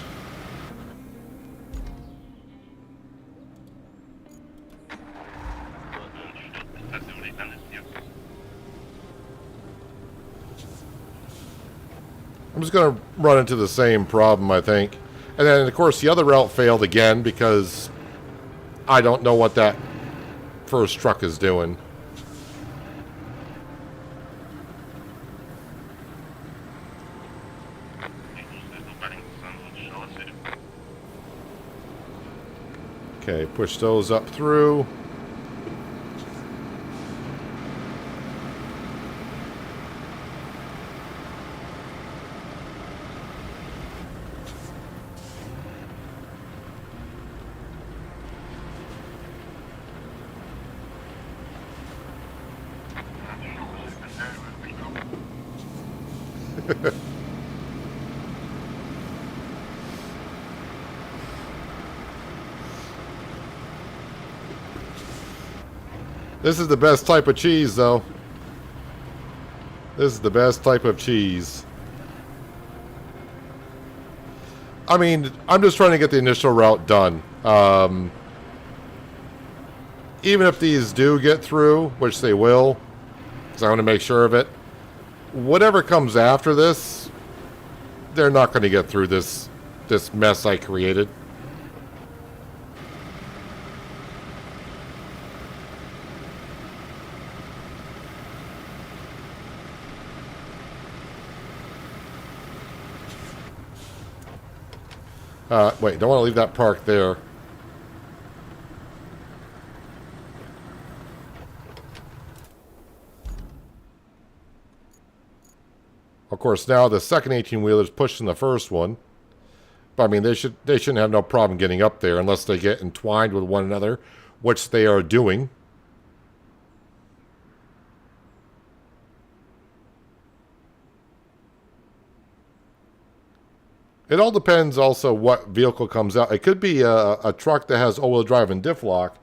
I'm just going to run into the same problem, I think. And then, of course, the other route failed again because I don't know what that first truck is doing. Okay, push those up through. This is the best type of cheese, though. This is the best type of cheese. I mean, I'm just trying to get the initial route done. Even if these do get through, which they will, because I want to make sure of it, whatever comes after this, they're not going to get through this mess I created. Wait, don't want to leave that parked there. Of course, now the second 18-wheeler is pushing the first one. But I mean, they shouldn't have no problem getting up there unless they get entwined with one another, which they are doing. It all depends also what vehicle comes out. It could be a truck that has all-wheel drive and diff lock.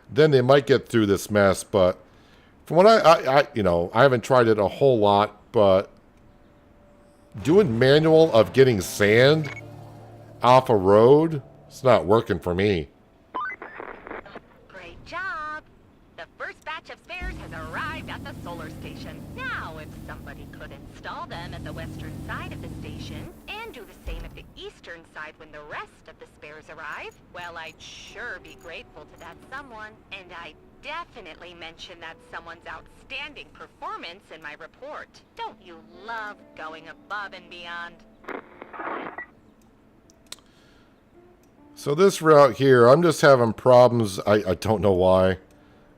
Then they might get through this mess. But from what I haven't tried it a whole lot, but doing manual of getting sand off a road, it's not working for me. Great job! The first batch of spares has arrived at the solar station. Now, if somebody could install them at the western side of the station, and do the same at the eastern side when the rest of the spares arrive, well, I'd sure be grateful to that someone. And I'd definitely mention that someone's outstanding performance in my report. Don't you love going above and beyond? So this route here, I'm just having problems, I don't know why,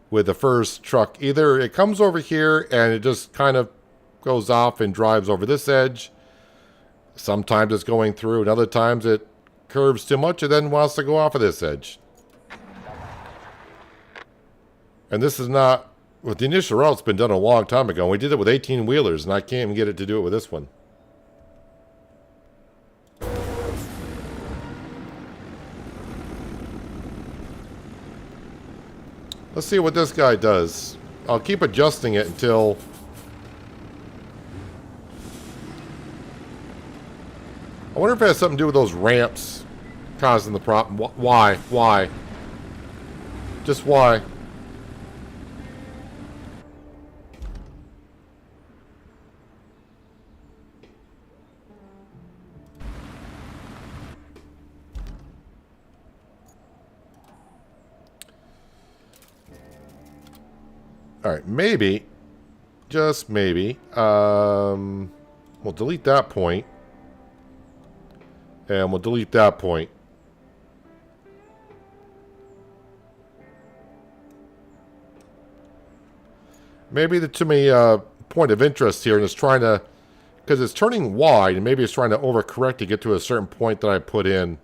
with the first truck. Either it comes over here and it just kind of goes off and drives over this edge. Sometimes it's going through, and other times it curves too much and then wants to go off of this edge. And this is not, with the initial route, it's been done a long time ago. We did it with 18-wheelers, and I can't even get it to do it with this one. Let's see what this guy does. I'll keep adjusting it until... I wonder if it has something to do with those ramps causing the problem. Why? Why? Just why? Alright, maybe, just maybe, we'll delete that point, and we'll delete that point. Maybe the to me point of interest here is trying to, because it's turning wide, and maybe it's trying to overcorrect to get to a certain point that I put in.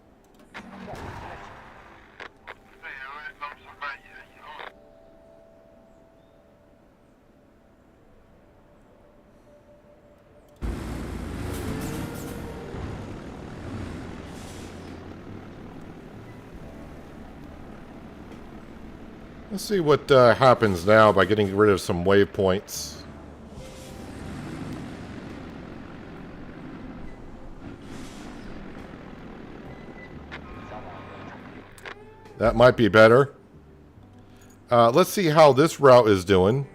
Let's see what happens now by getting rid of some waypoints. That might be better. Let's see how this route is doing.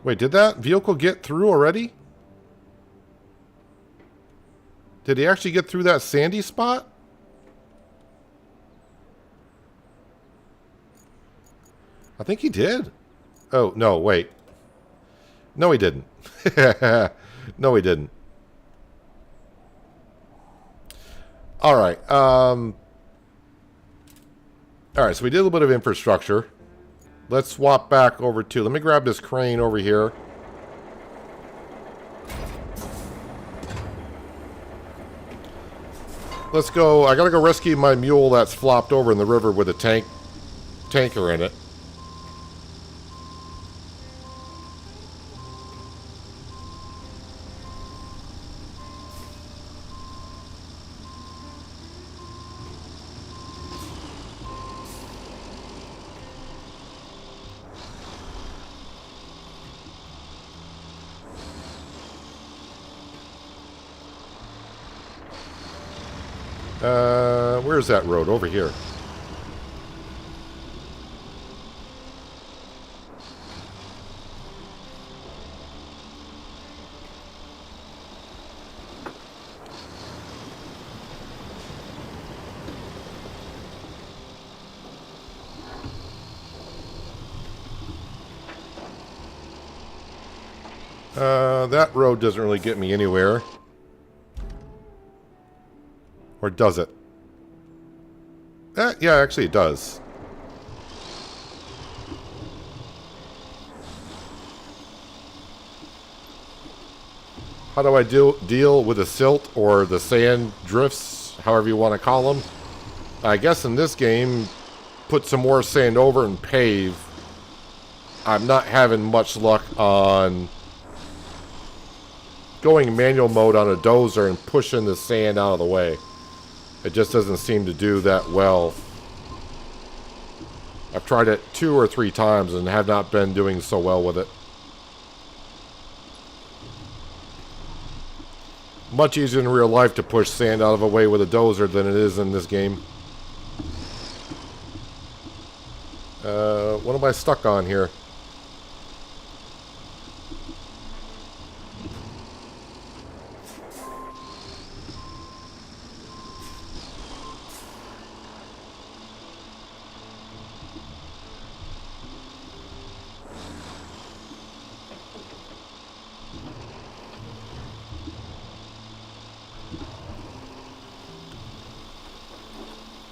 Wait, did that vehicle get through already? Did he actually get through that sandy spot? I think he did. Oh, no, wait. No, he didn't. No, he didn't. All right. All right, so we did a little bit of infrastructure. Let's swap back over to... Let me grab this crane over here. Let's go. I gotta go rescue my mule that's flopped over in the river with a tanker in it. Where's that road? Over here. That road doesn't really get me anywhere. Or does it? Yeah, actually it does. How do I deal with the silt or the sand drifts, however you want to call them? I guess in this game, put some more sand over and pave. I'm not having much luck on going manual mode on a dozer and pushing the sand out of the way. It just doesn't seem to do that well. I've tried it 2 or 3 times and have not been doing so well with it. Much easier in real life to push sand out of the way with a dozer than it is in this game. What am I stuck on here?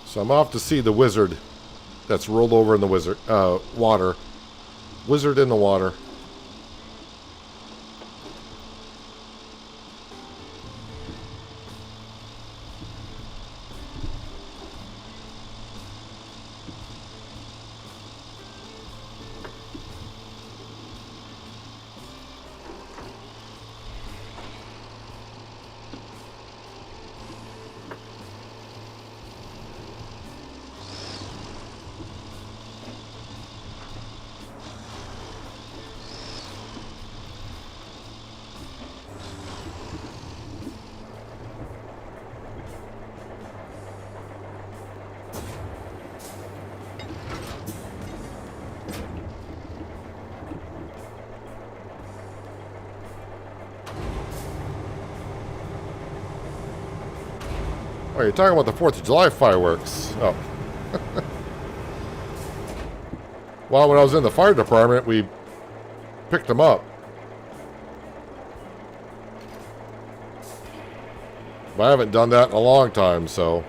So I'm off to see the wizard that's rolled over in the water. Wizard in the water. Oh, you're talking about the 4th of July fireworks. Oh. Well, when I was in the fire department, we picked them up. But I haven't done that in a long time, so.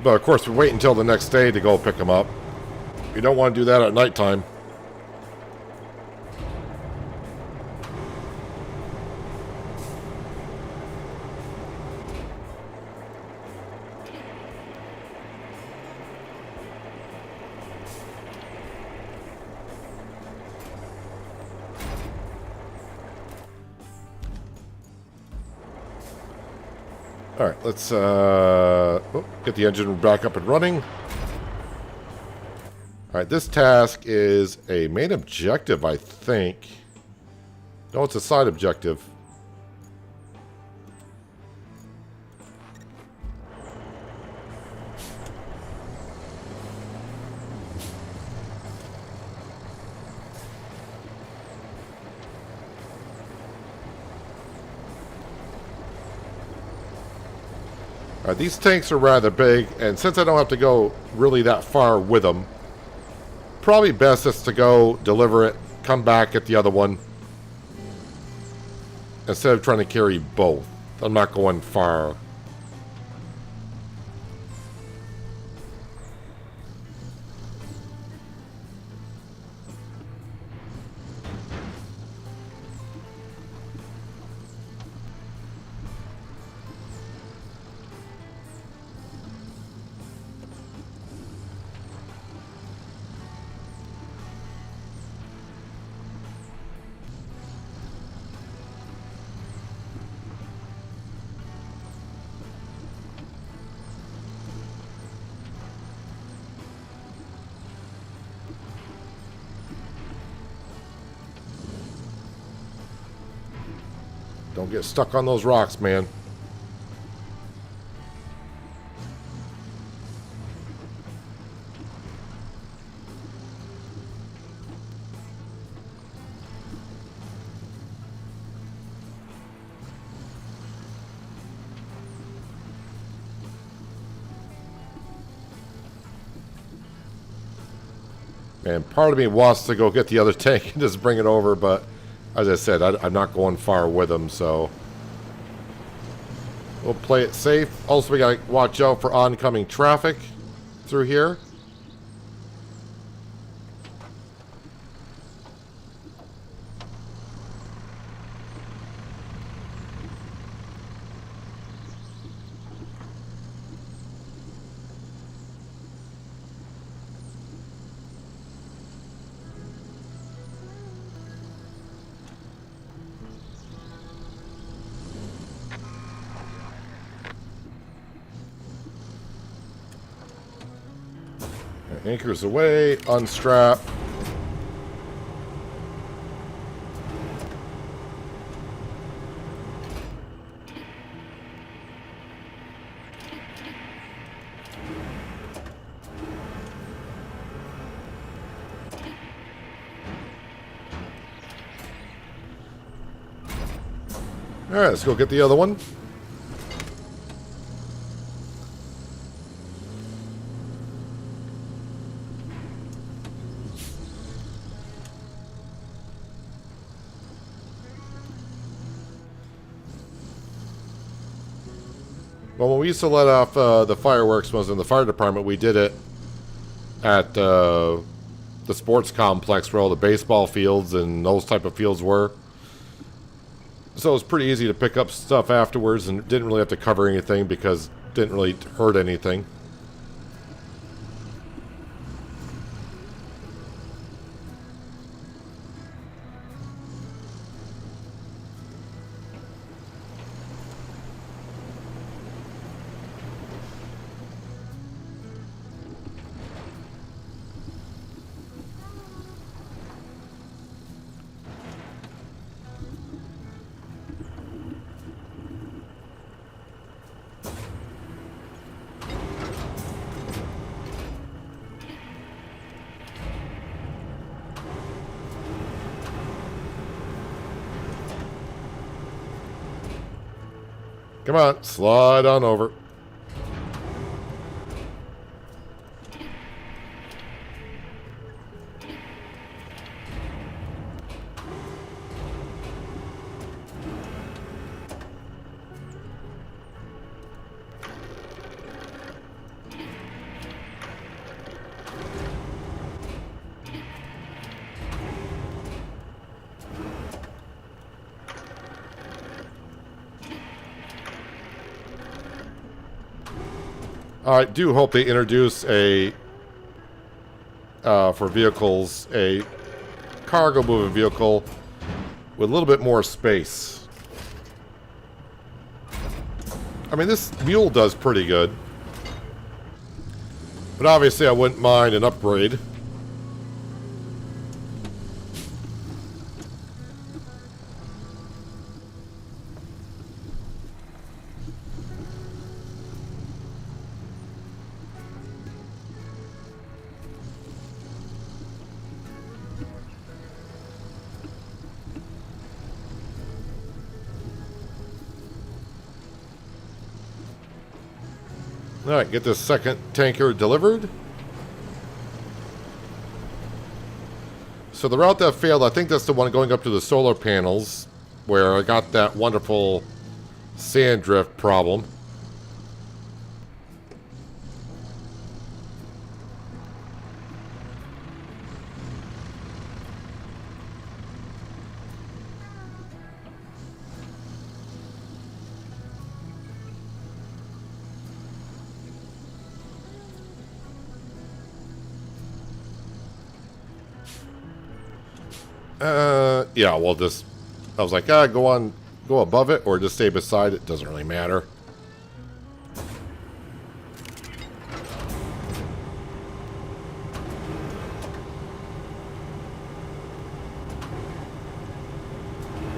But of course, we wait until the next day to go pick them up. You don't want to do that at nighttime. Alright, let's get the engine back up and running. Alright, this task is a main objective, I think. No, it's a side objective. Alright, these tanks are rather big, and since I don't have to go really that far with them, probably best is to go deliver it, come back at the other one, instead of trying to carry both. I'm not going far. Don't get stuck on those rocks, man. And part of me wants to go get the other tank and just bring it over, but as I said, I'm not going far with them, so we'll play it safe. Also, we gotta watch out for oncoming traffic through here. Anchors away, unstrap. All right, let's go get the other one. Well, when we used to let off the fireworks when I was in the fire department, we did it at the sports complex where all the baseball fields and those type of fields were. So it was pretty easy to pick up stuff afterwards and didn't really have to cover anything because it didn't really hurt anything. Come on, slide on over. I do hope they introduce a, for vehicles, a cargo moving vehicle with a little bit more space. I mean, this mule does pretty good. But obviously I wouldn't mind an upgrade. Alright, get this second tanker delivered. So the route that failed, I think that's the one going up to the solar panels, where I got that wonderful sand drift problem. Yeah, well, just, I was like, go above it, or just stay beside it. Doesn't really matter.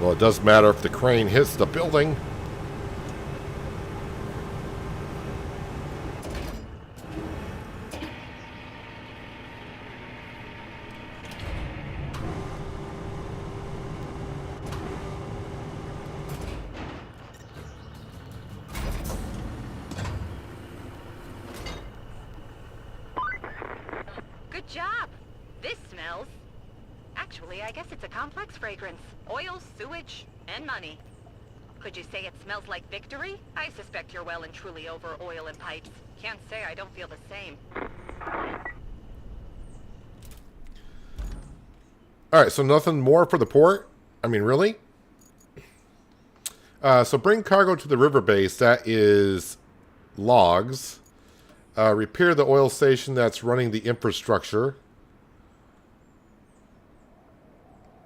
Well, it does matter if the crane hits the building. Good job. this smells... Actually, I guess it's a complex fragrance. Oil, sewage, and money. Could you say it smells like victory? I suspect you're well and truly over oil and pipes. Can't say I don't feel the same. Alright, so nothing more for the port? I mean, really? So bring cargo to the river base. That is logs. Repair the oil station that's running the infrastructure.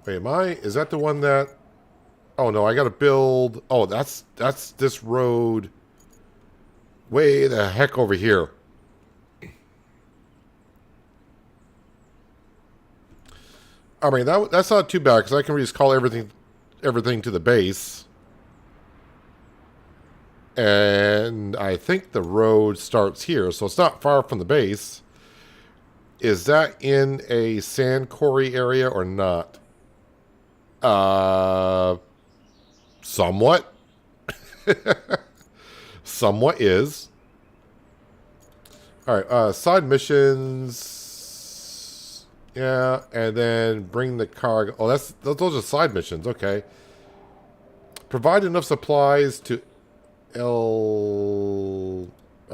Wait, is that the one that... Oh, no, I gotta build... Oh, that's this road way the heck over here. I mean, that's not too bad, because I can just call everything to the base. And I think the road starts here, so it's not far from the base. Is that in a sand quarry area or not? Somewhat. Somewhat is. Alright, side missions. Yeah, and then bring the cargo. Oh, those are side missions, okay. Provide enough supplies to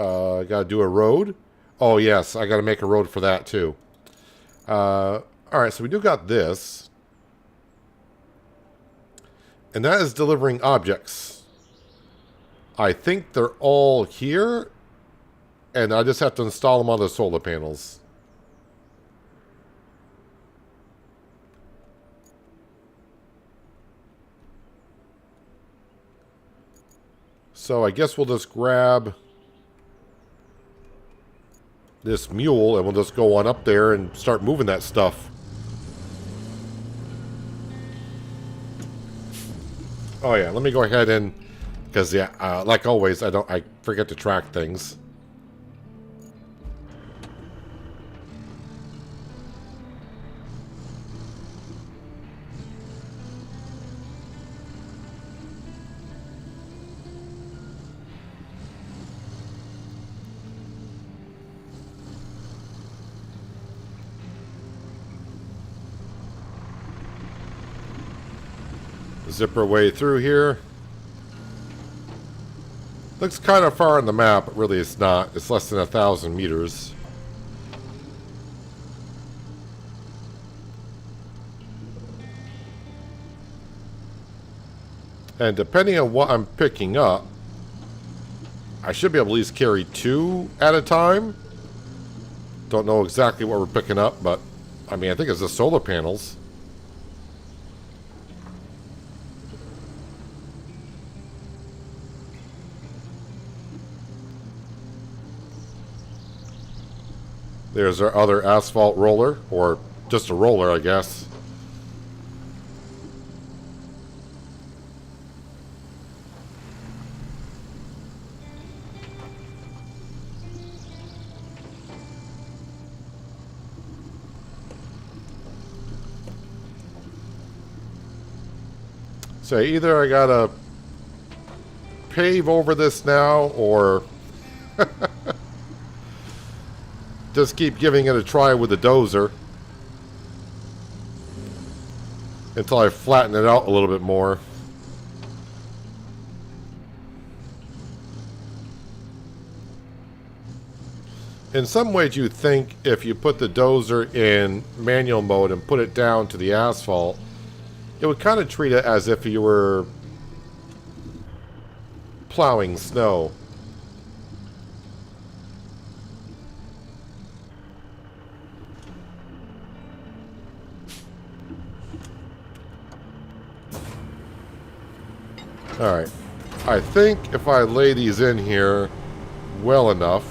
gotta do a road. Oh yes, I gotta make a road for that too. Alright, so we do got this. And that is delivering objects. I think they're all here. And I just have to install them on the solar panels. So I guess we'll just grab this mule and we'll just go on up there and start moving that stuff. Oh yeah, let me go ahead and, because yeah, like always, I forget to track things. Zip our way through here. Looks kind of far on the map, but really it's not. It's less than 1,000 meters. And depending on what I'm picking up, I should be able to at least carry 2 at a time. Don't know exactly what we're picking up, but I mean, I think it's the solar panels. There's our other asphalt roller, or just a roller, I guess. So either I gotta pave over this now, or just keep giving it a try with the dozer until I flatten it out a little bit more. In some ways, you'd think if you put the dozer in manual mode and put it down to the asphalt, it would kind of treat it as if you were plowing snow. Alright, I think if I lay these in here well enough,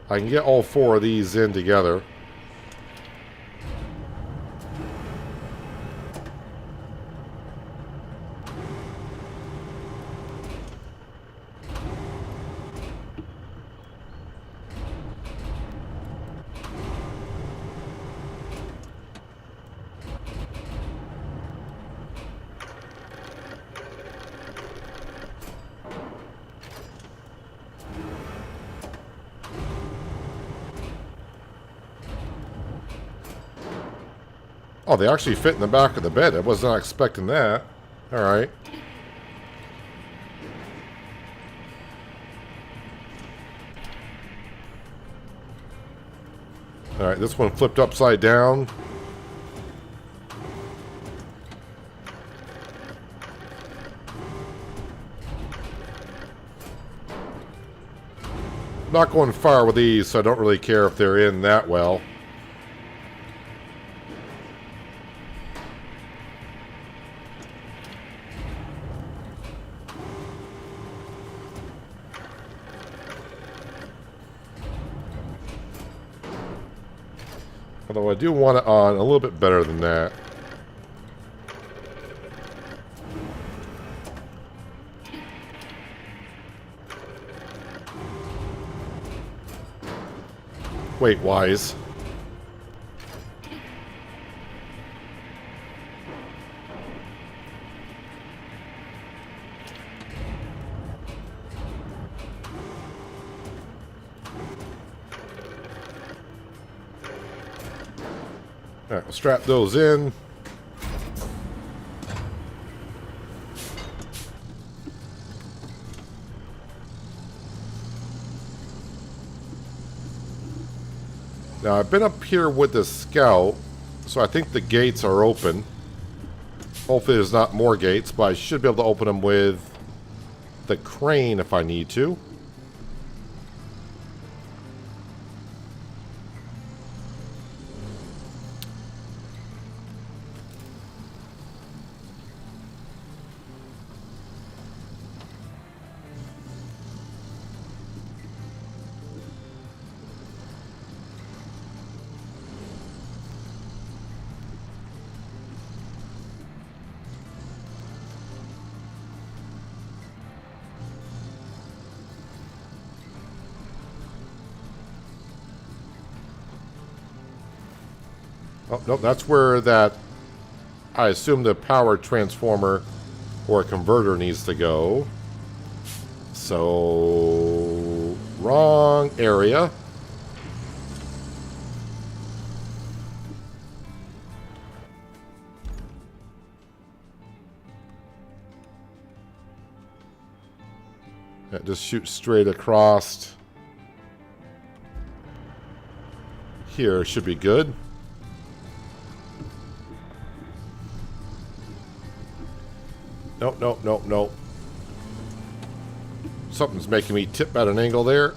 I can get all 4 of these in together. Oh, they actually fit in the back of the bed. I was not expecting that. Alright. Alright, this one flipped upside down. I'm not going far with these, so I don't really care if they're in that well. Although I do want it on a little bit better than that. Weight-wise. Alright, we'll strap those in. Now, I've been up here with the scout, so I think the gates are open. Hopefully there's not more gates, but I should be able to open them with the crane if I need to. Oh, no, that's where that, I assume the power transformer or converter needs to go. So, wrong area. Yeah, just shoot straight across. Here should be good. Nope, nope, nope, nope. Something's making me tip at an angle there.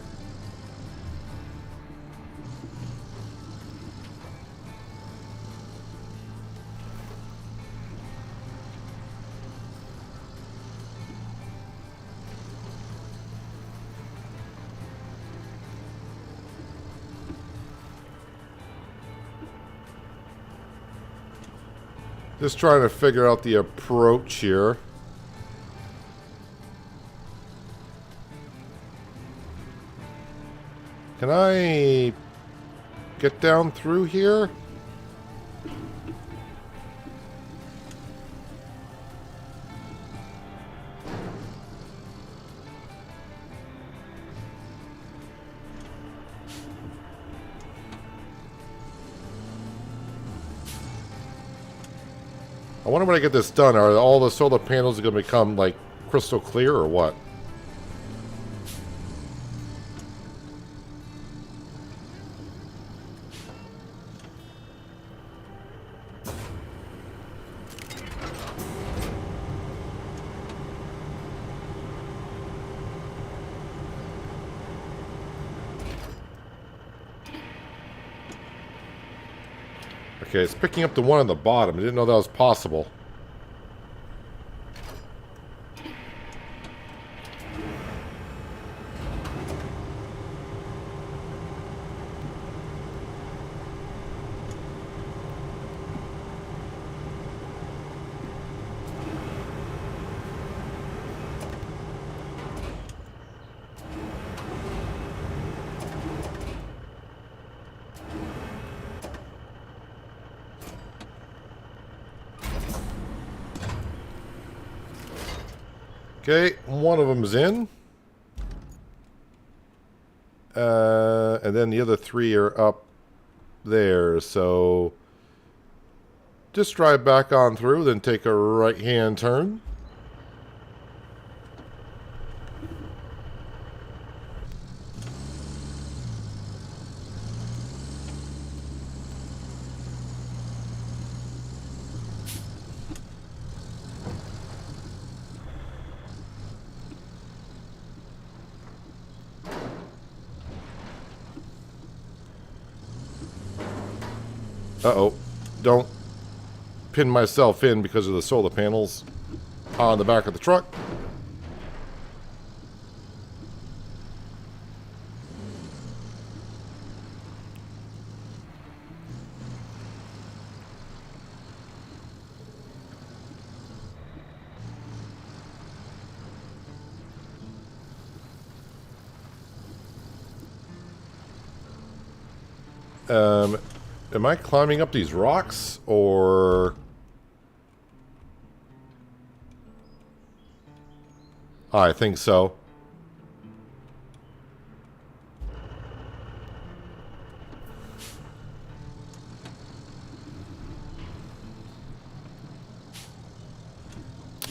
Just trying to figure out the approach here. Can I get down through here? I wonder when I get this done, are all the solar panels going to become like crystal clear or what? Okay, it's picking up the one on the bottom. I didn't know that was possible. Okay, one of them's in. And then the other three are up there, so Just drive back on through, then take a right-hand turn. Uh-oh. Don't pin myself in because of the solar panels on the back of the truck. Am I climbing up these rocks, or... I think so.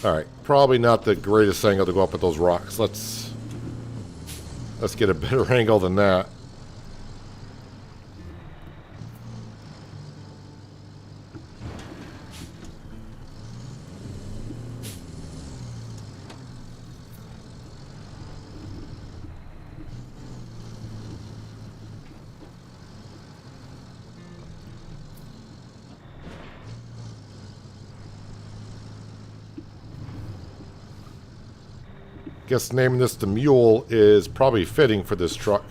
Alright, probably not the greatest angle to go up at those rocks. Let's get a better angle than that. Guess naming this the Mule is probably fitting for this truck.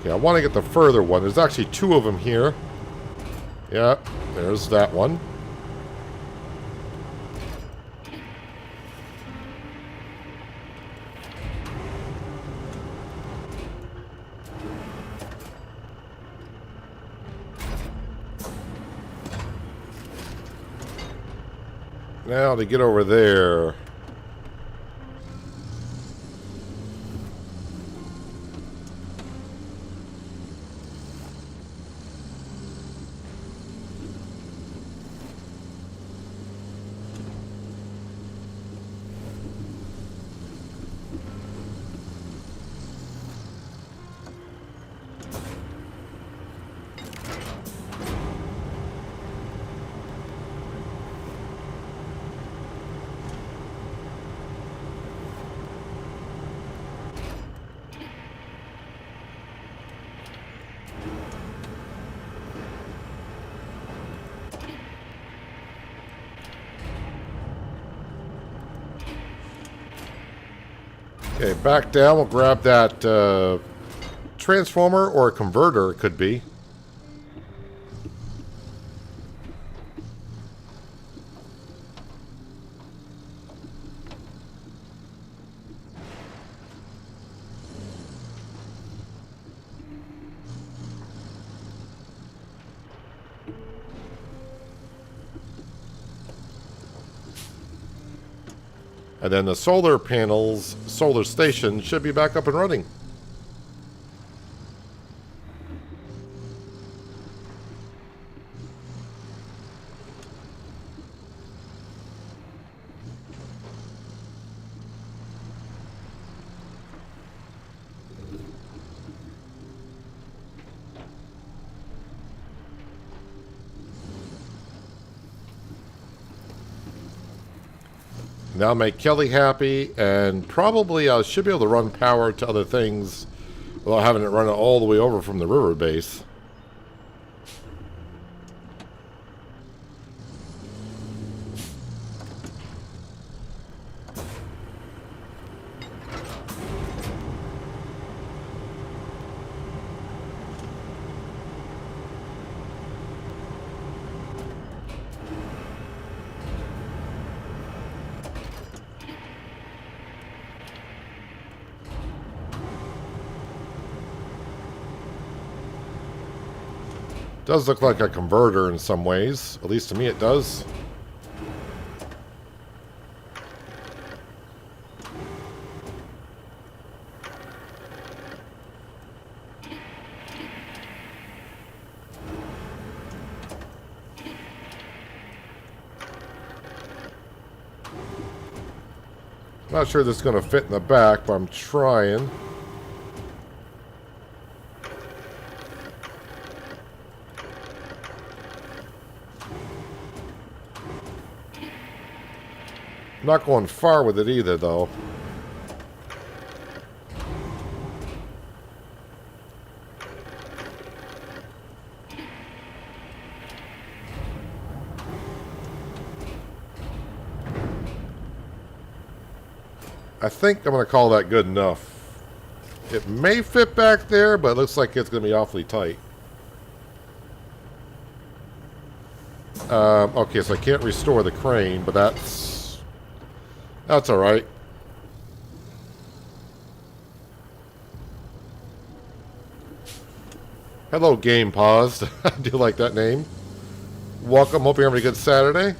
Okay, I want to get the further one. There's actually two of them here. Yeah, there's that one. Now to get over there. Okay, back down. We'll grab that transformer or a converter, it could be. And then the solar panels, solar station, should be back up and running. Now make Kelly happy, and probably I should be able to run power to other things without having it run all the way over from the river base. Does look like a converter in some ways. At least to me it does. Not sure this is going to fit in the back, but I'm trying. I'm not going far with it either, though. I think I'm going to call that good enough. It may fit back there, but it looks like it's going to be awfully tight. Okay, so I can't restore the crane, but that's all right. Hello, Game Paused. I do like that name. Welcome. Hope you're having a good Saturday.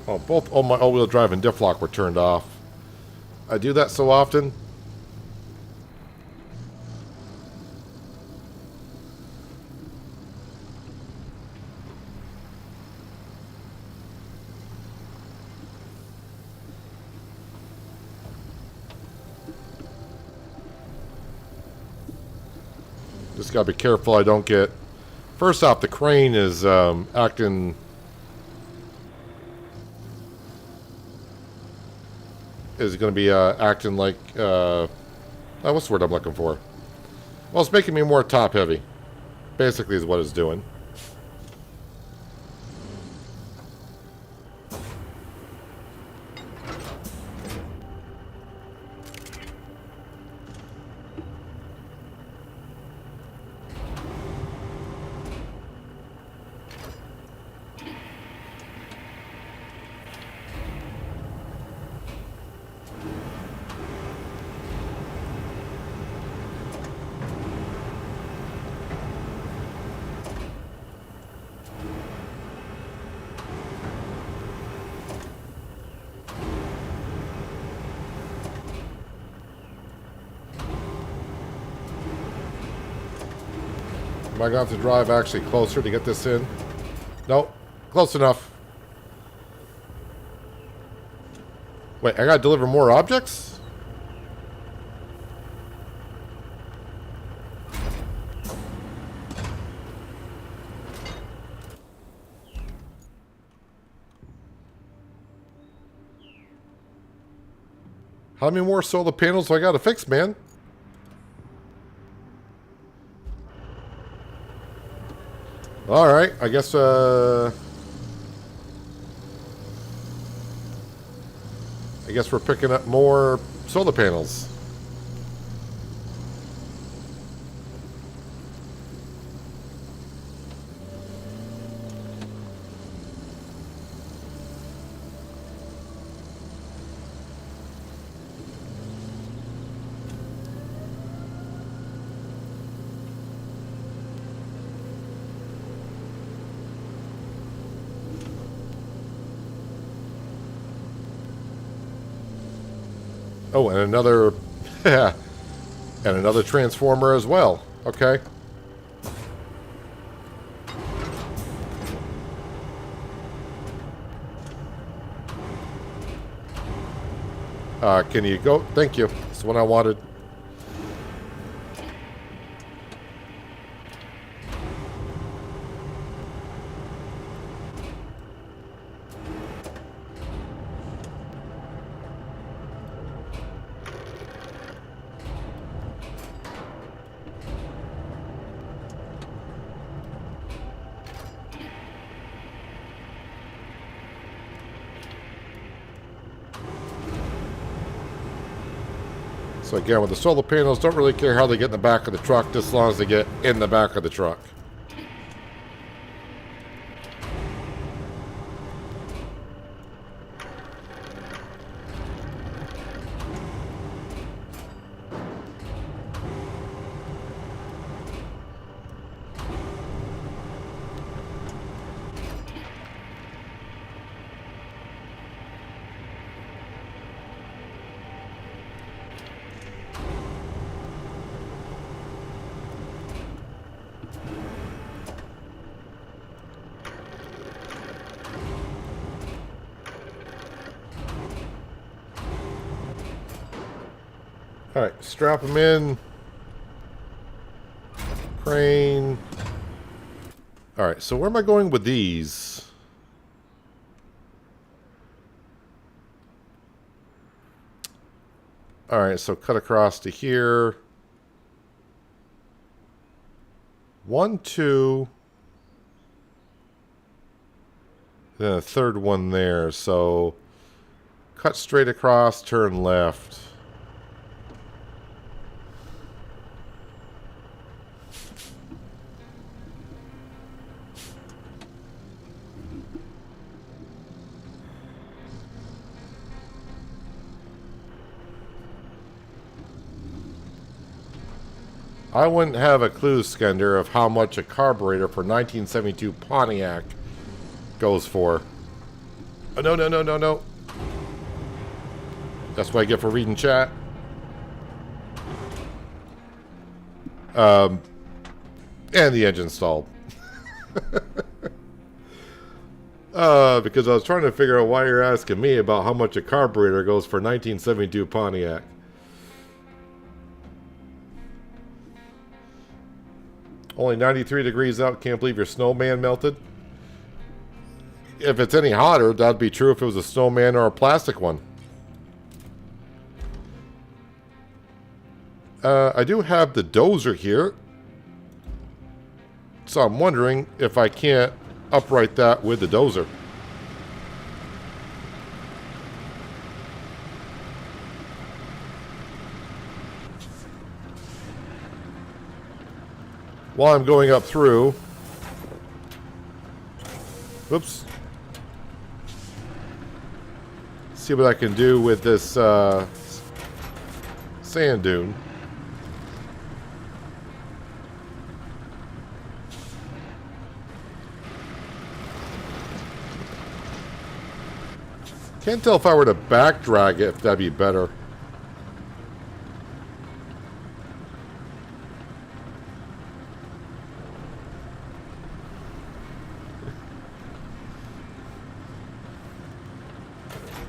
Oh, both my all-wheel drive and diff lock were turned off. I do that so often. Just gotta be careful I don't get... First off, the crane is acting... is going to be acting like, what's the word I'm looking for? Well, it's making me more top-heavy. Basically is what it's doing. Am I going to have to drive actually closer to get this in? Nope. Close enough. Wait, I got to deliver more objects? How many more solar panels do I got to fix, man? Alright, I guess, I guess we're picking up more solar panels. Oh, and another, and another transformer as well. Okay. Can you go? Thank you. That's what I wanted. So again, with the solar panels, don't really care how they get in the back of the truck, just as long as they get in the back of the truck. Alright, strap them in. Crane. Alright, so where am I going with these? Alright, so cut across to here. 1, 2. Then a third one there. So cut straight across, turn left. I wouldn't have a clue, Skender, of how much a carburetor for 1972 Pontiac goes for. Oh, no, no, no, no, no. That's what I get for reading chat. And the engine stalled. Because I was trying to figure out why you're asking me about how much a carburetor goes for 1972 Pontiac. Only 93 degrees out. Can't believe your snowman melted. If it's any hotter, that'd be true if it was a snowman or a plastic one. I do have the dozer here. So I'm wondering if I can't upright that with the dozer. While I'm going up through. Whoops. See what I can do with this sand dune. Can't tell if I were to back drag it, if that'd be better.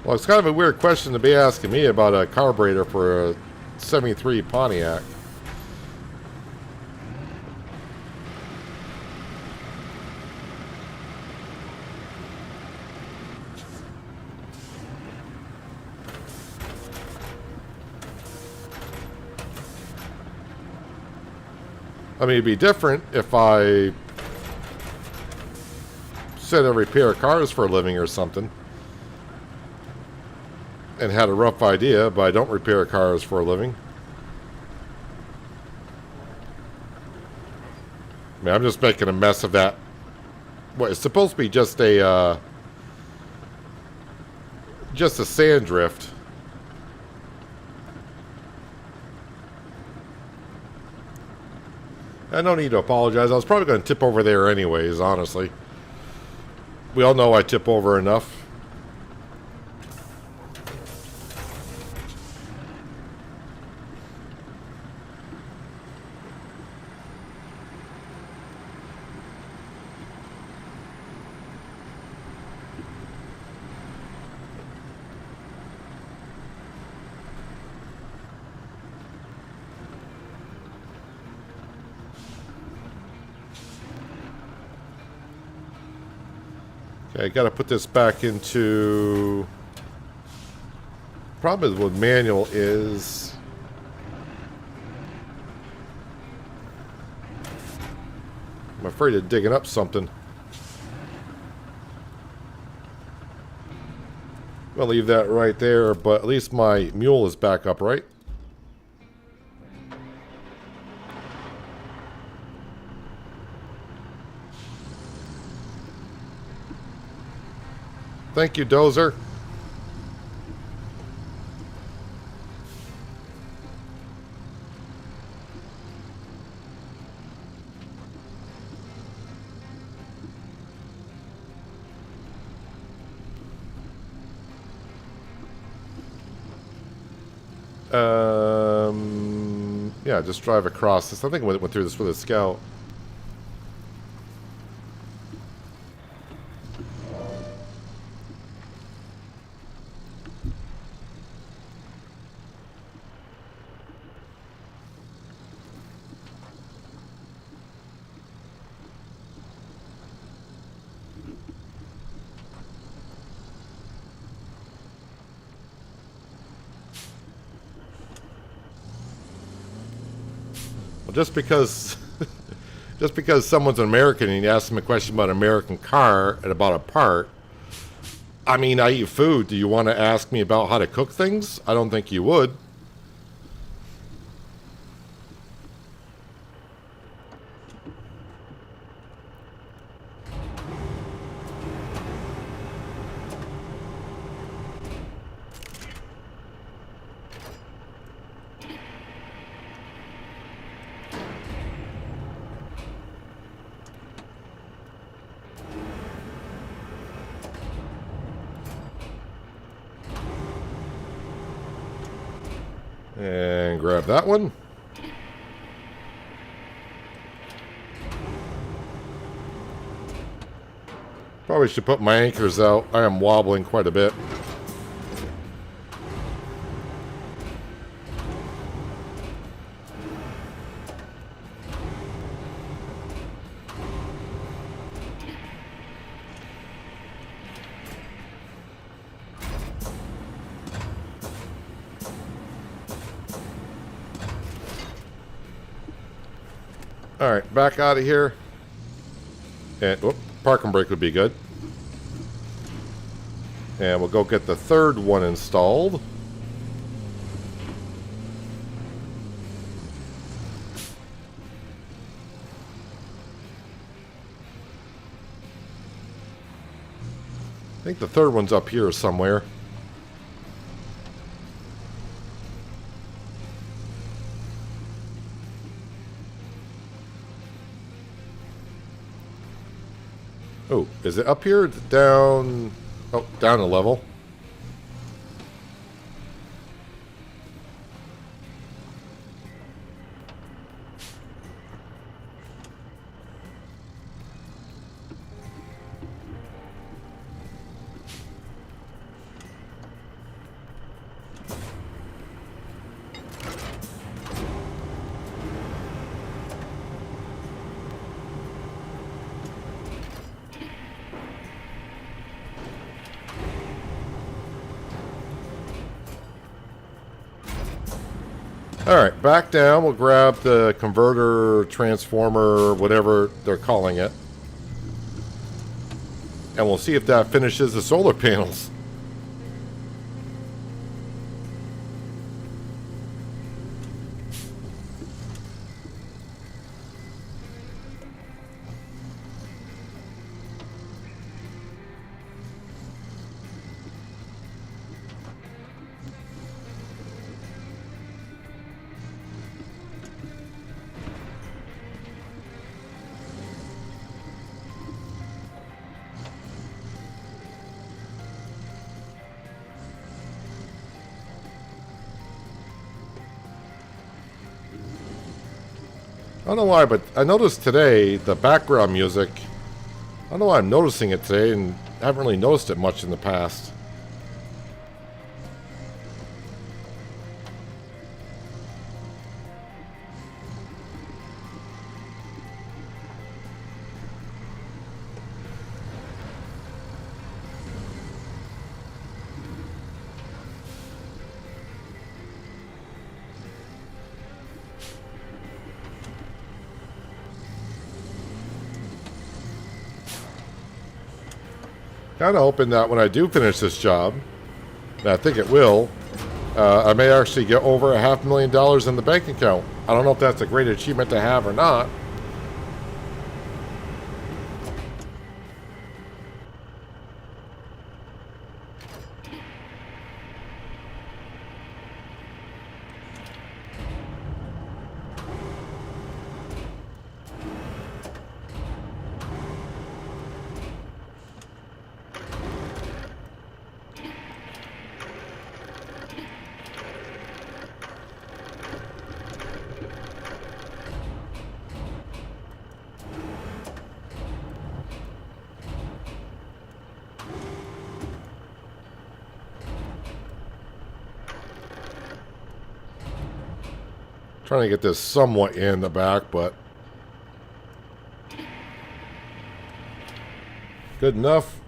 Well, it's kind of a weird question to be asking me about a carburetor for a 73 Pontiac. I mean, it'd be different if I said I repair cars for a living or something. And had a rough idea, but I don't repair cars for a living. I mean, I'm just making a mess of that. What, it's supposed to be just a sand drift. I don't need to apologize. I was probably going to tip over there anyways, honestly. We all know I tip over enough. Okay, I gotta put this back into... Problem with manual is... I'm afraid of digging up something. I'm gonna leave that right there, but at least my mule is back up, right? Thank you, Dozer. Yeah, just drive across this. I think I went through this with a scout. just because just because someone's an American and you ask them a question about an American car and about a part, I mean, I eat food. Do you want to ask me about how to cook things? I don't think you would. And grab that one. Probably should put my anchors out. I am wobbling quite a bit. Alright, back out of here. And, whoop, parking brake would be good. And we'll go get the third one installed. I think the third one's up here somewhere. Oh, is it up here or down? Oh, down a level. Alright, back down. We'll grab the converter, transformer, whatever they're calling it. And we'll see if that finishes the solar panels. I don't know why, but I noticed today the background music. I don't know why I'm noticing it today, and I haven't really noticed it much in the past. Kind of hoping that when I do finish this job, and I think it will, I may actually get over $500,000 in the bank account. I don't know if that's a great achievement to have or not. Trying to get this somewhat in the back, but good enough.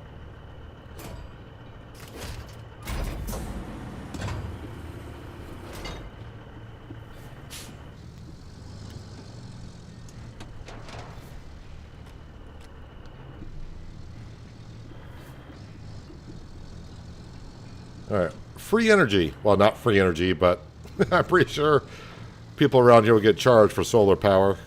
Alright. Free energy. Well, not free energy, but I'm pretty sure people around here will get charged for solar power.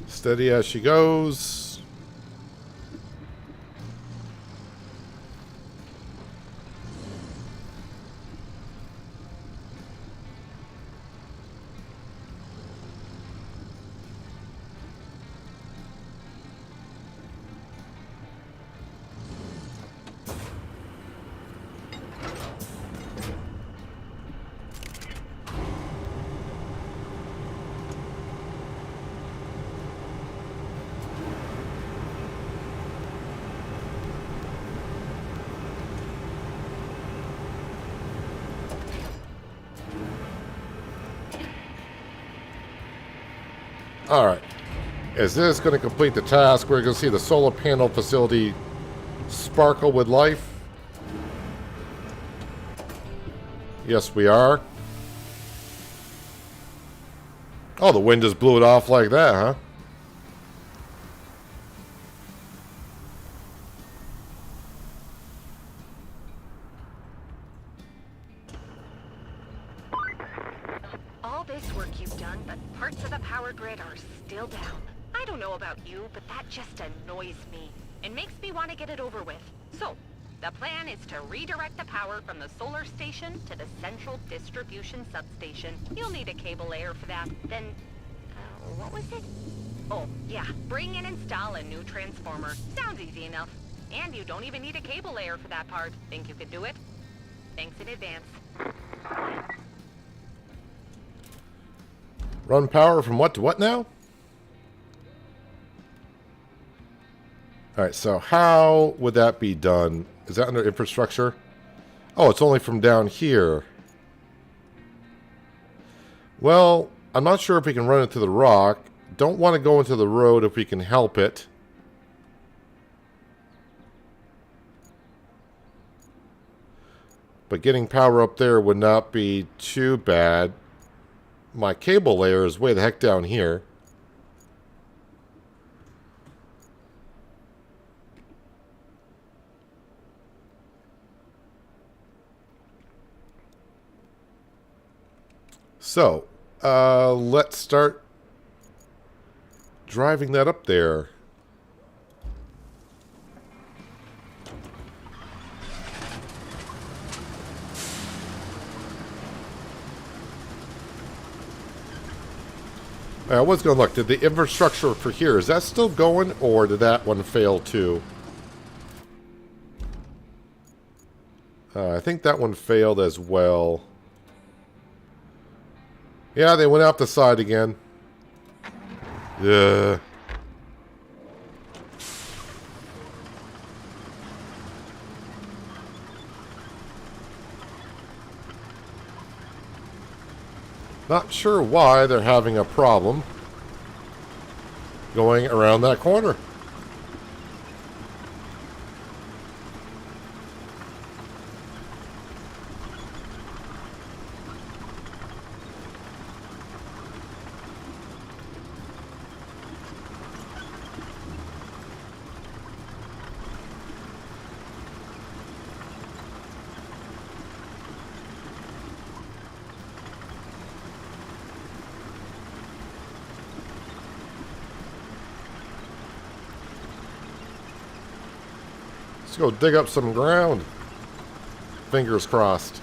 Steady as she goes. Alright. Is this going to complete the task? We're going to see the solar panel facility sparkle with life. Yes, we are. Oh, the wind just blew it off like that, huh? All this work you've done, but parts of the power grid are still down. I don't know about you, but that just annoys me. It makes me want to get it over with. So, the plan is to redirect the power from the solar station to the central distribution substation. You'll need a cable layer for that. Then, what was it? Oh, yeah, bring and install a new transformer. Sounds easy enough. And you don't even need a cable layer for that part. Think you could do it? Thanks in advance. Run power from what to what now? Alright, so how would that be done? Is that under infrastructure? Oh, it's only from down here. Well, I'm not sure if we can run it to the rock. Don't want to go into the road if we can help it. But getting power up there would not be too bad. My cable layer is way the heck down here. So, let's start driving that up there. I was going to look. Did the infrastructure for here, is that still going, or did that one fail too? I think that one failed as well. Yeah, they went out the side again. Yeah. Not sure why they're having a problem going around that corner. Let's go dig up some ground. Fingers crossed.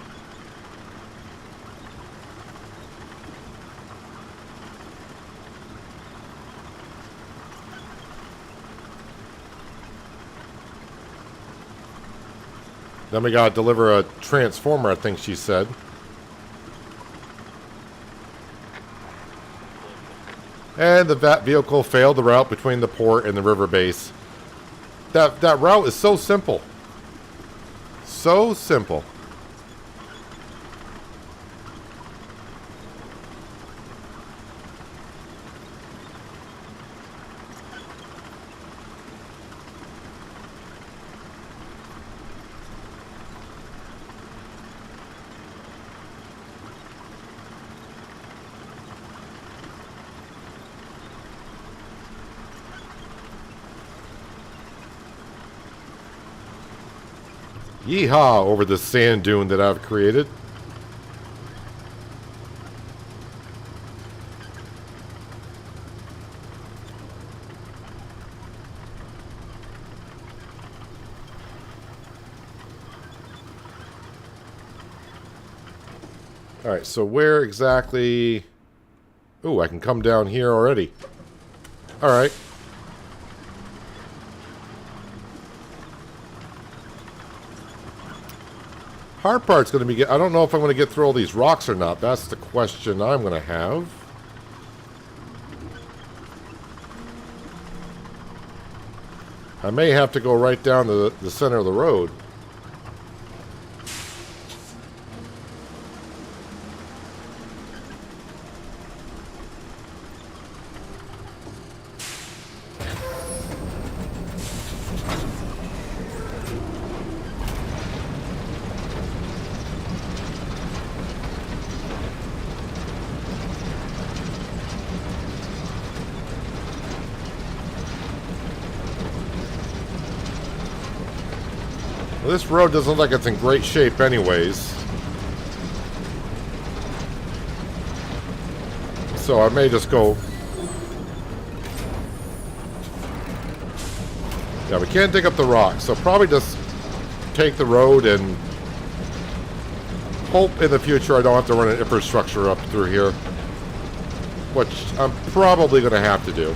Then we gotta deliver a transformer, I think she said. And the VAT vehicle failed the route between the port and the river base. That route is so simple. So simple. Yeehaw over the sand dune that I've created. Alright, so where exactly... Ooh, I can come down here already. Alright. Hard part's going to be... I don't know if I'm going to get through all these rocks or not. That's the question I'm going to have. I may have to go right down to the center of the road. Well, this road doesn't look like it's in great shape anyways. So I may just go... Yeah, we can't dig up the rocks, so probably just take the road and hope in the future I don't have to run an infrastructure up through here. Which I'm probably going to have to do.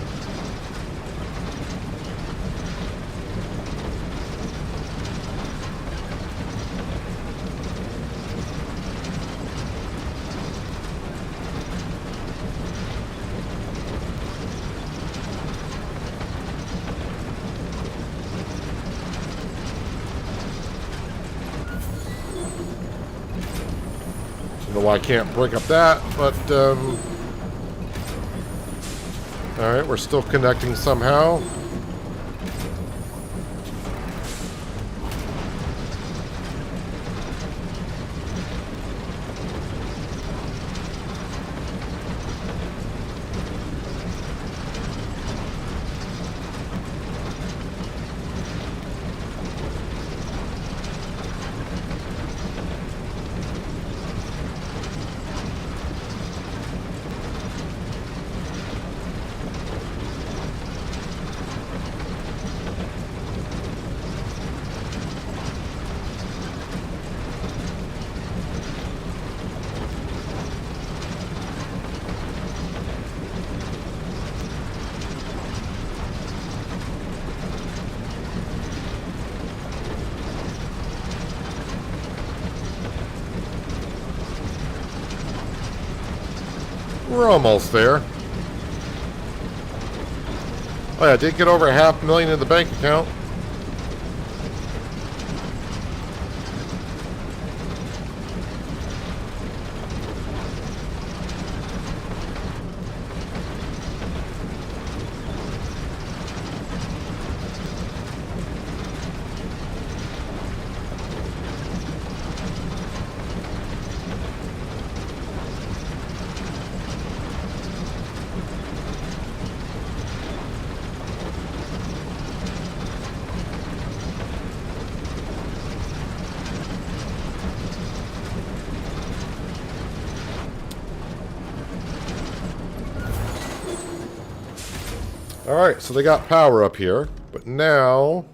I can't break up that, but alright, we're still connecting somehow. We're almost there. Oh yeah, I did get over $500,000 in the bank account. Alright, so they got power up here, but now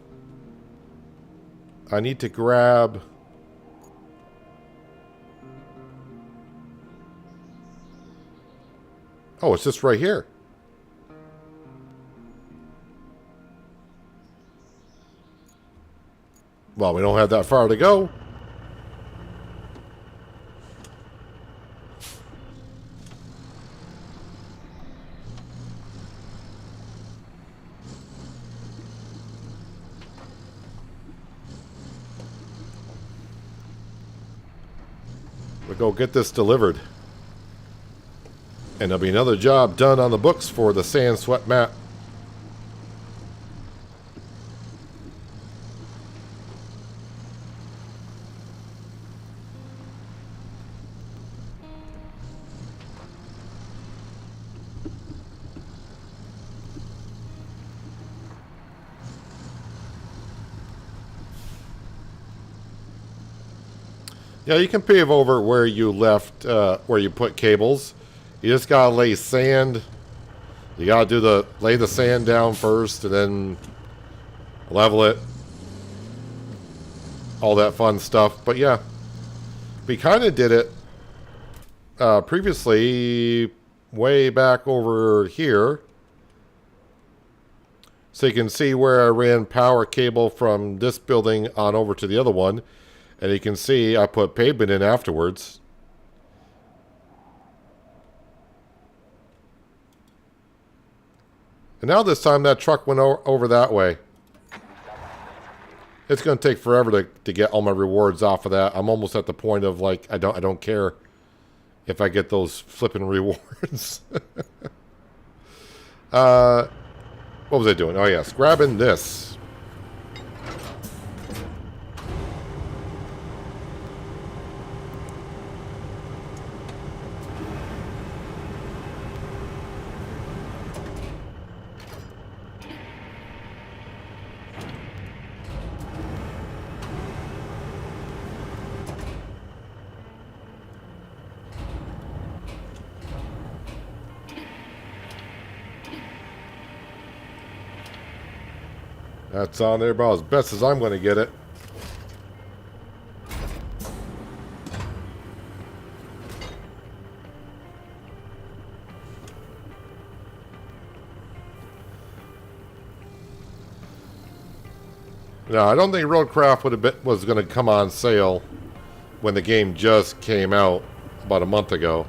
I need to grab... Oh, it's just right here. Well, we don't have that far to go. go get this delivered. And there'll be another job done on the books for the Sandswept map. Yeah, you can pave over where you left, where you put cables. You just gotta lay sand. You gotta lay the sand down first, and then level it. All that fun stuff. But yeah, we kind of did it previously, way back over here. So you can see where I ran power cable from this building on over to the other one. And you can see I put pavement in afterwards. And now this time that truck went over that way. It's going to take forever to get all my rewards off of that. I'm almost at the point of like I don't care if I get those flipping rewards. What was I doing? Oh yes, grabbing this. That's on there about as best as I'm going to get it. No, I don't think RoadCraft was going to come on sale when the game just came out about a month ago.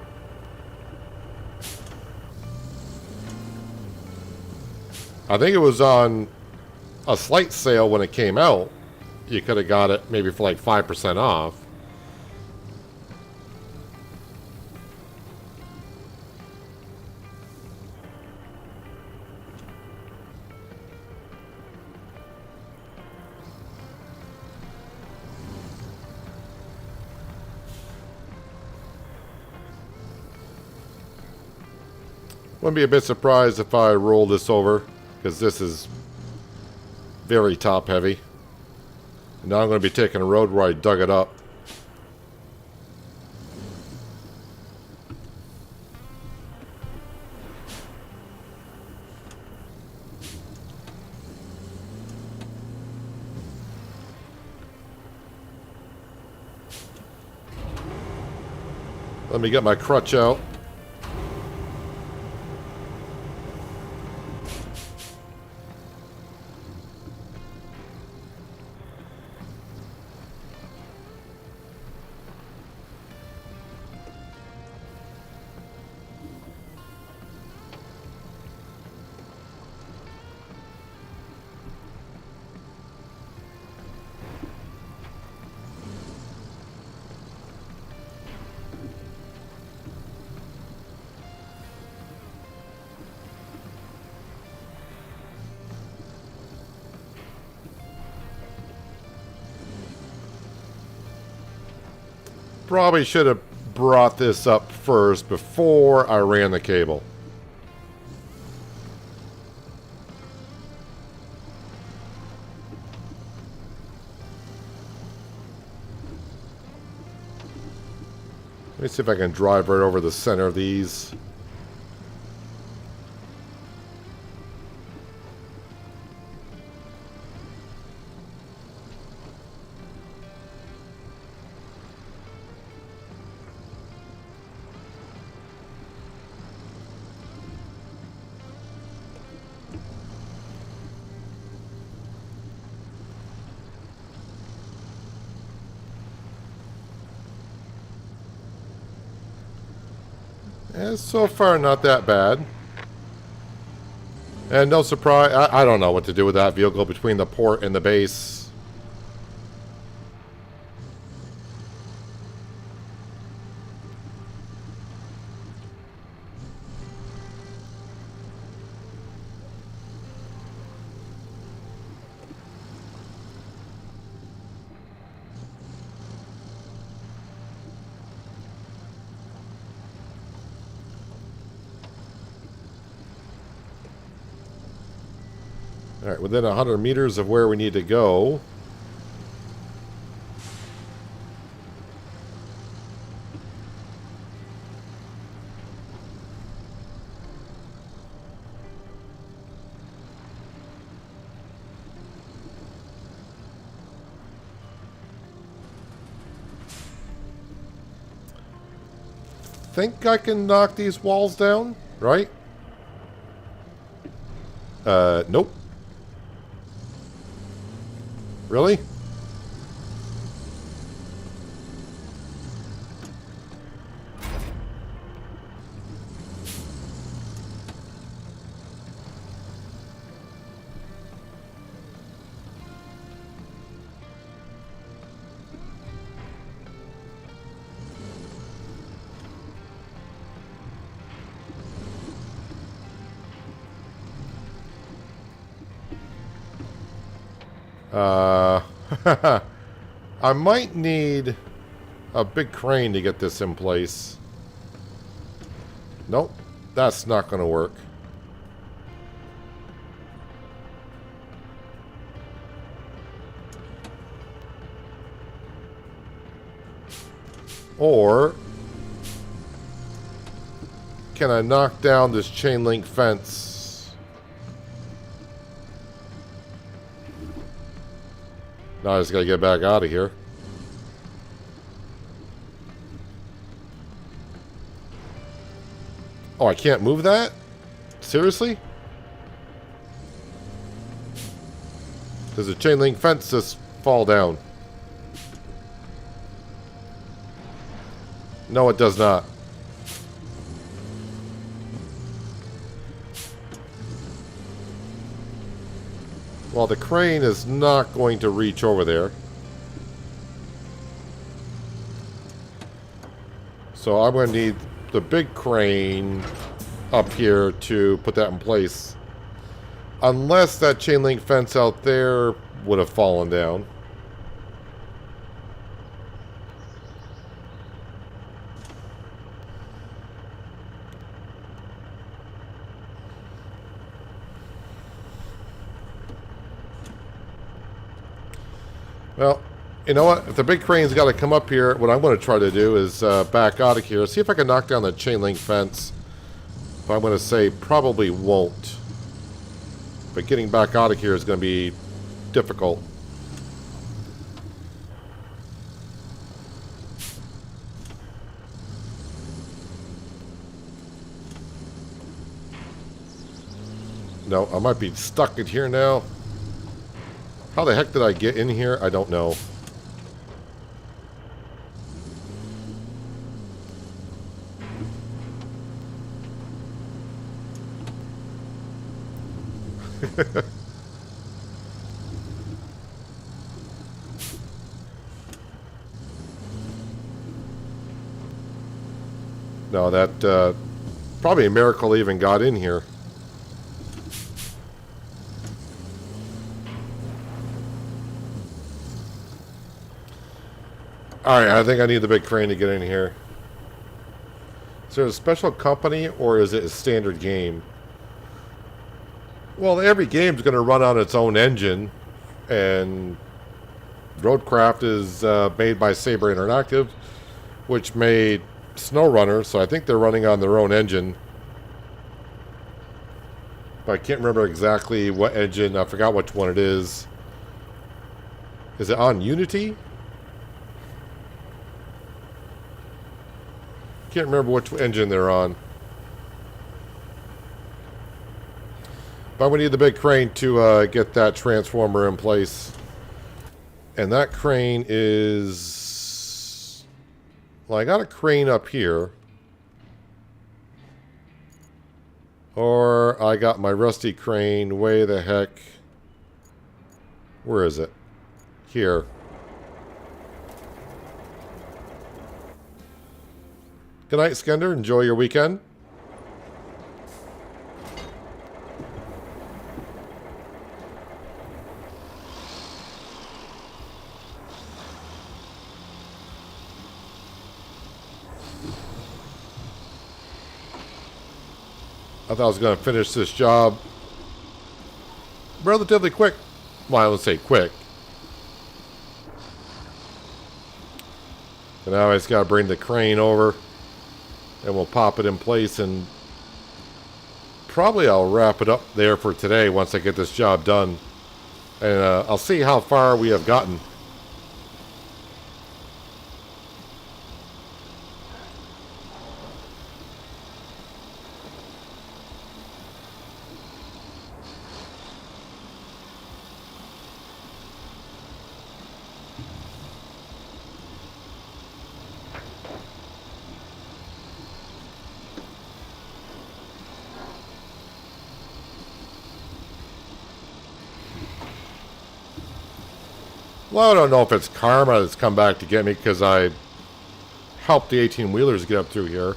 I think it was on a slight sale when it came out. You could have got it maybe for like 5% off. Wouldn't be a bit surprised if I roll this over, because this is very top heavy. And now I'm going to be taking a road where I dug it up. Let me get my crutch out. Probably should have brought this up first before I ran the cable. Let me see if I can drive right over the center of these. So far, not that bad. And no surprise, I don't know what to do with that vehicle between the port and the base. Alright, within 100 meters of where we need to go. Think I can knock these walls down, right? Nope. Really? I might need a big crane to get this in place. Nope, that's not going to work. Or can I knock down this chain link fence? Now I just gotta get back out of here. Oh, I can't move that? Seriously? Does the chain link fence just fall down? No, it does not. Well, the crane is not going to reach over there. So I'm going to need the big crane up here to put that in place. Unless that chain link fence out there would have fallen down. Well, you know what? If the big crane's got to come up here, what I'm going to try to do is back out of here. See if I can knock down the chain link fence. But I'm going to say probably won't. But getting back out of here is going to be difficult. No, I might be stuck in here now. How the heck did I get in here? I don't know. No, that probably a miracle even got in here. Alright, I think I need the big crane to get in here. Is there a special company or is it a standard game? Well, every game's going to run on its own engine. And RoadCraft is made by Saber Interactive, which made SnowRunner, so I think they're running on their own engine. But I can't remember exactly what engine. I forgot which one it is. Is it on Unity? Can't remember which engine they're on. But we need the big crane to get that transformer in place. And that crane is... Well, I got a crane up here. Or I got my rusty crane way the heck... Where is it? Here. Good night, Skender. Enjoy your weekend. I thought I was going to finish this job relatively quick. Well, I would say quick. So now I just got to bring the crane over, and we'll pop it in place, and probably I'll wrap it up there for today once I get this job done. And I'll see how far we have gotten. Well, I don't know if it's karma that's come back to get me because I helped the 18-wheelers get up through here.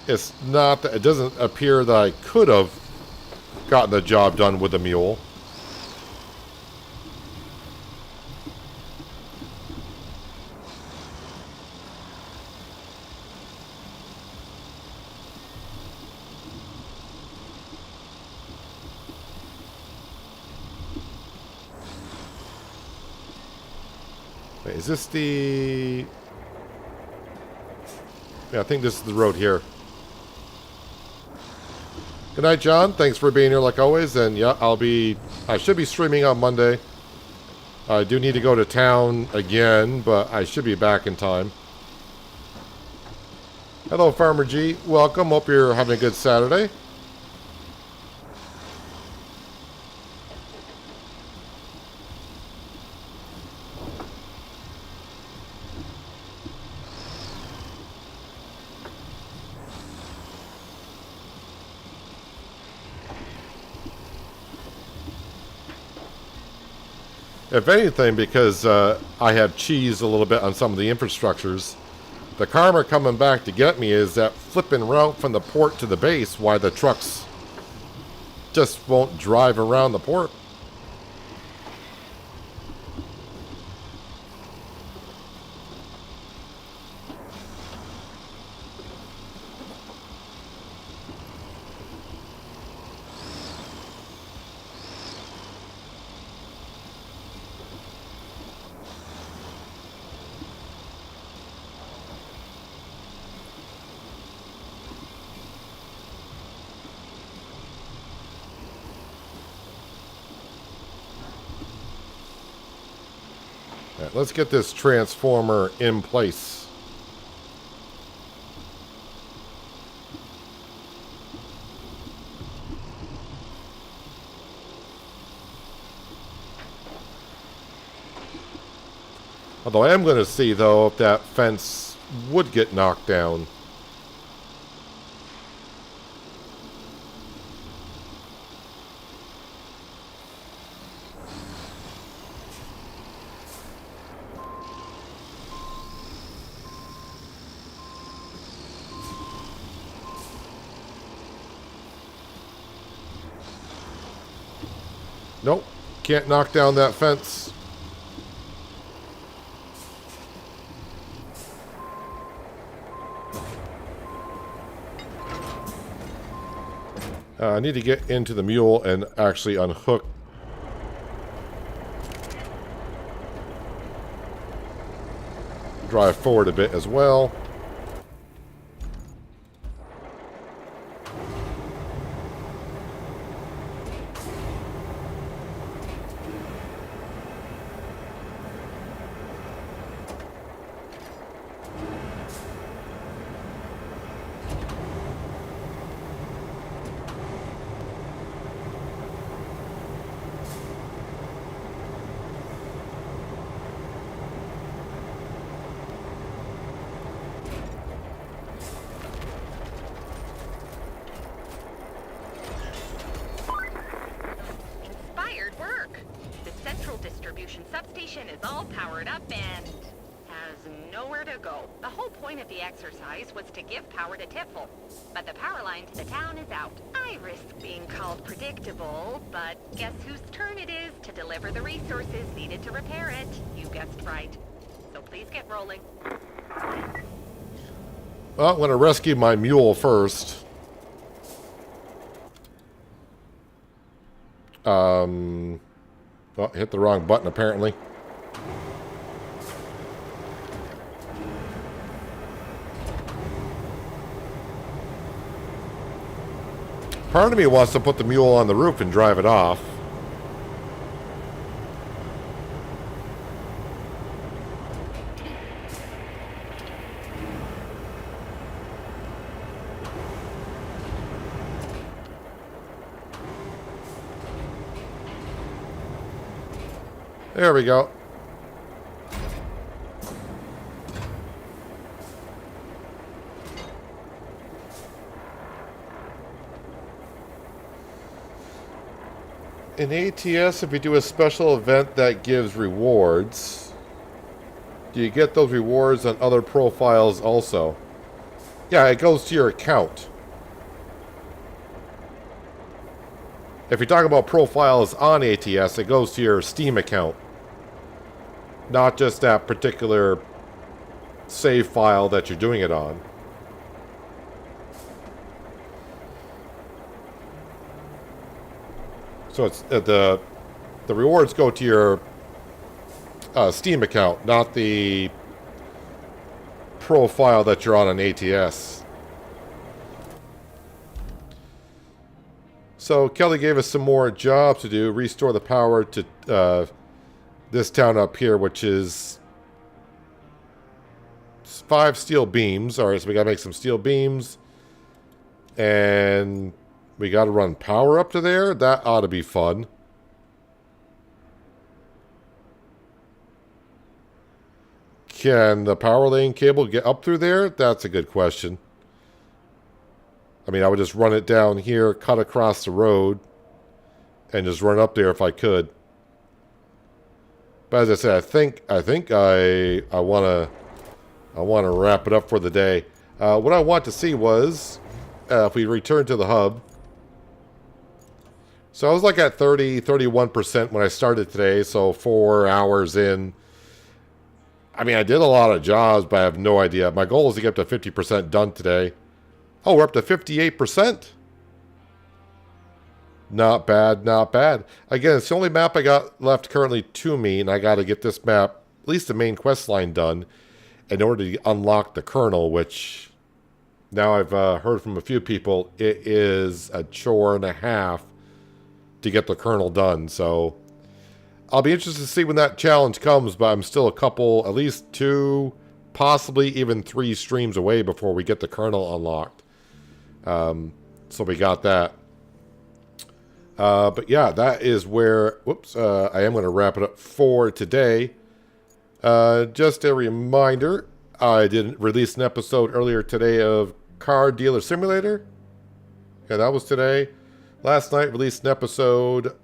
It's not that, it doesn't appear that I could have gotten the job done with a mule. Wait, is this the... Yeah, I think this is the road here. Good night, John. Thanks for being here like always. And yeah, I should be streaming on Monday. I do need to go to town again, but I should be back in time. Hello, Farmer G. Welcome. Hope you're having a good Saturday. If anything, because I have cheesed a little bit on some of the infrastructures, the karma coming back to get me is that flipping route from the port to the base, why the trucks just won't drive around the port. Alright, let's get this transformer in place. Although I am going to see, though, if that fence would get knocked down. Nope, can't knock down that fence. I need to get into the mule and actually unhook. Drive forward a bit as well. Substation is all powered up and has nowhere to go. The whole point of the exercise was to give power to Tiffle, but the power line to the town is out. I risk being called predictable, but guess whose turn it is to deliver the resources needed to repair it? You guessed right. So please get rolling. Well, I'm going to rescue my mule first. Oh, hit the wrong button apparently. Part of me wants to put the mule on the roof and drive it off. There we go. In ATS, if you do a special event that gives rewards, do you get those rewards on other profiles also? Yeah, it goes to your account. If you're talking about profiles on ATS, it goes to your Steam account. Not just that particular save file that you're doing it on. So it's the rewards go to your Steam account, not the profile that you're on ATS. So Kelly gave us some more jobs to do. Restore the power to this town up here, which is 5 steel beams. All right, so we gotta make some steel beams, and we gotta run power up to there. That ought to be fun. Can the power lane cable get up through there? That's a good question. I mean, I would just run it down here, cut across the road, and just run up there if I could. But as I said, I think I wanna wrap it up for the day. What I want to see was if we return to the hub. So I was like at 31% when I started today, so 4 hours in. I mean, I did a lot of jobs, but I have no idea. My goal is to get up to 50% done today. Oh, we're up to 58%. Not bad, not bad. Again, it's the only map I got left currently to me, and I got to get this map, at least the main quest line, done in order to unlock the kernel, which now I've heard from a few people, it is a chore and a half to get the kernel done. So I'll be interested to see when that challenge comes, but I'm still a couple, at least 2, possibly even 3 streams away before we get the kernel unlocked. So we got that. But yeah, that is where, whoops, I am going to wrap it up for today. Just a reminder, I did release an episode earlier today of Car Dealer Simulator. Yeah, that was today. Last night, released an episode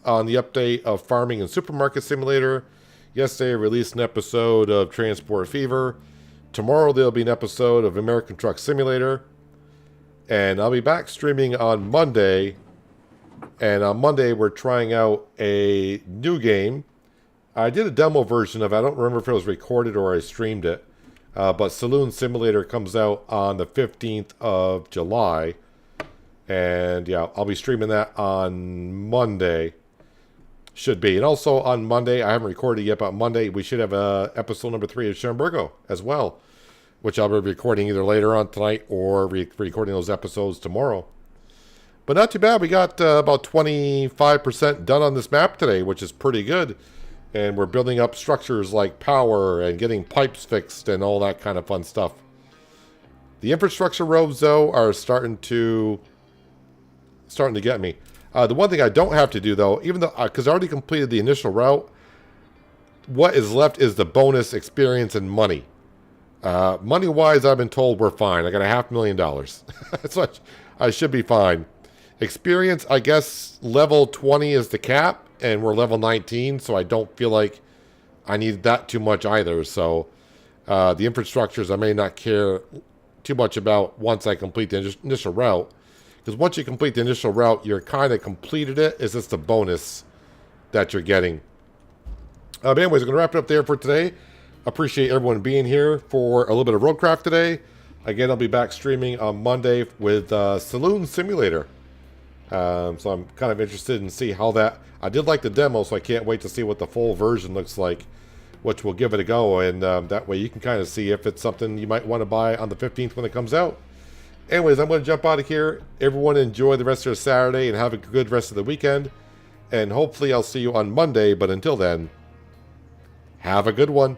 on the update of Farming and Supermarket Simulator. Yesterday, released an episode of Transport Fever. Tomorrow, there'll be an episode of American Truck Simulator. And I'll be back streaming on Monday. And on Monday, we're trying out a new game. I did a demo version of it. I don't remember if it was recorded or I streamed it. But Saloon Simulator comes out on the 15th of July. And yeah, I'll be streaming that on Monday. Should be. And also on Monday, I haven't recorded yet, but Monday we should have episode number 3 of Schoenbergo as well, which I'll be recording either later on tonight or recording those episodes tomorrow. But not too bad. We got about 25% done on this map today, which is pretty good. And we're building up structures like power and getting pipes fixed and all that kind of fun stuff. The infrastructure roads, though, are starting to get me. The one thing I don't have to do, though, even though, because I already completed the initial route, what is left is the bonus experience and money. Money-wise, I've been told we're fine. I got $500,000. So I should be fine. Experience, I guess, level 20 is the cap, and we're level 19, so I don't feel like I need that too much either. So the infrastructures I may not care too much about once I complete the initial route. Because once you complete the initial route, you're kind of completed it. It's just a bonus that you're getting. But anyways, I'm going to wrap it up there for today. Appreciate everyone being here for a little bit of RoadCraft today. Again, I'll be back streaming on Monday with Saloon Simulator. So I'm kind of interested in see how that. I did like the demo, so I can't wait to see what the full version looks like, which we'll give it a go, and that way you can kind of see if it's something you might want to buy on the 15th when it comes out. Anyways, I'm going to jump out of here. Everyone enjoy the rest of your Saturday and have a good rest of the weekend. And hopefully I'll see you on Monday, but until then, have a good one.